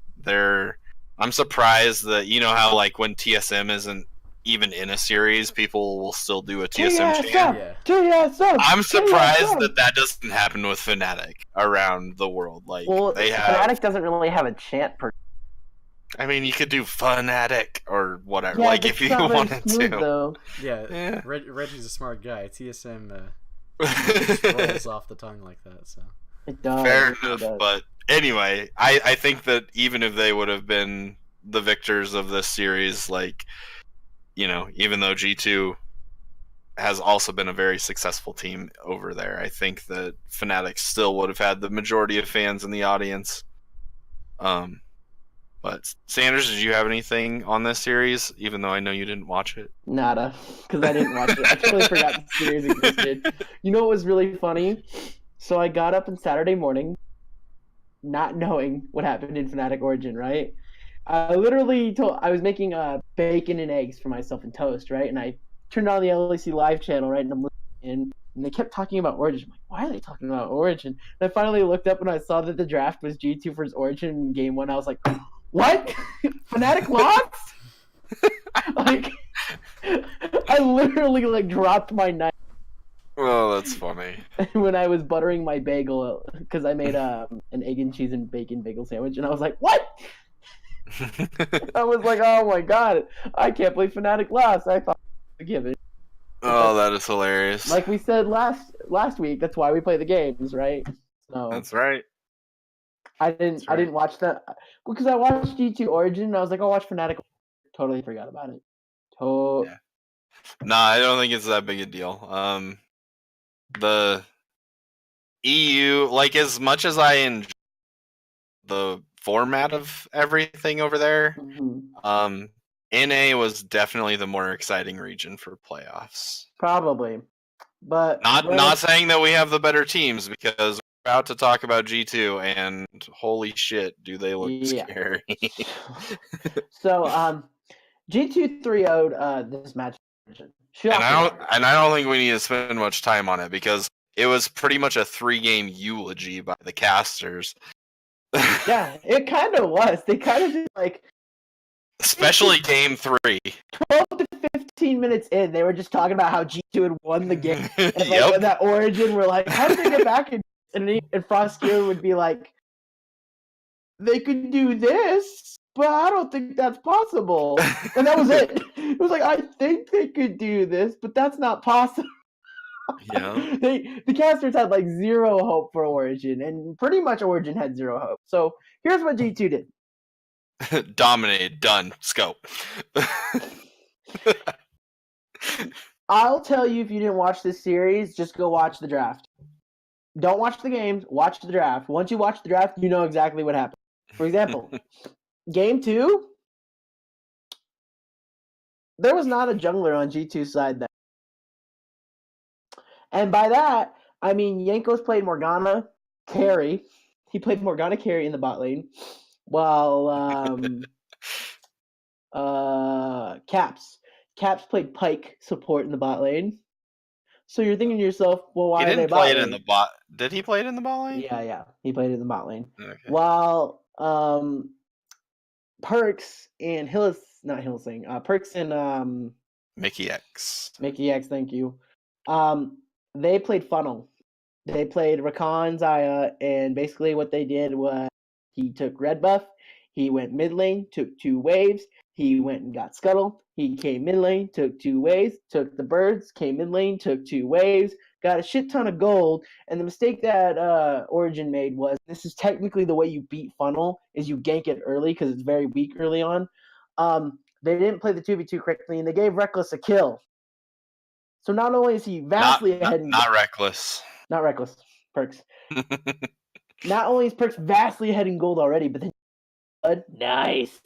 I'm surprised that, you know how like when TSM isn't even in a series, people will still do a TSM chant. Yeah. I'm surprised that doesn't happen with Fnatic around the world. Like, Fnatic doesn't really have a chant per. I mean, you could do Fnatic or whatever, Yeah, like if you wanted smooth, to. Though. Yeah. Reggie's a smart guy. TSM just rolls off the tongue like that. So it does. Fair enough, but anyway, I think that even if they would have been the victors of this series, like, you know, even though G2 has also been a very successful team over there, I think that Fnatic still would have had the majority of fans in the audience. But Sanders, did you have anything on this series, even though I know you didn't watch it? Nada, because I didn't watch it. I totally forgot the series existed. You know what was really funny? So I got up on Saturday morning, not knowing what happened in Fnatic Origin, right? I literally I was making bacon and eggs for myself and toast, right? And I turned on the LEC live channel, right? And I'm listening, and they kept talking about Origin. I'm like, why are they talking about Origin? And I finally looked up and I saw that the draft was G2 versus Origin in game 1. I was like, what? Fnatic lost? Like, I literally like dropped my knife. Oh, that's funny. When I was buttering my bagel, because I made an egg and cheese and bacon bagel sandwich, and I was like, what? I was like, oh my god, I can't believe Fnatic lost. I thought it was a given. Oh, that is hilarious. Like we said last week, that's why we play the games, right? So that's right. I didn't watch that because I watched G2 Origin and I was like, I'll watch Fnatic. Totally forgot about it. Yeah. Nah, I don't think it's that big a deal. The EU, like, as much as I enjoy the format of everything over there, NA was definitely the more exciting region for playoffs. Probably. But not saying that we have the better teams, because we're about to talk about G2 and holy shit, do they look scary. So G2 3-0'd this match. And I don't think we need to spend much time on it, because it was pretty much a 3-game eulogy by the casters. Yeah, it kind of was. They kind of just like, especially game 3. 12 to 15 minutes in, they were just talking about how G2 had won the game. And like, when that Origin, we're like, how did they get back? And Froskier would be like, they could do this, but I don't think that's possible. And that was it. It was like, I think they could do this, but that's not possible. Yeah. The casters had like zero hope for Origin, and pretty much Origin had zero hope. So here's what G2 did. Dominated. Done. Scope. I'll tell you, if you didn't watch this series, just go watch the draft. Don't watch the games, watch the draft. Once you watch the draft, you know exactly what happened. For example, game 2, there was not a jungler on G2's side then. And by that, I mean Jankos played Morgana carry. He played Morgana carry in the bot lane, while Caps played Pyke support in the bot lane. So you're thinking to yourself, well, why he are they didn't bot play lane? it in the bot? Did he play it in the bot lane? Yeah, he played it in the bot lane. Okay. While Perks and Perks and Mickey X, thank you. They played funnel. They played Rakan, Zaya, and basically what they did was he took red buff, he went mid lane, took 2 waves, he went and got Scuttle, he came mid lane, took 2 waves, took the birds, came mid lane, took 2 waves, got a shit ton of gold, and the mistake that Origin made was, this is technically the way you beat funnel, is you gank it early because it's very weak early on. They didn't play the 2v2 correctly, and they gave Reckless a kill. So not only is he vastly ahead... Not Reckless. Not Reckless. Perks. Not only is Perks vastly ahead in gold already, but then... nice.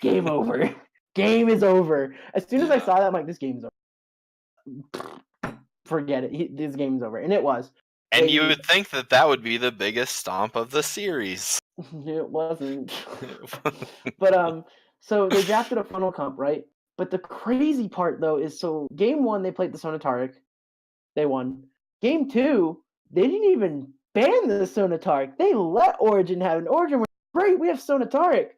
Game over. Game is over. As soon as I saw that, I'm like, this game's over. Forget it. This game's over. And it was. And you would think that would be the biggest stomp of the series. It wasn't. But so they drafted a funnel comp, right? But the crazy part though is, so game 1 they played the Sonataric, they won. Game 2 they didn't even ban the Sonataric. They let Origin have an Origin. Great, we have Sonataric.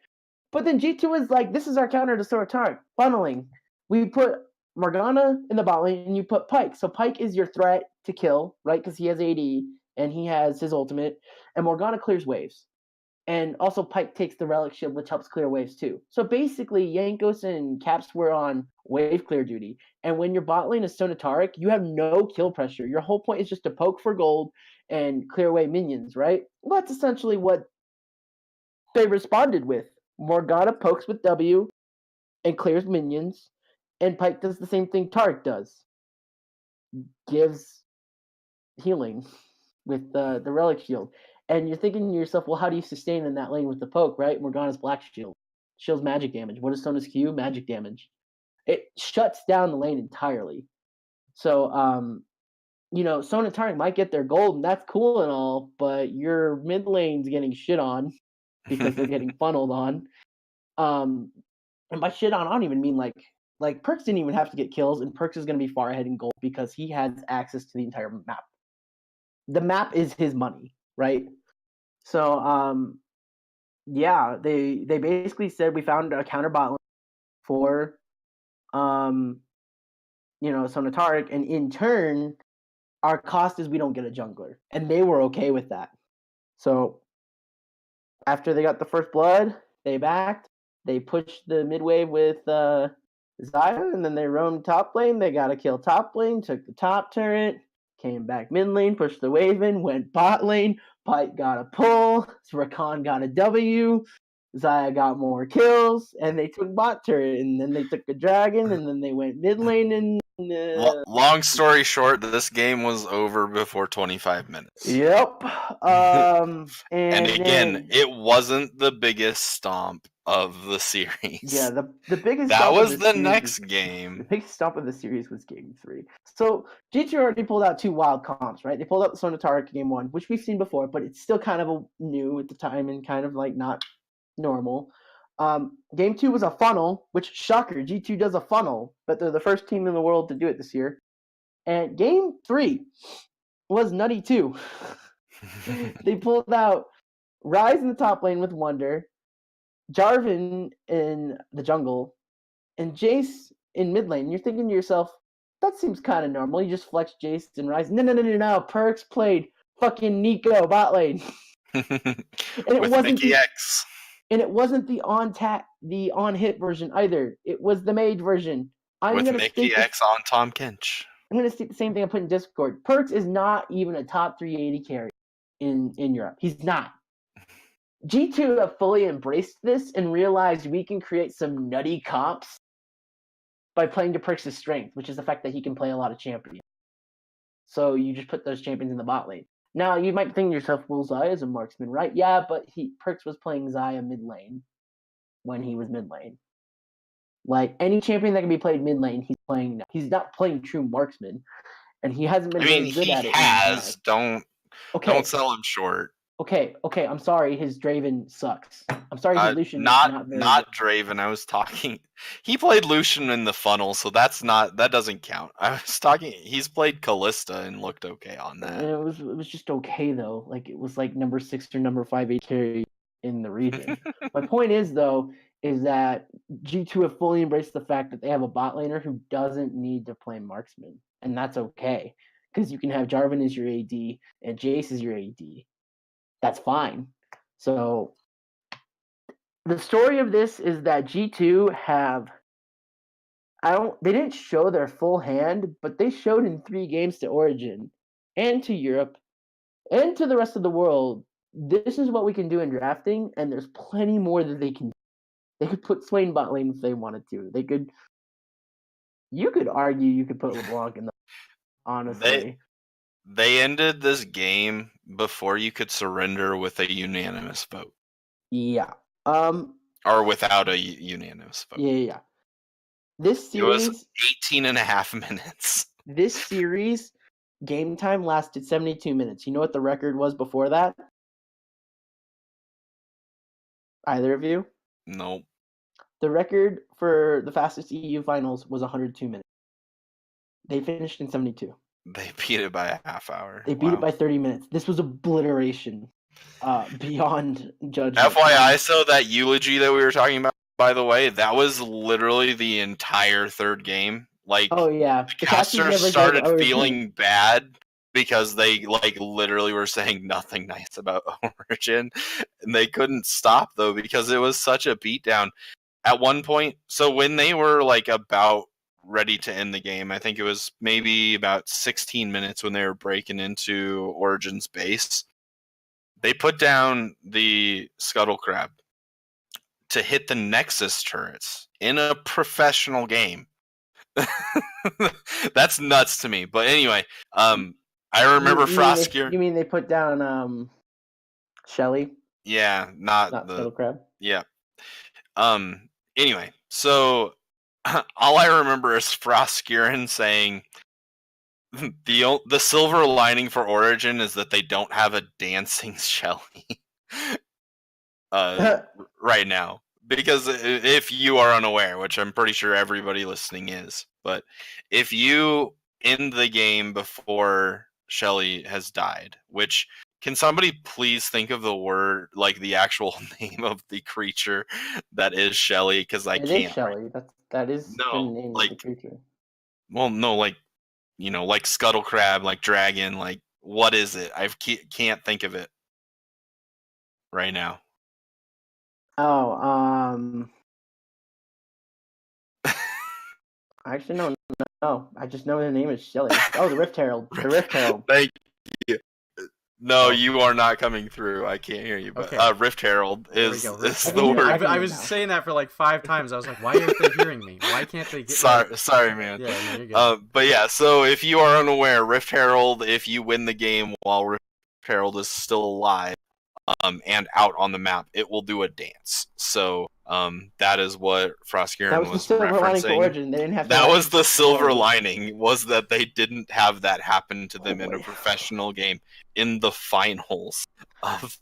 But then G2 is like, this is our counter to Sonataric. Funneling. We put Morgana in the bot lane and you put Pyke. So Pyke is your threat to kill, right? Because he has AD and he has his ultimate. And Morgana clears waves. And also Pyke takes the Relic Shield, which helps clear waves too. So basically, Jankos and Caps were on wave clear duty. And when your bot lane is Sonataric, you have no kill pressure. Your whole point is just to poke for gold and clear away minions, right? Well, that's essentially what they responded with. Morgana pokes with W and clears minions, and Pyke does the same thing Taric does. Gives healing with the Relic Shield. And you're thinking to yourself, well, how do you sustain in that lane with the poke, right? Morgana's Black Shield. Shield's magic damage. What is Sona's Q? Magic damage. It shuts down the lane entirely. So, Sonataric might get their gold, and that's cool and all, but your mid lane's getting shit on because they're getting funneled on. And by shit on, I don't even mean like Perks didn't even have to get kills, and Perks is going to be far ahead in gold because he has access to the entire map. The map is his money, right? So, yeah, they basically said we found a counter bot lane for, Sonataric, and in turn, our cost is we don't get a jungler, and they were okay with that. So, after they got the first blood, they backed. They pushed the mid wave with Xayah, and then they roamed top lane. They got a kill top lane, took the top turret, came back mid lane, pushed the wave in, went bot lane. Pyke got a pull. Rakan got a W. Xayah got more kills, and they took bot turret, and then they took a dragon, and then they went mid lane. And long story short, this game was over before 25 minutes. Yep. And again, it wasn't the biggest stomp of the series. Yeah, the biggest. That was the next game. The biggest stomp of the series was game 3. So G2 already pulled out 2 wild comps, right? They pulled out the Sonataric game 1, which we've seen before, but it's still kind of new at the time and kind of like not normal. Game 2 was a funnel, which, shocker, G2 does a funnel, but they're the first team in the world to do it this year. And game 3 was nutty too. They pulled out Ryze in the top lane with Wonder, Jarvan in the jungle, and Jace in mid lane. You're thinking to yourself, that seems kind of normal. You just flex Jace and Ryze. No. Perks played fucking Nico bot lane. And it wasn't Mickey X. And it wasn't the on hit version either. It was the mage version. With Mickey X on Tom Kench. I'm going to state the same thing I put in Discord. Perks is not even a top 380 carry in Europe. He's not. G2 have fully embraced this and realized we can create some nutty comps by playing to Perks' strength, which is the fact that he can play a lot of champions. So you just put those champions in the bot lane. Now, you might think to yourself, well, Xayah is a marksman, right? Yeah, but Perks was playing Xayah mid lane when he was mid lane. Like, any champion that can be played mid lane, he's playing now. He's not playing true marksman, and he hasn't been very good at it. Don't sell him short. Okay, I'm sorry, his Draven sucks. I'm sorry, his Lucian not very good. Draven. I was talking. He played Lucian in the funnel, so that doesn't count. I was talking. He's played Callista and looked okay on that. It was just okay though. Like, it was like number 6 or number 5 carry in the region. My point is that G2 have fully embraced the fact that they have a bot laner who doesn't need to play marksman, and that's okay because you can have Jarvan as your AD and Jace as your AD. That's fine. So the story of this is that G2 they didn't show their full hand, but they showed in 3 games to Origin and to Europe and to the rest of the world. This is what we can do in drafting, and there's plenty more that they can do. They could put Swain bot lane if they wanted to. You could argue you could put LeBlanc in the, honestly. They ended this game before you could surrender with a unanimous vote. Yeah. Or without a unanimous vote. Yeah. This It was series, 18 and a half minutes. this series, game time lasted 72 minutes. You know what the record was before that? Either of you? Nope. The record for the fastest EU finals was 102 minutes. They finished in 72. They beat it by a half hour. They beat it by 30 minutes. This was obliteration beyond judgment. FYI, so that eulogy that we were talking about, by the way, that was literally the entire third game. Like, oh yeah, the casters started feeling bad because they like literally were saying nothing nice about Origin, and they couldn't stop though because it was such a beatdown. At one point, so when they were like about ready to end the game, I think it was maybe about 16 minutes when they were breaking into Origin's base, they put down the Scuttle Crab to hit the Nexus turrets in a professional game. That's nuts to me. But anyway, I remember Frostgear. You mean they put down Shelly? Yeah, not the Scuttle Crab. Yeah. Anyway, so all I remember is Frostgearin saying the silver lining for Origin is that they don't have a dancing Shelly right now. Because if you are unaware, which I'm pretty sure everybody listening is, but if you end the game before Shelly has died, which can somebody please think of the word, like the actual name of the creature that is Shelly? Because I can't. It is Shelly. That is the name like, of the creature. Well, no, like, you know, like Scuttle Crab, like Dragon, like, what is it? I can't think of it right now. Oh, actually, no. I just know the name is Shelly. Oh, the Rift Herald. The Rift Herald. Thank you. No, you are not coming through. I can't hear you. But Okay. Rift Herald is the word. I was saying that for like 5 times. I was like, why aren't they hearing me? Why can't they get Sorry, man. Yeah, no, you're good. But yeah, so if you are unaware, Rift Herald, if you win the game while Rift Herald is still alive, and out on the map, it will do a dance. So that is what Frostgearin was referencing. Origin. They didn't have that was the silver lining, was that they didn't have that happen to them in a professional game in the finals of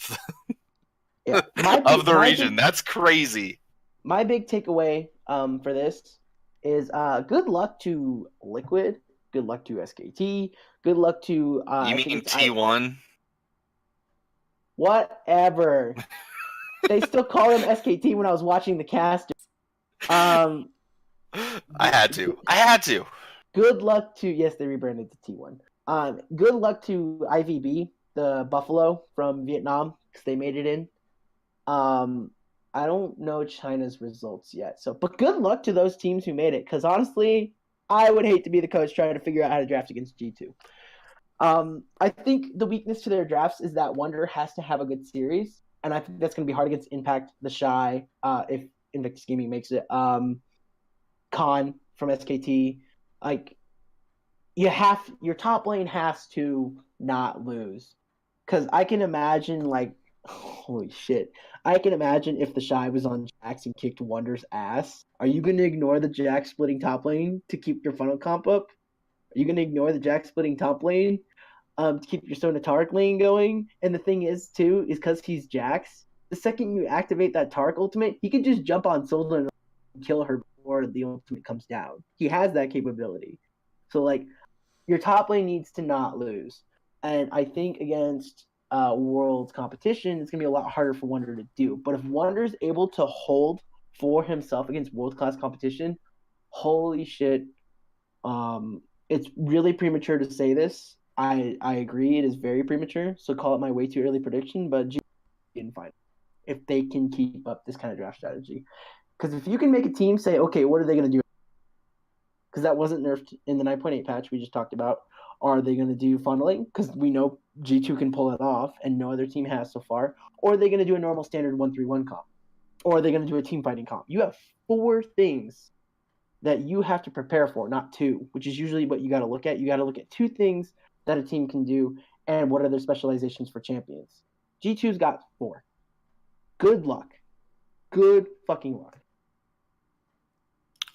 the region. That's crazy. My big takeaway for this is good luck to Liquid, good luck to SKT, good luck to you mean T1? Whatever. They still call him SKT when I was watching the cast. I had to. Good luck to, yes, they rebranded to T1. Good luck to IVB, the Buffalo from Vietnam, because they made it in. I don't know China's results yet, but good luck to those teams who made it, because honestly, I would hate to be the coach trying to figure out how to draft against G2. I think the weakness to their drafts is that Wonder has to have a good series, and I think that's going to be hard against Impact, the Shy, if Invictus Gaming makes it. Khan from SKT, like your top lane has to not lose, because I can imagine holy shit, I can imagine if the Shy was on Jax and kicked Wonder's ass. Are you going to ignore the Jax splitting top lane to keep your funnel comp up? Are you going to ignore the Jax splitting top lane to keep your Sona Tark lane going? And the thing is, too, is because he's Jax, the second you activate that Tark ultimate, he can just jump on Sola and kill her before the ultimate comes down. He has that capability. So, your top lane needs to not lose. And I think against Worlds competition, it's going to be a lot harder for Wonder to do. But if Wonder's able to hold for himself against world-class competition, holy shit, it's really premature to say this. I agree, it is very premature, so call it my way too early prediction, but G can find if they can keep up this kind of draft strategy. Because if you can make a team say, okay, what are they going to do? Because that wasn't nerfed in the 9.8 patch we just talked about. Are they going to do funneling? Because we know G2 can pull it off, and no other team has so far. Or are they going to do a normal standard 1-3-1 comp? Or are they going to do a team fighting comp? You have 4 things that you have to prepare for, not 2, which is usually what you got to look at. You got to look at 2 things that a team can do, and what are their specializations for champions. G2's got 4. Good luck. Good fucking luck.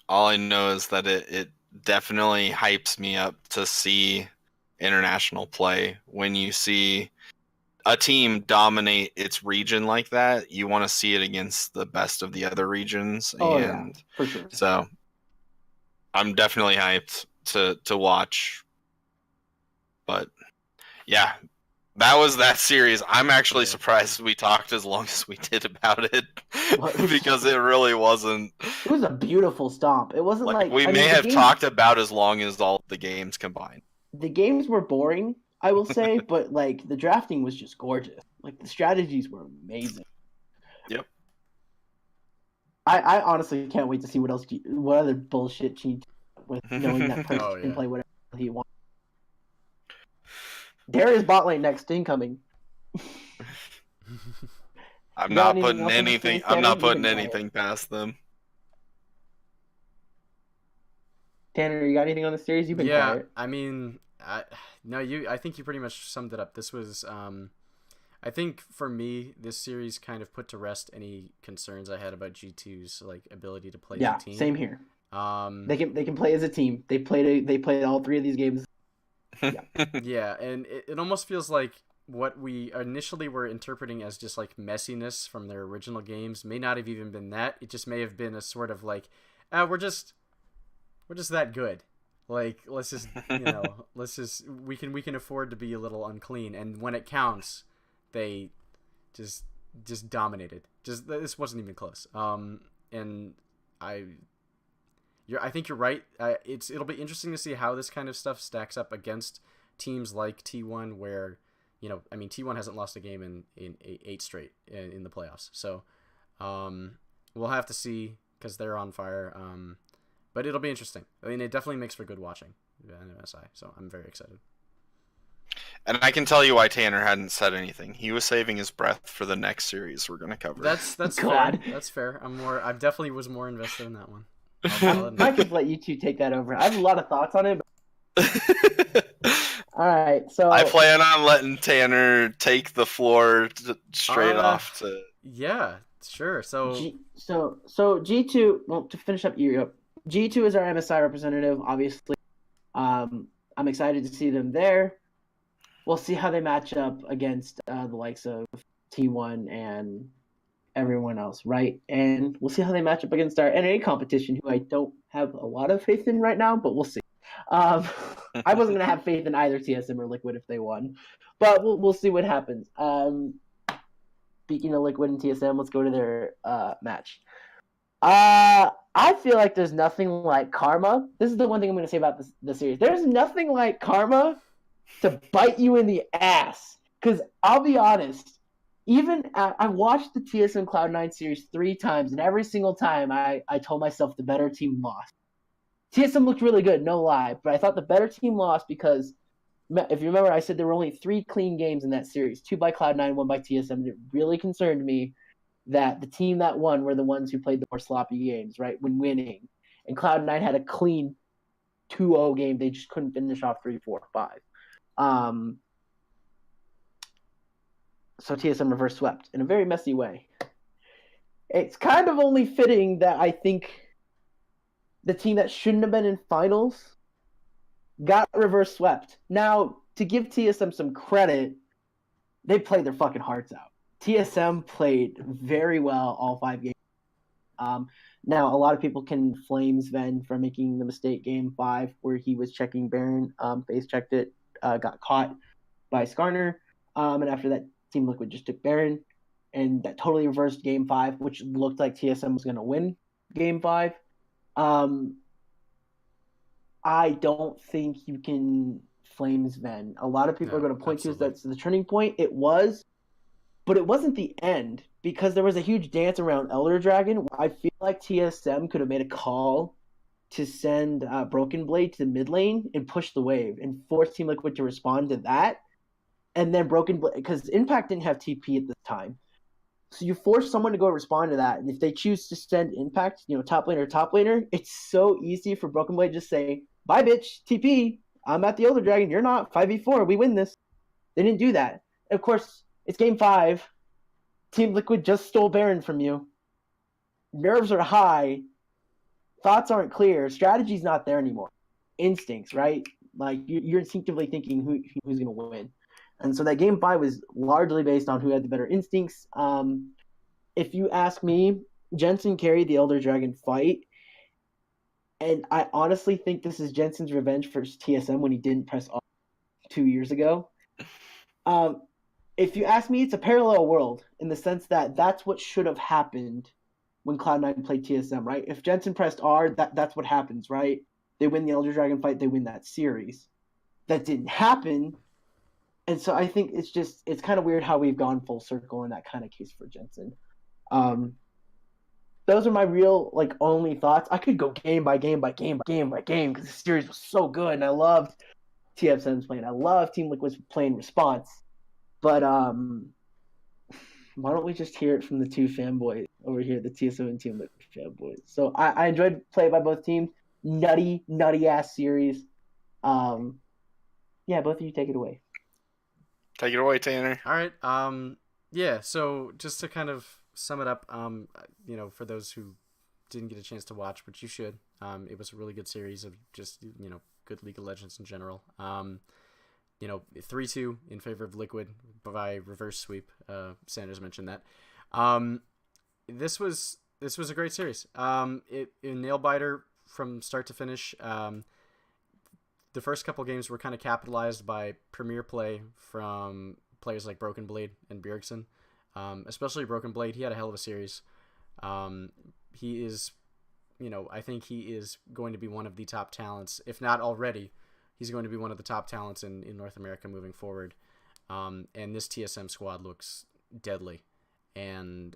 All I know is that it definitely hypes me up to see international play. When you see a team dominate its region like that, you want to see it against the best of the other regions. Oh yeah, And for sure. so I'm definitely hyped to watch. But yeah, that was that series. I'm actually surprised we talked as long as we did about it because it really wasn't. It was a beautiful stomp. It wasn't like we may have talked about as long as all the games combined. The games were boring, I will say, but like the drafting was just gorgeous. Like the strategies were amazing. Yep. I honestly can't wait to see what other bullshit cheat with knowing that person can play whatever he wants. Darius bot lane next incoming. I'm not putting anything. I'm not putting anything past them. Tanner, you got anything on the series? You've been quiet. I mean, I think you pretty much summed it up. This was, I think for me, this series kind of put to rest any concerns I had about G2's like ability to play as a team. Yeah, same here. They can play as a team. They played all 3 of these games. Yeah. Yeah, and it almost feels like what we initially were interpreting as just like messiness from their original games may not have even been that. It just may have been a sort of like, we're just that good. Like let's just we can afford to be a little unclean, and when it counts, they just dominated. This wasn't even close. And I think you're right. It'll be interesting to see how this kind of stuff stacks up against teams like T1, where T1 hasn't lost a game in 8 straight in the playoffs. So we'll have to see because they're on fire. But it'll be interesting. I mean, it definitely makes for good watching in MSI. So I'm very excited. And I can tell you why Tanner hadn't said anything. He was saving his breath for the next series we're going to cover. That's God. Fair. That's fair. I definitely was more invested in that one. I could let you two take that over. I have a lot of thoughts on it. All right, so I plan on letting Tanner take the floor straight off to. Yeah, sure. So G2. Well, to finish up Europe, G2 is our MSI representative. Obviously, I'm excited to see them there. We'll see how they match up against the likes of T1 and everyone else, right? And we'll see how they match up against our NA competition, who I don't have a lot of faith in right now, but we'll see. I wasn't going to have faith in either TSM or Liquid if they won, but we'll see what happens. Speaking of Liquid and TSM, let's go to their match. I feel like there's nothing like karma. This is the one thing I'm going to say about the series. There's nothing like karma to bite you in the ass. Because I'll be honest, I watched the TSM Cloud9 series 3 times, and every single time I told myself the better team lost. TSM looked really good, no lie, but I thought the better team lost because, if you remember, I said there were only 3 clean games in that series, 2 by Cloud9, 1 by TSM, and it really concerned me that the team that won were the ones who played the more sloppy games, right, when winning. And Cloud9 had a clean 2-0 game. They just couldn't finish off 3, 4, 5. So TSM reverse swept in a very messy way. It's kind of only fitting that I think the team that shouldn't have been in finals got reverse swept. Now, to give TSM some credit, they played their fucking hearts out. TSM played very well all 5 games. Now, a lot of people can flame Sven for making the mistake game 5 where he was checking Baron, base checked it, got caught by Skarner, and after that, Team Liquid just took Baron, and that totally reversed game 5, which looked like TSM was going to win game 5. I don't think you can flame Sven. A lot of people are going to point to that's the turning point. It was, but it wasn't the end because there was a huge dance around Elder Dragon. I feel like TSM could have made a call to send Broken Blade to the mid lane and push the wave and force Team Liquid to respond to that. And then Broken Blade, because Impact didn't have TP at this time. So you force someone to go respond to that. And if they choose to send Impact, top laner, it's so easy for Broken Blade to just say, bye, bitch, TP. I'm at the Elder Dragon. You're not. 5v4. We win this. They didn't do that. And of course, it's game 5. Team Liquid just stole Baron from you. Nerves are high. thoughts aren't clear, strategy's not there anymore. Instincts, right? Like you're instinctively thinking who's going to win. And so that game 5 was largely based on who had the better instincts. If you ask me, Jensen carried the Elder Dragon fight. And I honestly think this is Jensen's revenge for TSM when he didn't press R 2 years ago. If you ask me, it's a parallel world in the sense that that's what should have happened when Cloud9 played TSM, right? If Jensen pressed R, that's what happens, right? They win the Elder Dragon fight, they win that series. That didn't happen. And so I think it's kind of weird how we've gone full circle in that kind of case for Jensen. Those are my real only thoughts. I could go game by game by game because the series was so good, and I loved TSM's playing. I love Team Liquid's playing response. But why don't we just hear it from the two fanboys over here, the TSM and Team Liquid fanboys? So I enjoyed play by both teams. Nutty ass series. Yeah, both of you take it away. Take it away, Tanner. All right. Yeah. So just to kind of sum it up, for those who didn't get a chance to watch, but you should. It was a really good series of just good League of Legends in general. 3-2 in favor of Liquid by reverse sweep. Sanders mentioned that. This was a great series. It nail biter from start to finish. The first couple games were kind of capitalized by premier play from players like Broken Blade and Bjergsen. Especially Broken Blade. He had a hell of a series. He is, I think he is going to be one of the top talents, if not already. He's going to be one of the top talents in North America moving forward. And this TSM squad looks deadly. And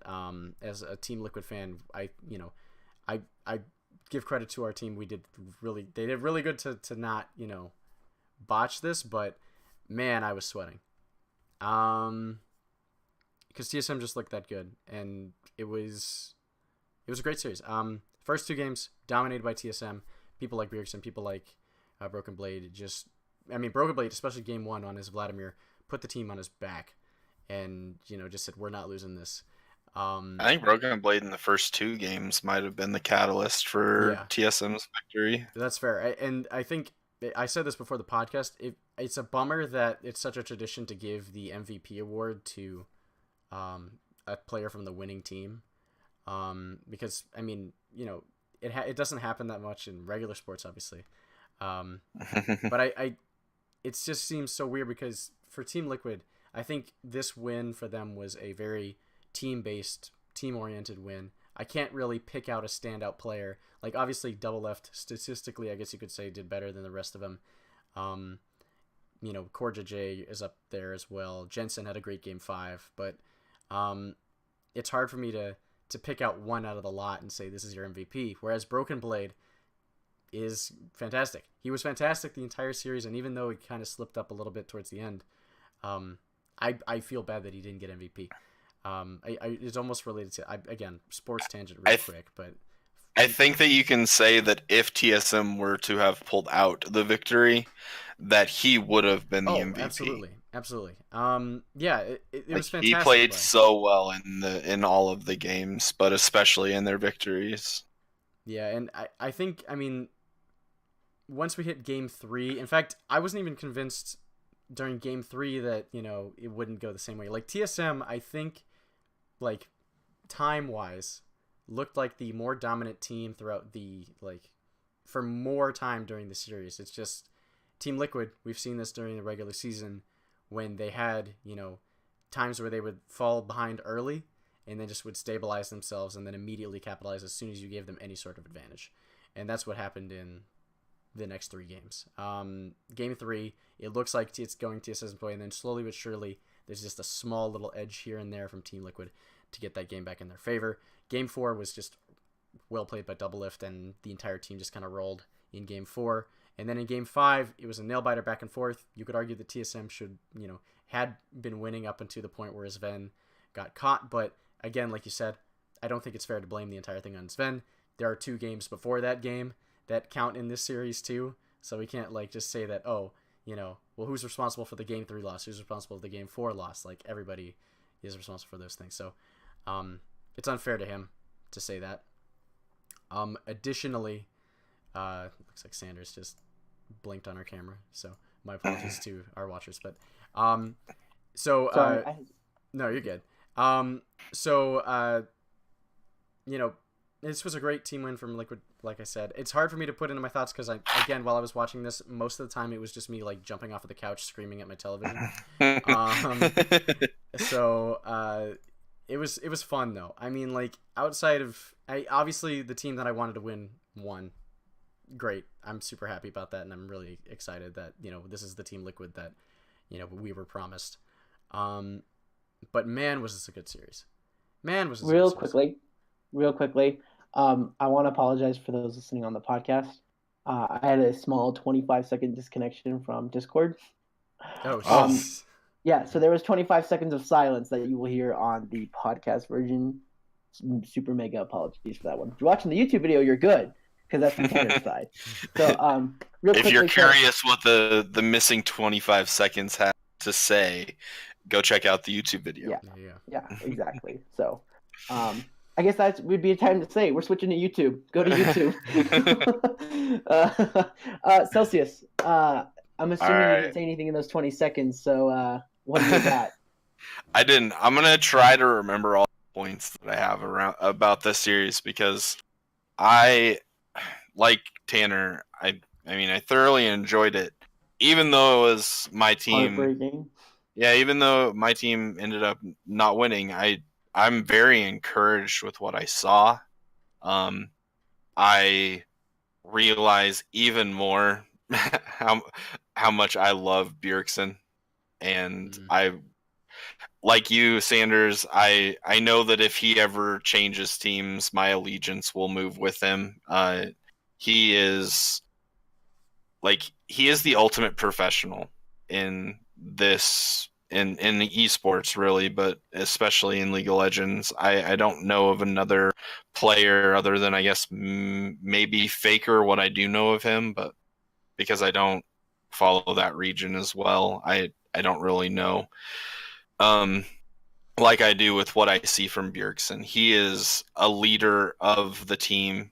as a Team Liquid fan, I give credit to our team. They did really good to not, botch this, but man, I was sweating. Because TSM just looked that good, and it was a great series. First two games dominated by TSM. People like Bjergsen, people like Broken Blade. Broken Blade, especially game 1 on his Vladimir, put the team on his back, and just said, "We're not losing this." I think Broken Blade in the first 2 games might have been the catalyst for TSM's victory. That's fair, and I think I said this before the podcast. It's a bummer that it's such a tradition to give the MVP award to a player from the winning team, because it doesn't happen that much in regular sports, obviously, but it just seems so weird because for Team Liquid, I think this win for them was a very team-based, team-oriented win. I can't really pick out a standout player. Like, obviously, Double Left, statistically, I guess you could say, did better than the rest of them. Korja J is up there as well. Jensen had a great game 5, but it's hard for me to pick out one out of the lot and say this is your MVP, whereas Broken Blade is fantastic. He was fantastic the entire series, and even though he kind of slipped up a little bit towards the end, I feel bad that he didn't get MVP. It's almost related to, again, sports tangent real quick, but I think that you can say that if TSM were to have pulled out the victory, that he would have been the MVP. Absolutely. It was fantastic. He played so well in all of the games, but especially in their victories. Yeah, and I think, once we hit game 3, in fact, I wasn't even convinced during game 3 that, it wouldn't go the same way. Like, TSM, I think, time-wise, looked like the more dominant team throughout for more time during the series. It's just Team Liquid, we've seen this during the regular season when they had, times where they would fall behind early and then just would stabilize themselves and then immediately capitalize as soon as you gave them any sort of advantage. And that's what happened in the next 3 games. Game 3, it looks like it's going TSM's way, and then slowly but surely, there's just a small little edge here and there from Team Liquid to get that game back in their favor. Game 4 was just well played by Double Lift, and the entire team just kind of rolled in Game 4. And then in Game 5, it was a nail-biter back and forth. You could argue that TSM had been winning up until the point where Sven got caught. But again, like you said, I don't think it's fair to blame the entire thing on Sven. There are 2 games before that game that count in this series too. So we can't just say that, who's responsible for the Game 3 loss? Who's responsible for the Game 4 loss? Everybody is responsible for those things. So it's unfair to him to say that. Additionally, looks like Sanders just blinked on our camera, so my apologies to our watchers. But Sorry. no, you're good. This was a great team win from Liquid. Like I said, it's hard for me to put into my thoughts because while I was watching this, most of the time it was just me like jumping off of the couch, screaming at my television. It was fun though. I mean, like outside of obviously the team that I wanted to win won. Great. I'm super happy about that, and I'm really excited that this is the Team Liquid that we were promised. But man, was this a good series. Real quickly. I want to apologize for those listening on the podcast. I had a small 25-second disconnection from Discord. Yeah, so there was 25 seconds of silence that you will hear on the podcast version. Super mega apologies for that one. If you're watching the YouTube video, you're good, because that's the Tanner side. So, if you're curious what the missing 25 seconds have to say, go check out the YouTube video. Yeah, exactly. So, I guess that would be a time to say we're switching to YouTube. Go to YouTube. Selceus, I'm assuming you didn't say anything in those 20 seconds. So, what do you got? I didn't. I'm gonna try to remember all the points that I have about this series because I, like Tanner, I thoroughly enjoyed it, even though it was my team. Heartbreaking. Yeah, even though my team ended up not winning, I'm very encouraged with what I saw. I realize even more how much I love Bjergsen, and I, like you, Sanders, I know that if he ever changes teams, my allegiance will move with him. He is the ultimate professional in this. In the esports, really, but especially in League of Legends. I don't know of another player other than, I guess, maybe Faker, what I do know of him, but because I don't follow that region as well, I don't really know. Like I do with what I see from Bjergsen. He is a leader of the team.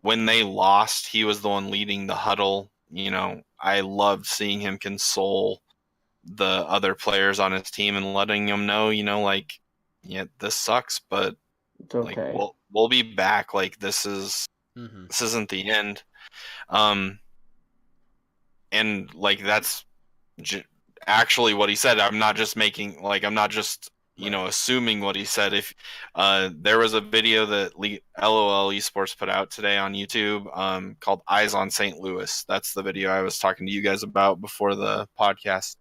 When they lost, he was the one leading the huddle. I loved seeing him console the other players on his team and letting them know, this sucks, but it's okay. We'll be back. Like this isn't the end. And like that's actually what he said. I'm not just assuming what he said. If there was a video that LOL Esports put out today on YouTube called Eyes on St. Louis. That's the video I was talking to you guys about before the podcast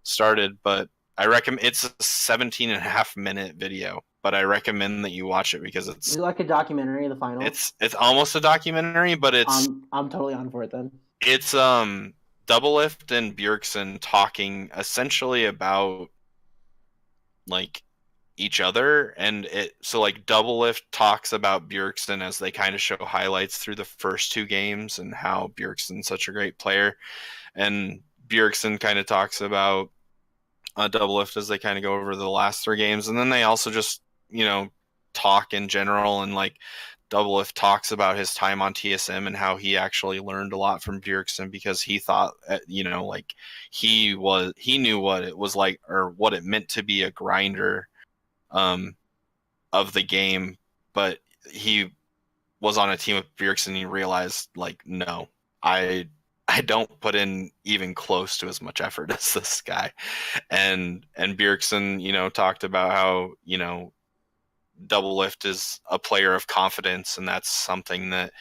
started, but I recommend. It's a 17.5-minute video, but I recommend that you watch it because it's like a documentary of the final. It's almost a documentary, but it's I'm totally on for it then. It's Doublelift and Bjergsen talking essentially about like each other, and Doublelift talks about Bjergsen as they kind of show highlights through the first two games and how Bjergsen's such a great player, and Bjergsen kind of talks about Doublelift as they kind of go over the last three games, and then they also just talk in general, and like Doublelift talks about his time on TSM and how he actually learned a lot from Bjergsen because he thought he knew what it was like or what it meant to be a grinder of the game, but he was on a team with Bjergsen and he realized like, no, I don't put in even close to as much effort as this guy. And Bjergsen, talked about how, Doublelift is a player of confidence, and that's something that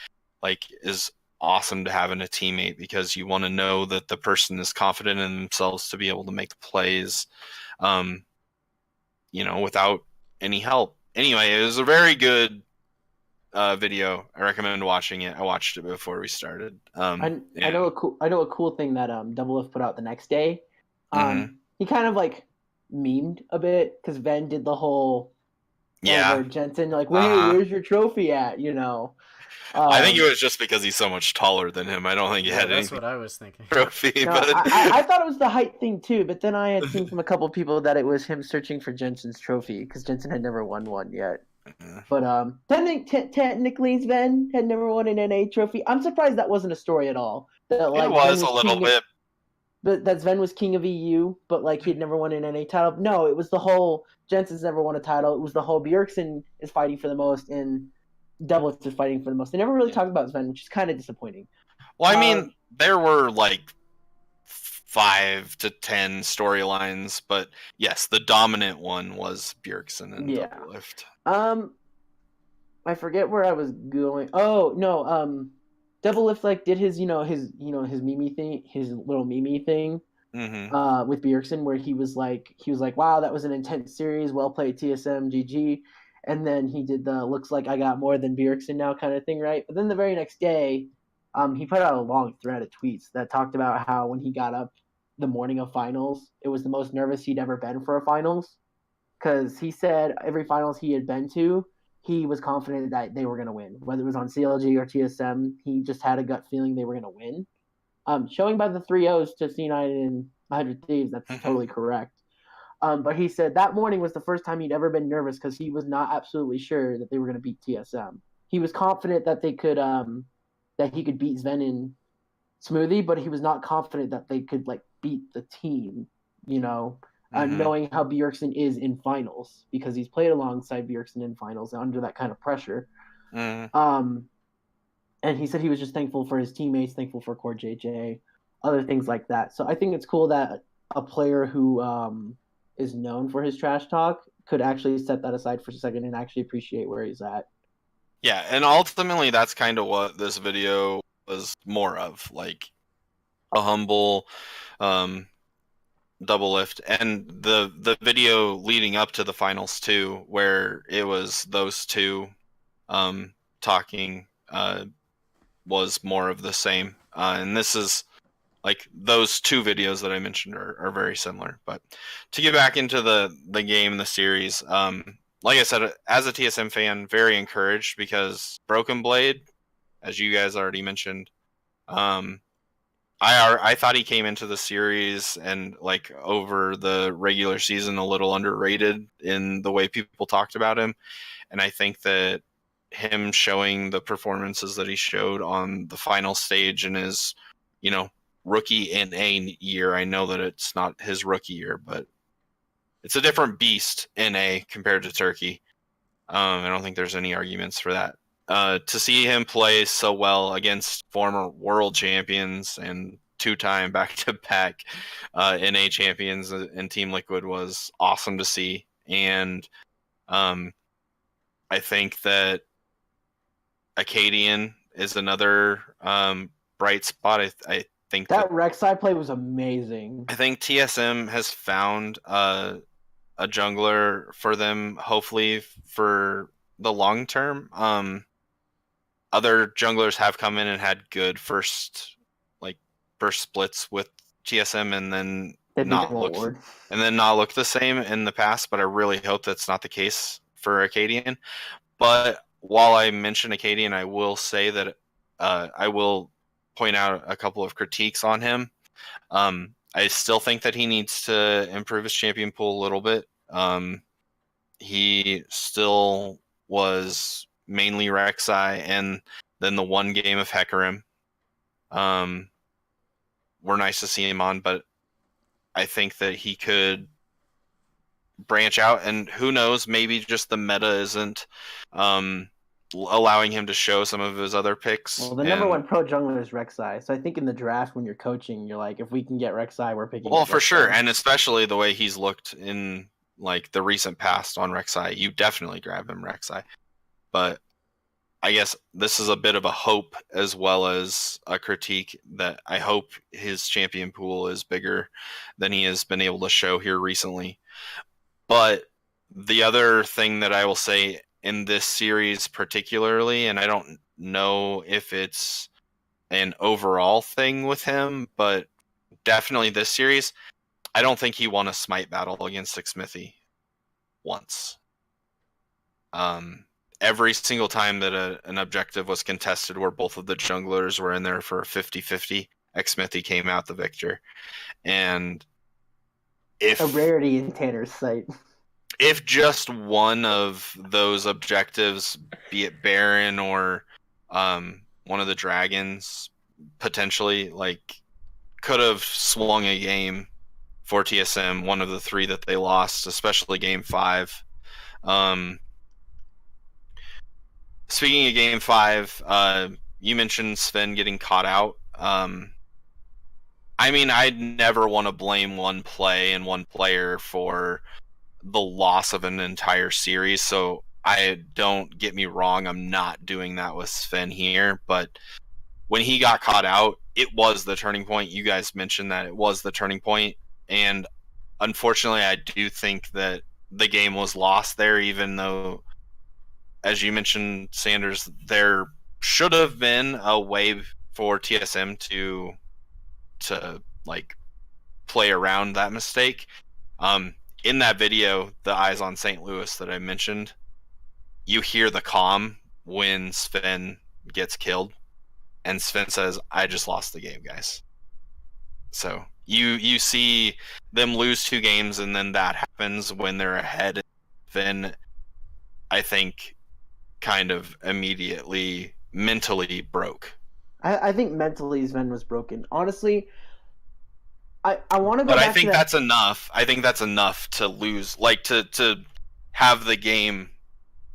like is awesome to have in a teammate because you want to know that the person is confident in themselves to be able to make the plays, without any help. Anyway, it was a very good video. I recommend watching it. I watched it before we started. I know a cool thing that Doublelift put out the next day. He kind of like memed a bit because Ven did the whole where Jensen like, wait, where's your trophy at? I think it was just because he's so much taller than him. I don't think he had that's what I was thinking. Trophy, no, but I thought it was the height thing too. But then I had seen from a couple people that it was him searching for Jensen's trophy because Jensen had never won one yet. But technically, Sven had never won an NA trophy. I'm surprised that wasn't a story at all. That It like was Sven a was little king bit. but that Sven was king of EU, but like he'd never won an NA title. No, it was the whole Jensen's never won a title. It was the whole Bjergsen is fighting for the most and Doublets is fighting for the most. They never really talked about Sven, which is kind of disappointing. Well, I mean, there were like 5 to 10 storylines, but yes, the dominant one was Bjergsen and Doublelift. I forget where I was going. Oh no, Doublelift like did his his Mimi thing, his little Mimi thing. With Bjergsen, where he was like, wow, that was an intense series, well played TSM, GG. And then he did the looks like I got more than Bjergsen now kind of thing, right? But then the very next day, he put out a long thread of tweets that talked about how when he got up the morning of finals, it was the most nervous he'd ever been for a finals. Because he said every finals he had been to, he was confident that they were going to win. Whether it was on CLG or TSM, he just had a gut feeling they were going to win. Showing by the 3-0s to C9 and 100 Thieves, that's totally correct. But he said that morning was the first time he'd ever been nervous because he was not absolutely sure that they were going to beat TSM. He was confident that they could, that he could beat Sven in Smoothie, but he was not confident that they could like beat the team. Knowing how Bjergsen is in finals because he's played alongside Bjergsen in finals under that kind of pressure. And he said he was just thankful for his teammates, thankful for Core JJ, other things like that. So I think it's cool that a player who is known for his trash talk could actually set that aside for a second and actually appreciate where he's at. Yeah, and ultimately that's kind of what this video was more of, like a humble Doublelift, and the video leading up to the finals too, where it was those two talking was more of the same. And this is like those two videos that I mentioned are very similar. But to get back into the game, the series, like I said, as a TSM fan, very encouraged because Broken Blade, as you guys already mentioned, I thought he came into the series and like over the regular season a little underrated in the way people talked about him. And I think that him showing the performances that he showed on the final stage in his, rookie NA year. I know that it's not his rookie year, but it's a different beast NA compared to Turkey. I don't think there's any arguments for that. To see him play so well against former world champions and 2-time back-to-back NA champions in Team Liquid was awesome to see. And I think that Acadian is another bright spot. I think that Rek'Sai play was amazing. I think TSM has found a jungler for them, hopefully for the long term. Other junglers have come in and had good first splits with TSM, and then not look the same in the past. But I really hope that's not the case for Acadian. But while I mention Acadian, I will say that I will point out a couple of critiques on him. I still think that he needs to improve his champion pool a little bit. He still was mainly Rek'Sai and then the one game of Hecarim. We're nice to see him on, but I think that he could branch out, and who knows, maybe just the meta isn't allowing him to show some of his other picks. Well, the number one pro jungler is Rek'Sai, so I think in the draft when you're coaching, you're like, if we can get Rek'Sai, we're picking. Well, for sure, and especially the way he's looked in like the recent past on Rek'Sai, you definitely grab him Rek'Sai. But I guess this is a bit of a hope as well as a critique that I hope his champion pool is bigger than he has been able to show here recently. But the other thing that I will say in this series particularly, and I don't know if it's an overall thing with him, but definitely this series, I don't think he won a smite battle against Xmithie once. Every single time that an objective was contested where both of the junglers were in there for a 50-50, Xmithie came out the victor. And if a rarity in Tanner's sight. if just one of those objectives, be it Baron or one of the dragons, potentially like could have swung a game for TSM, one of the 3 that they lost, especially game 5. Speaking of game 5, you mentioned Sven getting caught out. I mean, I'd never want to blame one play and one player for the loss of an entire series, so don't get me wrong, I'm not doing that with Sven here, but when he got caught out, it was the turning point. You guys mentioned that it was the turning point, and unfortunately, I do think that the game was lost there, even though, as you mentioned, Sanders, there should have been a way for TSM to like play around that mistake. In that video, the Eyes on St. Louis that I mentioned, you hear the comm when Sven gets killed, and Sven says, "I just lost the game, guys." So you see them lose 2 games, and then that happens when they're ahead. Then I think kind of immediately mentally broke. I think mentally Sven was broken. Honestly, I want to go but back I think to that. that's enough. I think that's enough to lose, like to have the game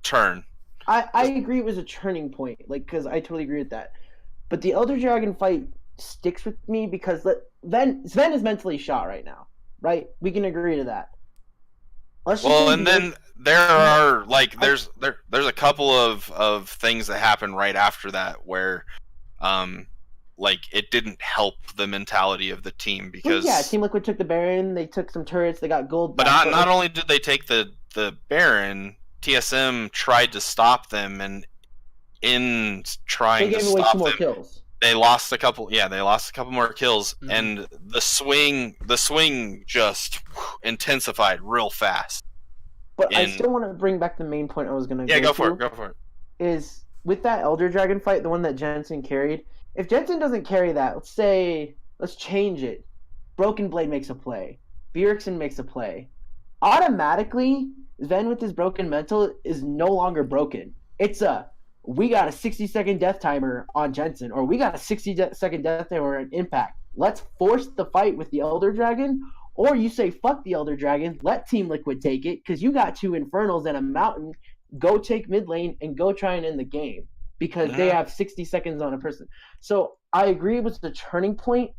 turn. I agree it was a turning point, like, because I totally agree with that. But the Elder Dragon fight sticks with me because Sven is mentally shot right now, right? We can agree to that. Then there are like there's a couple of things that happen right after that where like it didn't help the mentality of the team, because Team Liquid took the Baron, they took some turrets, they got gold. But not only did they take the Baron, TSM tried to stop them, and in trying to stop them, kills. They lost a couple. Yeah, they lost a couple more kills, and the swing just intensified real fast. But I still want to bring back the main point I was going to. Yeah, go for it. Is with that Elder Dragon fight, the one that Jensen carried. If Jensen doesn't carry that, let's change it. Broken Blade makes a play. Bjergsen makes a play. Automatically, Sven with his broken mental is no longer broken. It's we got a 60-second death timer on Jensen, or we got a 60-second death timer on Impact. Let's force the fight with the Elder Dragon, or you say, fuck the Elder Dragon, let Team Liquid take it, because you got 2 Infernals and a Mountain, go take mid lane and go try and end the game, because they have 60 seconds on a person. So I agree it was the turning point,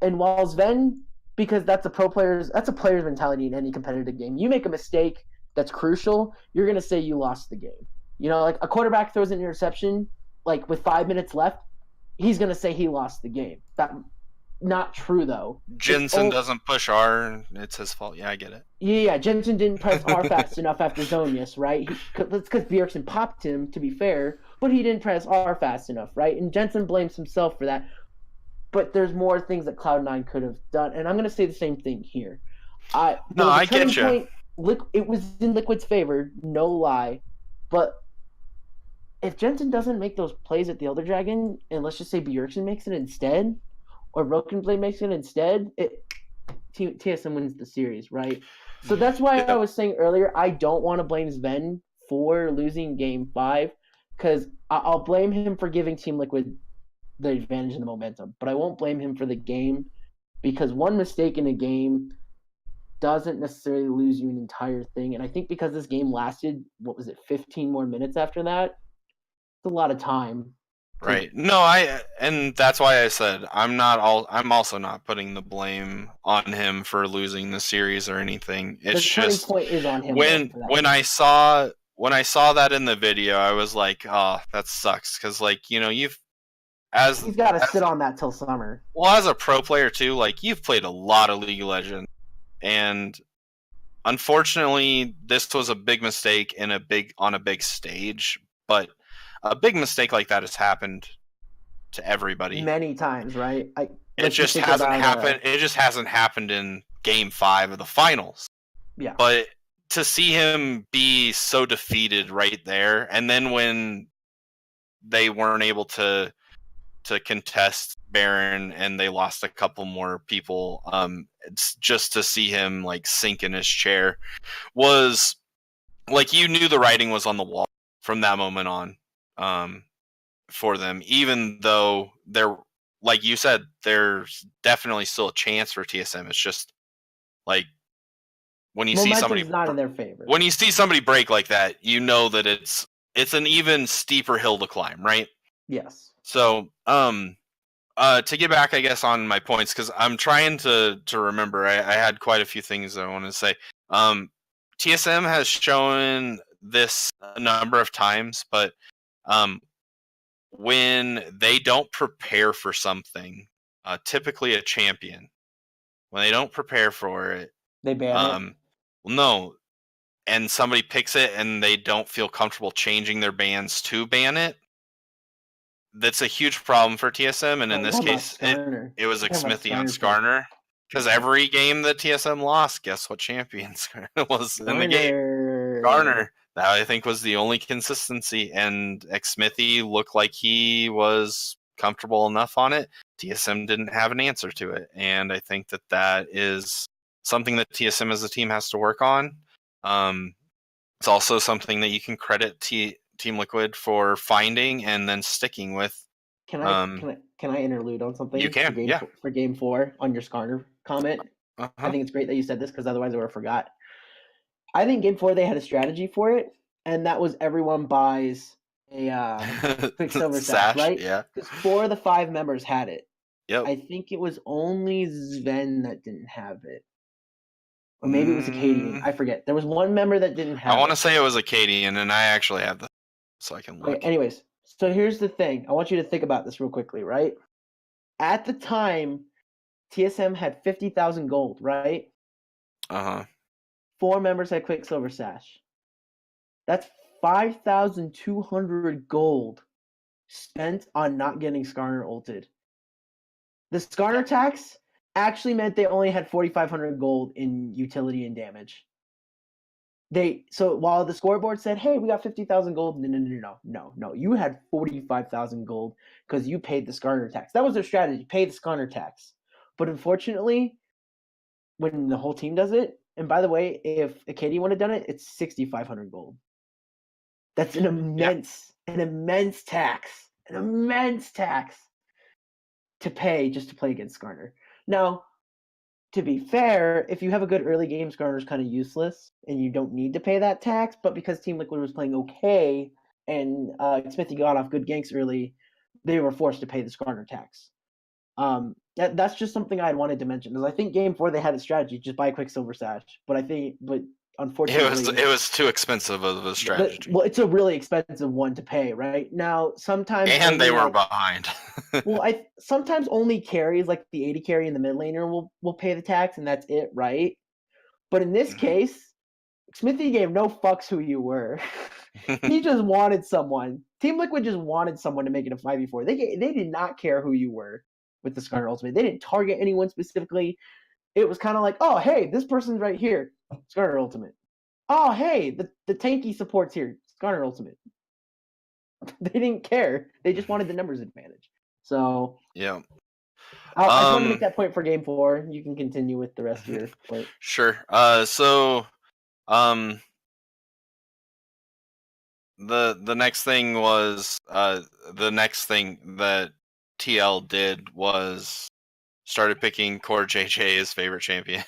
and while Sven, because that's a player's mentality in any competitive game. You make a mistake that's crucial, you're going to say you lost the game. You know, like a quarterback throws an interception, like with 5 minutes left, he's going to say he lost the game. That not true, though. Jensen doesn't push R, it's his fault. Yeah, I get it. Yeah, Jensen didn't press R fast enough after Zonius, right? That's because Bjergsen popped him, to be fair, but he didn't press R fast enough, right? And Jensen blames himself for that. But there's more things that Cloud9 could have done, and I'm going to say the same thing here. I get you. It was in Liquid's favor, no lie, but if Jensen doesn't make those plays at the Elder Dragon, and let's just say Bjergsen makes it instead, or Broken Blade makes it instead, TSM wins the series, right? So that's why I was saying earlier, I don't want to blame Sven for losing Game 5, because I'll blame him for giving Team Liquid the advantage and the momentum, but I won't blame him for the game, because one mistake in a game doesn't necessarily lose you an entire thing. And I think because this game lasted, 15 more minutes after that, a lot of time. Right. No, and that's why I said I'm also not putting the blame on him for losing the series or anything. It's just point is on him. When I saw that in the video, I was like, oh, that sucks, because like, you know, he's got to sit on that till summer. Well, as a pro player too, like you've played a lot of League of Legends, and unfortunately, this was a big mistake on a big stage, but a big mistake like that has happened to everybody many times, right? It just hasn't happened. It just hasn't happened in Game 5 of the finals. Yeah. But to see him be so defeated right there, and then when they weren't able to to contest Baron, and they lost a couple more people. It's just to see him like sink in his chair was like you knew the writing was on the wall from that moment on. For them, even though they're like you said, there's definitely still a chance for TSM. It's just like when you see somebody not in their favor. When you see somebody break like that, you know that it's an even steeper hill to climb, right? Yes. So, to get back, I guess, on my points, because I'm trying to remember. I had quite a few things I wanted to say. TSM has shown this a number of times, but when they don't prepare for something, typically a champion, when they don't prepare for it, they ban it. No, and somebody picks it and they don't feel comfortable changing their bans to ban it. That's a huge problem for TSM, and in this case, it was Xmithie on Skarner. Because every game that TSM lost, guess what champion was in the game? Skarner. That I think was the only consistency, and Xmithie looked like he was comfortable enough on it. TSM didn't have an answer to it, and I think that is something that TSM as a team has to work on. It's also something that you can credit Team Liquid for finding and then sticking with. Can I interlude on something? You can, for Game 4 on your Skarner comment. I think it's great that you said this because otherwise I would have forgot. I think Game 4 they had a strategy for it, and that was everyone buys a Quicksilver sash, right? Yeah. Because 4 of the 5 members had it. Yep. I think it was only Sven that didn't have it. Or maybe it was Acadian. I forget. There was one member that didn't have it. I want to say it was Acadian, and I actually have the so I can look. Okay, anyways, so here's the thing. I want you to think about this real quickly, right? At the time, TSM had 50,000 gold, right? 4 members had Quicksilver sash. That's 5,200 gold spent on not getting Skarner ulted. The Skarner tax actually meant they only had 4,500 gold in utility and damage. So while the scoreboard said, "Hey, we got 50,000 gold," no, you had 45,000 gold because you paid the Skarner tax. That was their strategy: pay the Skarner tax. But unfortunately, when the whole team does it, and by the way, if Acadia would have done it, it's 6,500 gold. That's an immense tax to pay just to play against Skarner. Now, to be fair, if you have a good early game, Skarner's kind of useless, and you don't need to pay that tax. But because Team Liquid was playing okay, and Smithy got off good ganks early, they were forced to pay the Skarner tax. That's just something I wanted to mention, because I think Game 4 they had a strategy, just buy a Quicksilver sash. But unfortunately, it was too expensive of a strategy. Well, it's a really expensive one to pay, right? Now, sometimes they were behind. Sometimes only carries like the 80 carry and the mid laner will pay the tax, and that's it, right? But in this case, Smithy gave no fucks who you were. He just wanted someone. Team Liquid just wanted someone to make it a 5v4. They did not care who you were with the Skarner ultimate. They didn't target anyone specifically. It was kind of like, oh, hey, this person's right here. Skarner ultimate. Oh, hey, the tanky support's here. Skarner ultimate. They didn't care. They just wanted the numbers advantage. So yeah. I just want to make that point for Game 4. You can continue with the rest of your point. Sure. The next thing was the next thing that TL did was started picking Core JJ as favorite champion.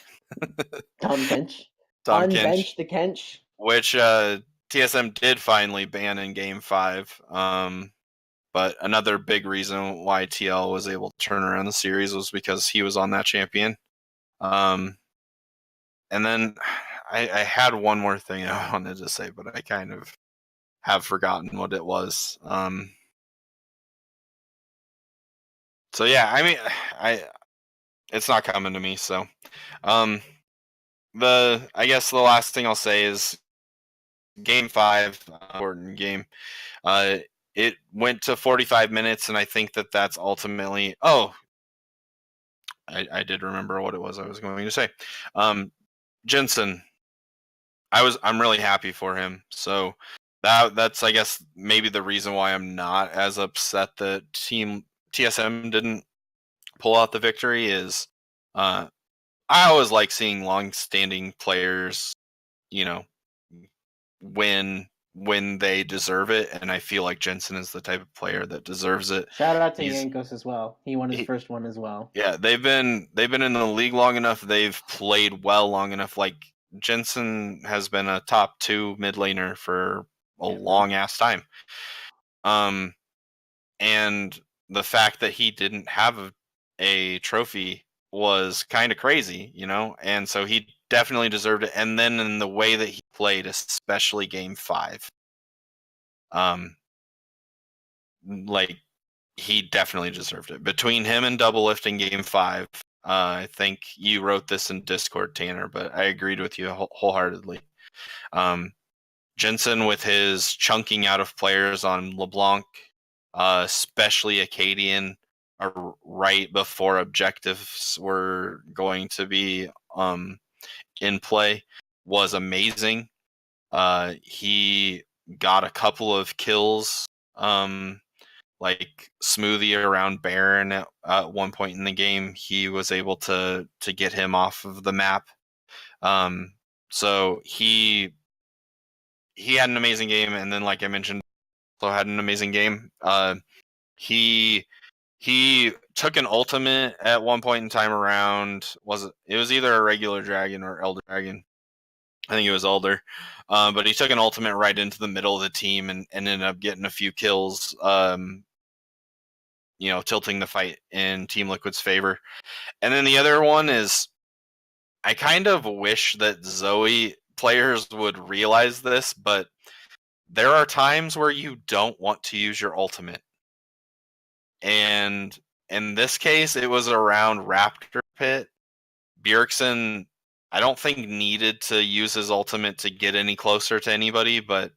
Tom Kench. Unbench the Kench. Which TSM did finally ban in Game 5. But another big reason why TL was able to turn around the series was because he was on that champion. And then I had one more thing I wanted to say, but I kind of have forgotten what it was. So yeah, I mean, it's not coming to me. So, I guess the last thing I'll say is Game 5, important game. It went to 45 minutes, and I think that's ultimately. Oh, I did remember what it was I was going to say. Jensen, I'm really happy for him. So that's I guess maybe the reason why I'm not as upset that Team TSM didn't pull out the victory is I always like seeing long-standing players, when they deserve it, and I feel like Jensen is the type of player that deserves it. Shout out to Yankos as well. He won his first one as well. Yeah, they've been in the league long enough. They've played well long enough. Like Jensen has been a top 2 mid laner for a long ass time. And the fact that he didn't have a trophy was kind of crazy, and so he definitely deserved it. And then in the way that he played, especially game 5, like he definitely deserved it. Between him and Double Lift in game 5, I think you wrote this in Discord, Tanner, but I agreed with you wholeheartedly. Jensen with his chunking out of players on LeBlanc, especially Acadian, right before objectives were going to be in play, was amazing. He got a couple of kills, like Smoothie around Baron at one point in the game. He was able to get him off of the map. So he had an amazing game, and then, like I mentioned, also had an amazing game. He took an ultimate at one point in time around, it was either a regular dragon or Elder Dragon. I think it was Elder. But he took an ultimate right into the middle of the team and ended up getting a few kills, tilting the fight in Team Liquid's favor. And then the other one is, I kind of wish that Zoe players would realize this, but there are times where you don't want to use your ultimate. And in this case, it was around Raptor Pit. Bjergsen, I don't think, needed to use his ultimate to get any closer to anybody, but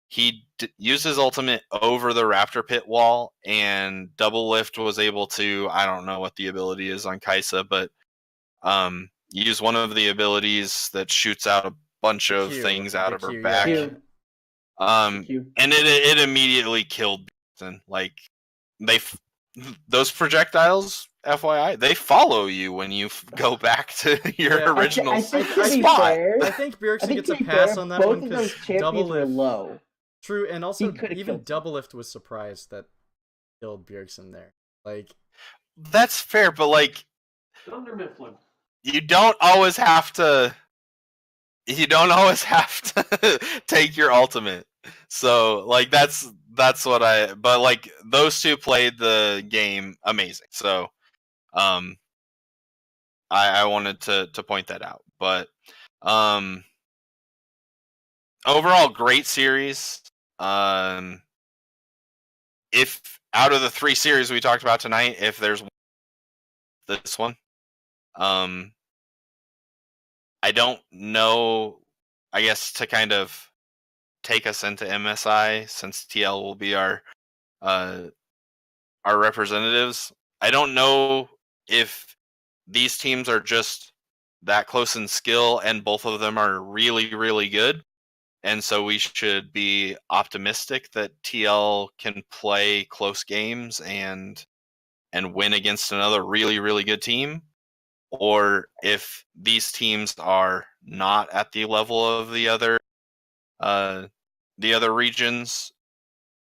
he used his ultimate over the Raptor Pit wall, and Double Lift was able to, I don't know what the ability is on Kai'Sa, but use one of the abilities that shoots out a bunch of things out of her back. Yeah. And it immediately killed Bjergsen. Like, those projectiles, FYI, they follow you when you go back to your original spot. I think Bjergsen gets a pass on that one because Double Lift low. True, and also even Double Lift was surprised that killed Bjergsen there. Like, that's fair, but like, you don't always have to take your ultimate. So like that's what but like those two played the game amazing. So I wanted to point that out. But overall, great series. If out of the 3 series we talked about tonight, if there's this one, I don't know, I guess, to kind of take us into MSI, since TL will be our representatives. I don't know if these teams are just that close in skill, and both of them are really, really good. And so we should be optimistic that TL can play close games and win against another really, really good team. Or if these teams are not at the level of the other regions,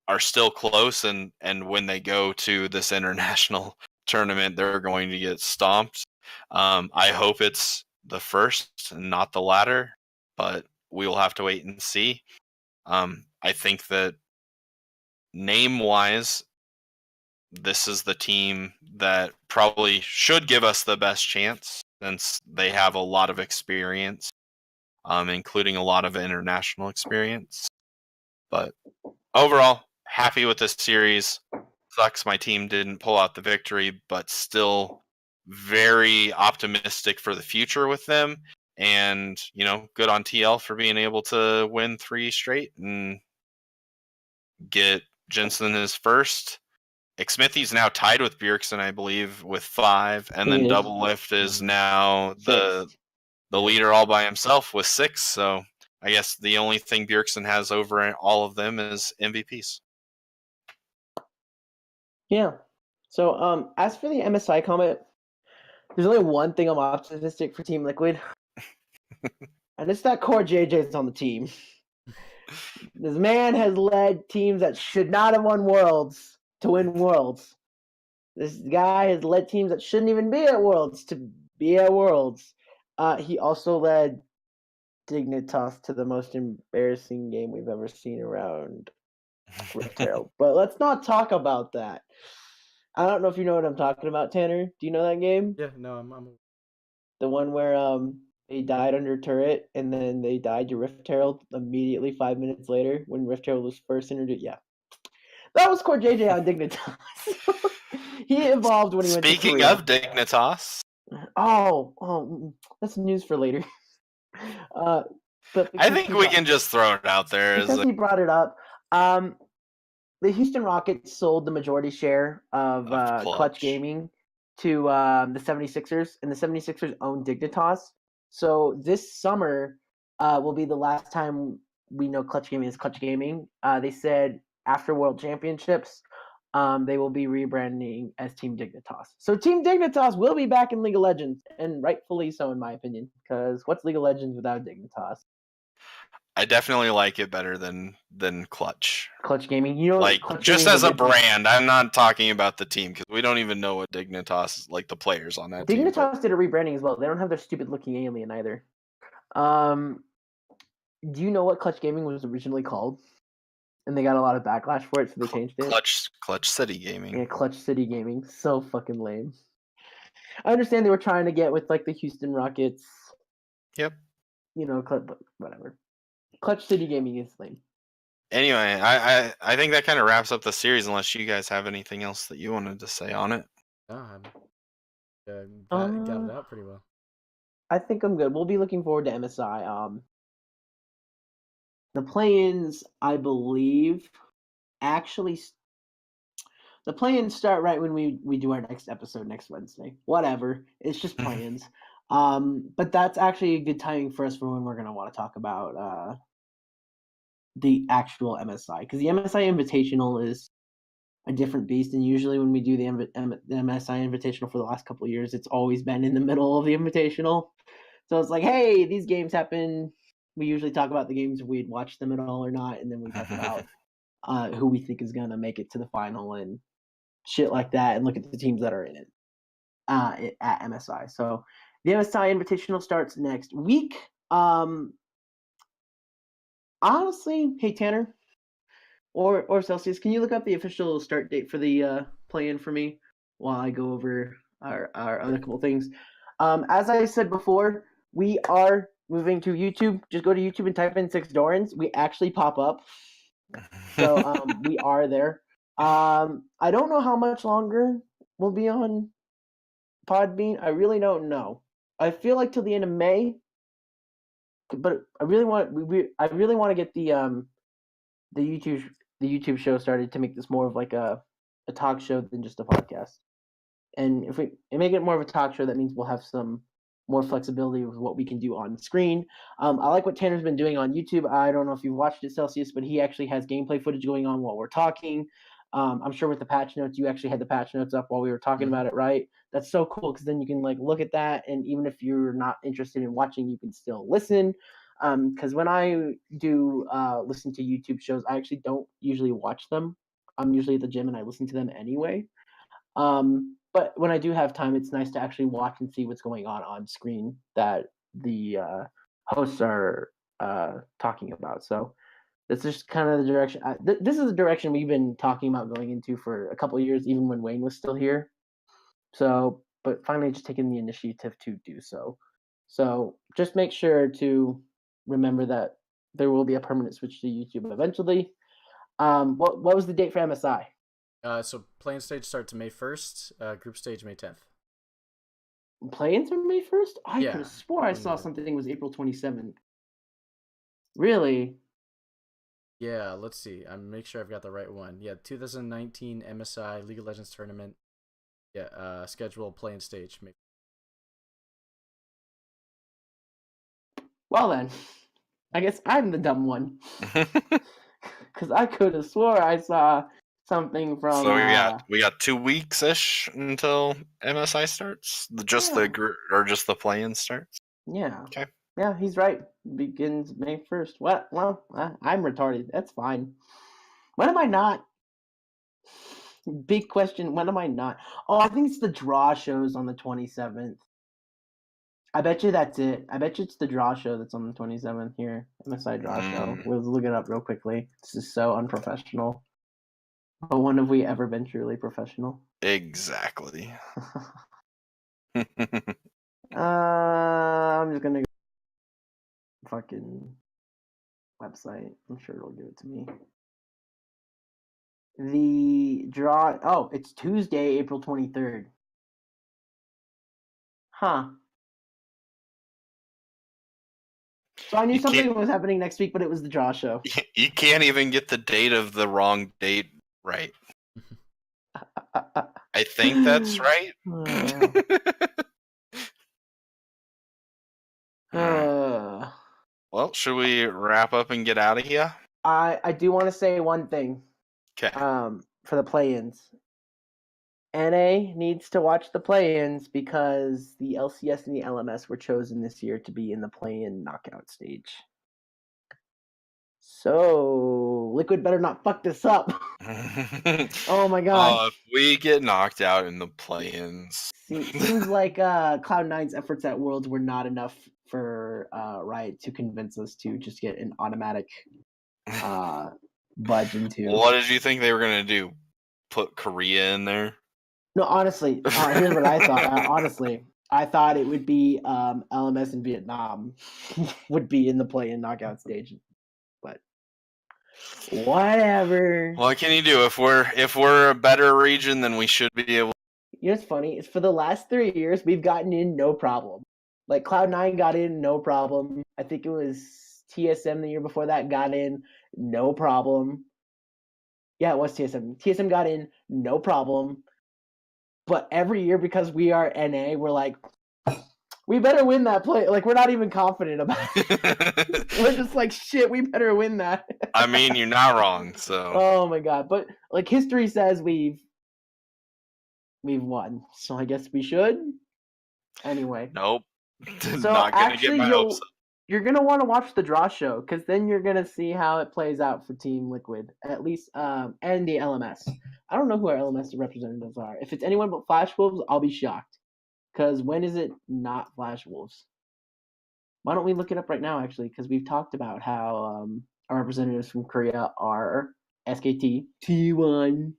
are still close, and when they go to this international tournament, they're going to get stomped. I hope it's the first and not the latter, but we will have to wait and see. I think that name-wise, this is the team that probably should give us the best chance, since they have a lot of experience, including a lot of international experience. But overall, happy with this series. Sucks my team didn't pull out the victory, but still very optimistic for the future with them. And, good on TL for being able to win 3 straight and get Jensen his first. Xmithy's now tied with Bjergsen, I believe, with 5, and then Double Lift is now the leader all by himself with 6. So I guess the only thing Bjergsen has over all of them is MVPs. Yeah. So, as for the MSI comment, there's only one thing I'm optimistic for Team Liquid, and it's that Core JJ's on the team. This man has led teams that should not have won Worlds to win Worlds. This guy has led teams that shouldn't even be at Worlds to be at Worlds. He also led Dignitas to the most embarrassing game we've ever seen around Rift Herald. But let's not talk about that. I don't know if you know what I'm talking about, Tanner. Do you know that game? Yeah, no, I'm The one where they died under turret and then they died to Rift Herald immediately 5 minutes later when Rift Herald was first introduced. Yeah. That was Core JJ on Dignitas. He evolved when he went to Speaking Korea. of Dignitas. Oh, that's news for later. But I think we can just throw it out there. Because he brought it up. The Houston Rockets sold the majority share of Clutch Gaming to the 76ers, and the 76ers own Dignitas. So this summer will be the last time we know Clutch Gaming is Clutch Gaming. They said after World Championships, they will be rebranding as Team Dignitas. So Team Dignitas will be back in League of Legends, and rightfully so in my opinion, because what's League of Legends without Dignitas? I definitely like it better than Clutch. Clutch Gaming, you know, like Clutch just Gaming as a brand. I'm not talking about the team because we don't even know what Dignitas like the players on that team. Dignitas did a rebranding as well. They don't have their stupid looking alien either. Do you know what Clutch Gaming was originally called? And they got a lot of backlash for it, so they changed it. Clutch City Gaming. Yeah, Clutch City Gaming. So fucking lame. I understand they were trying to get with like the Houston Rockets. Yep. You know, but whatever. Clutch City Gaming is lame. Anyway, I think that kind of wraps up the series. Unless you guys have anything else that you wanted to say on it. Got it out pretty well. I think I'm good. We'll be looking forward to MSI. The play-ins, I believe, actually, the play-ins start right when we do our next episode next Wednesday. Whatever, it's just play-ins. But that's actually a good timing for us for when we're gonna want to talk about the actual MSI, because the MSI Invitational is a different beast, and usually when we do the MSI Invitational for the last couple of years, it's always been in the middle of the Invitational. So it's like, hey, these games happen. We usually talk about the games if we'd watched them at all or not, and then we talk about who we think is going to make it to the final and shit like that, and look at the teams that are in it at MSI. So the MSI Invitational starts next week. Honestly, hey, Tanner or Selceus, can you look up the official start date for the play-in for me while I go over our other couple things? As I said before, we are moving to YouTube. Just go to YouTube and type in 6 Dorans. We actually pop up. So we are there. I don't know how much longer we'll be on Podbean. I really don't know. I feel like till the end of May, but I really want to get the YouTube show started to make this more of like a talk show than just a podcast. And if we make it more of a talk show, that means we'll have some more flexibility with what we can do on screen. I like what Tanner's been doing on YouTube. I don't know if you've watched it, Selceus, but he actually has gameplay footage going on while we're talking. I'm sure with the patch notes, you actually had the patch notes up while we were talking about it, right? That's so cool, because then you can like look at that, and even if you're not interested in watching, you can still listen. Because when I do listen to YouTube shows, I actually don't usually watch them. I'm usually at the gym and I listen to them anyway. But when I do have time, it's nice to actually watch and see what's going on screen that the hosts are talking about. So that's just kind of the direction. This is the direction we've been talking about going into for a couple of years, even when Wayne was still here. So, but finally just taking the initiative to do so. So just make sure to remember that there will be a permanent switch to YouTube eventually. What was the date for MSI? So play-in stage starts May 1st, group stage May 10th. Play-ins are May 1st? I could have swore I saw something was April 27th. Really? Yeah, let's see. I'm make sure I've got the right one. Yeah, 2019 MSI League of Legends tournament. Yeah, schedule play-in stage. Well then, I guess I'm the dumb one. Because I could have swore I saw something from. So we got 2 weeks ish until MSI starts. Just Yeah. the play-in starts. Yeah. Okay. Yeah, he's right. Begins May 1st. What? Well, I'm retarded. That's fine. When am I not? Big question. When am I not? Oh, I think it's the draw shows on the 27th. I bet you that's it. I bet you it's the draw show that's on the 27th here. MSI draw show. We'll look it up real quickly. This is so unprofessional. But when have we ever been truly professional? Exactly. I'm just gonna go fucking website. I'm sure it'll give it to me. The draw. Oh, it's Tuesday, April 23rd. Huh. So I knew something was happening next week, but it was the draw show. You can't even get the date of the wrong date right. I think that's right. Well, should we wrap up and get out of here? I do want to say one thing. Okay. For the play-ins. NA needs to watch the play-ins because the LCS and the LMS were chosen this year to be in the play-in knockout stage. So Liquid better not fuck this up. Oh my god. If we get knocked out in the play-ins. Seems like Cloud9's efforts at Worlds were not enough for Riot to convince us to just get an automatic budge into. What did you think they were going to do? Put Korea in there? No, honestly, here's what I thought. Honestly, I thought it would be LMS and Vietnam would be in the play-in knockout stage, but whatever. What can you do? If we're a better region, then we should be able. You know what's funny? It's for the last 3 years we've gotten in no problem. Like Cloud9 got in no problem. I think it was TSM the year before that got in no problem. Yeah, it was TSM. TSM got in no problem. But every year, because we are NA, we're like, we better win that play. Like, we're not even confident about it. We're just like, shit, we better win that. I mean, you're not wrong, so. Oh my god. But, like, history says we've won. So I guess we should. Anyway. Nope. So not gonna actually, get my hopes up. You're going to want to watch the draw show, because then you're going to see how it plays out for Team Liquid, at least, and the LMS. I don't know who our LMS representatives are. If it's anyone but Flash Wolves, I'll be shocked. Because when is it not Flash Wolves? Why don't we look it up right now, actually? Because we've talked about how our representatives from Korea are SKT, T1.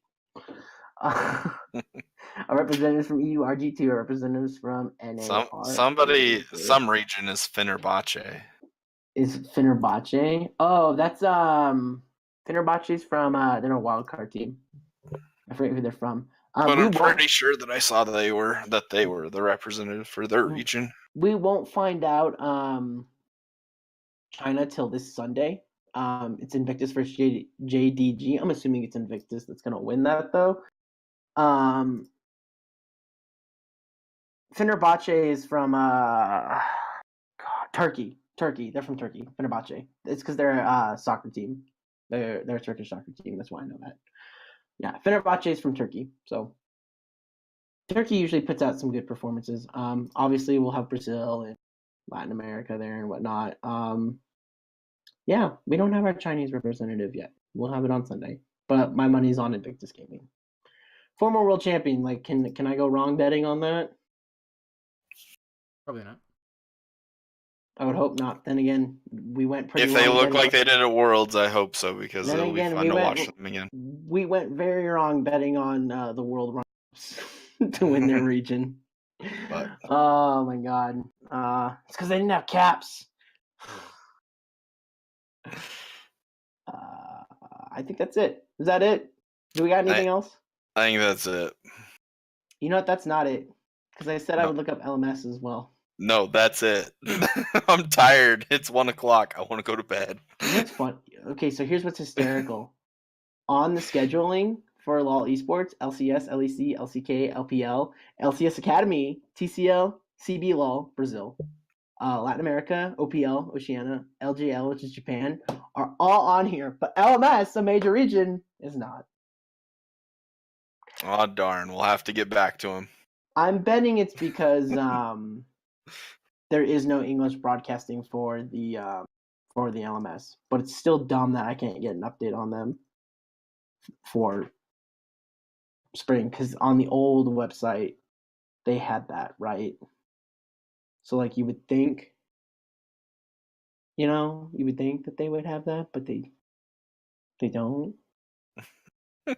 Our representatives from EU, RG2, our representatives from NA. Some region is Fenerbahce. Is Fenerbahce? Oh, that's Fenerbahce's from they're a wild card team. I forget who they're from. But I'm pretty sure that I saw that they were the representative for their region. We won't find out China till this Sunday. It's Invictus versus JDG. I'm assuming it's Invictus that's gonna win that though. Fenerbahce is from Turkey. They're from Turkey. Fenerbahce. It's because they're a soccer team. They're a Turkish soccer team. That's why I know that. Yeah, Fenerbahce is from Turkey. So Turkey usually puts out some good performances. Obviously we'll have Brazil and Latin America there and whatnot. Yeah, we don't have our Chinese representative yet. We'll have it on Sunday. But my money's on Invictus Gaming. Former world champion. Like, can I go wrong betting on that? Probably not. I would hope not. Then again, we went pretty. If they look like they did at Worlds, I hope so because then it'll be fun to watch them again. We went very wrong betting on the World Runners to win their region. But, oh my god! It's because they didn't have caps. I think that's it. Is that it? Do we got anything else? I think that's it. You know what? That's not it. Because I said I would look up LMS as well. No, that's it. I'm tired. It's 1:00. I want to go to bed. That's fun. Okay, so here's what's hysterical. On the scheduling for LOL Esports, LCS, LEC, LCK, LPL, LCS Academy, TCL, CB LOL, Brazil, Latin America, OPL, Oceania, LJL, which is Japan, are all on here. But LMS, a major region, is not. Oh darn, we'll have to get back to him. I'm betting it's because there is no English broadcasting for the LMS, but it's still dumb that I can't get an update on them for spring, because on the old website they had that, right? So like you would think, you would think that they would have that, but they don't.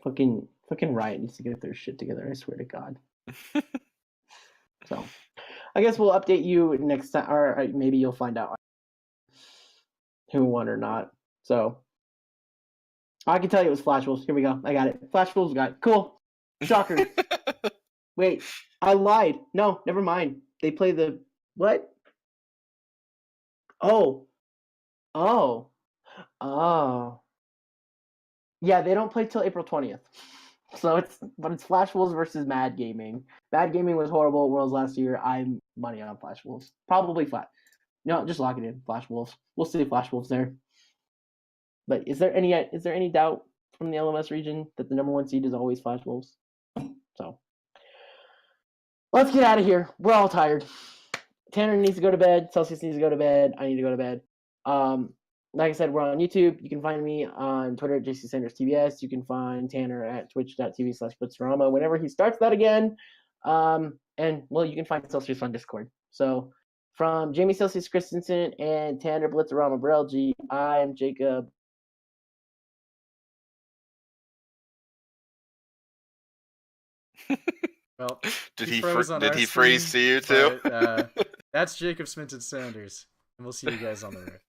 fucking Riot needs to get their shit together, I swear to God. So I guess we'll update you next time, or maybe you'll find out who won or not. So I can tell you it was Flash Wolves. Here we go. I got it. Flash Wolves got it. Cool. Shocker. Wait, I lied. No, never mind. They play the what? Oh. Yeah, they don't play till April 20th. So it's Flash Wolves versus Mad Gaming. Mad Gaming was horrible at Worlds last year. I'm money on Flash Wolves. Probably flat. No, just lock it in. Flash Wolves. We'll see Flash Wolves there. But is there any doubt from the LMS region that the number 1 seed is always Flash Wolves? So let's get out of here. We're all tired. Tanner needs to go to bed. Selceus needs to go to bed. I need to go to bed. Like I said, we're on YouTube. You can find me on Twitter at JCSandersTBS. You can find Tanner at twitch.tv/Blitzerama whenever he starts that again. And, well, you can find Selceus on Discord. So from Jamie Selceus Christensen and Tanner Blitzerama Brelje, I am Jacob. Well, did he freeze to you too? But, that's Jacob Sminted Sanders, and we'll see you guys on the rift.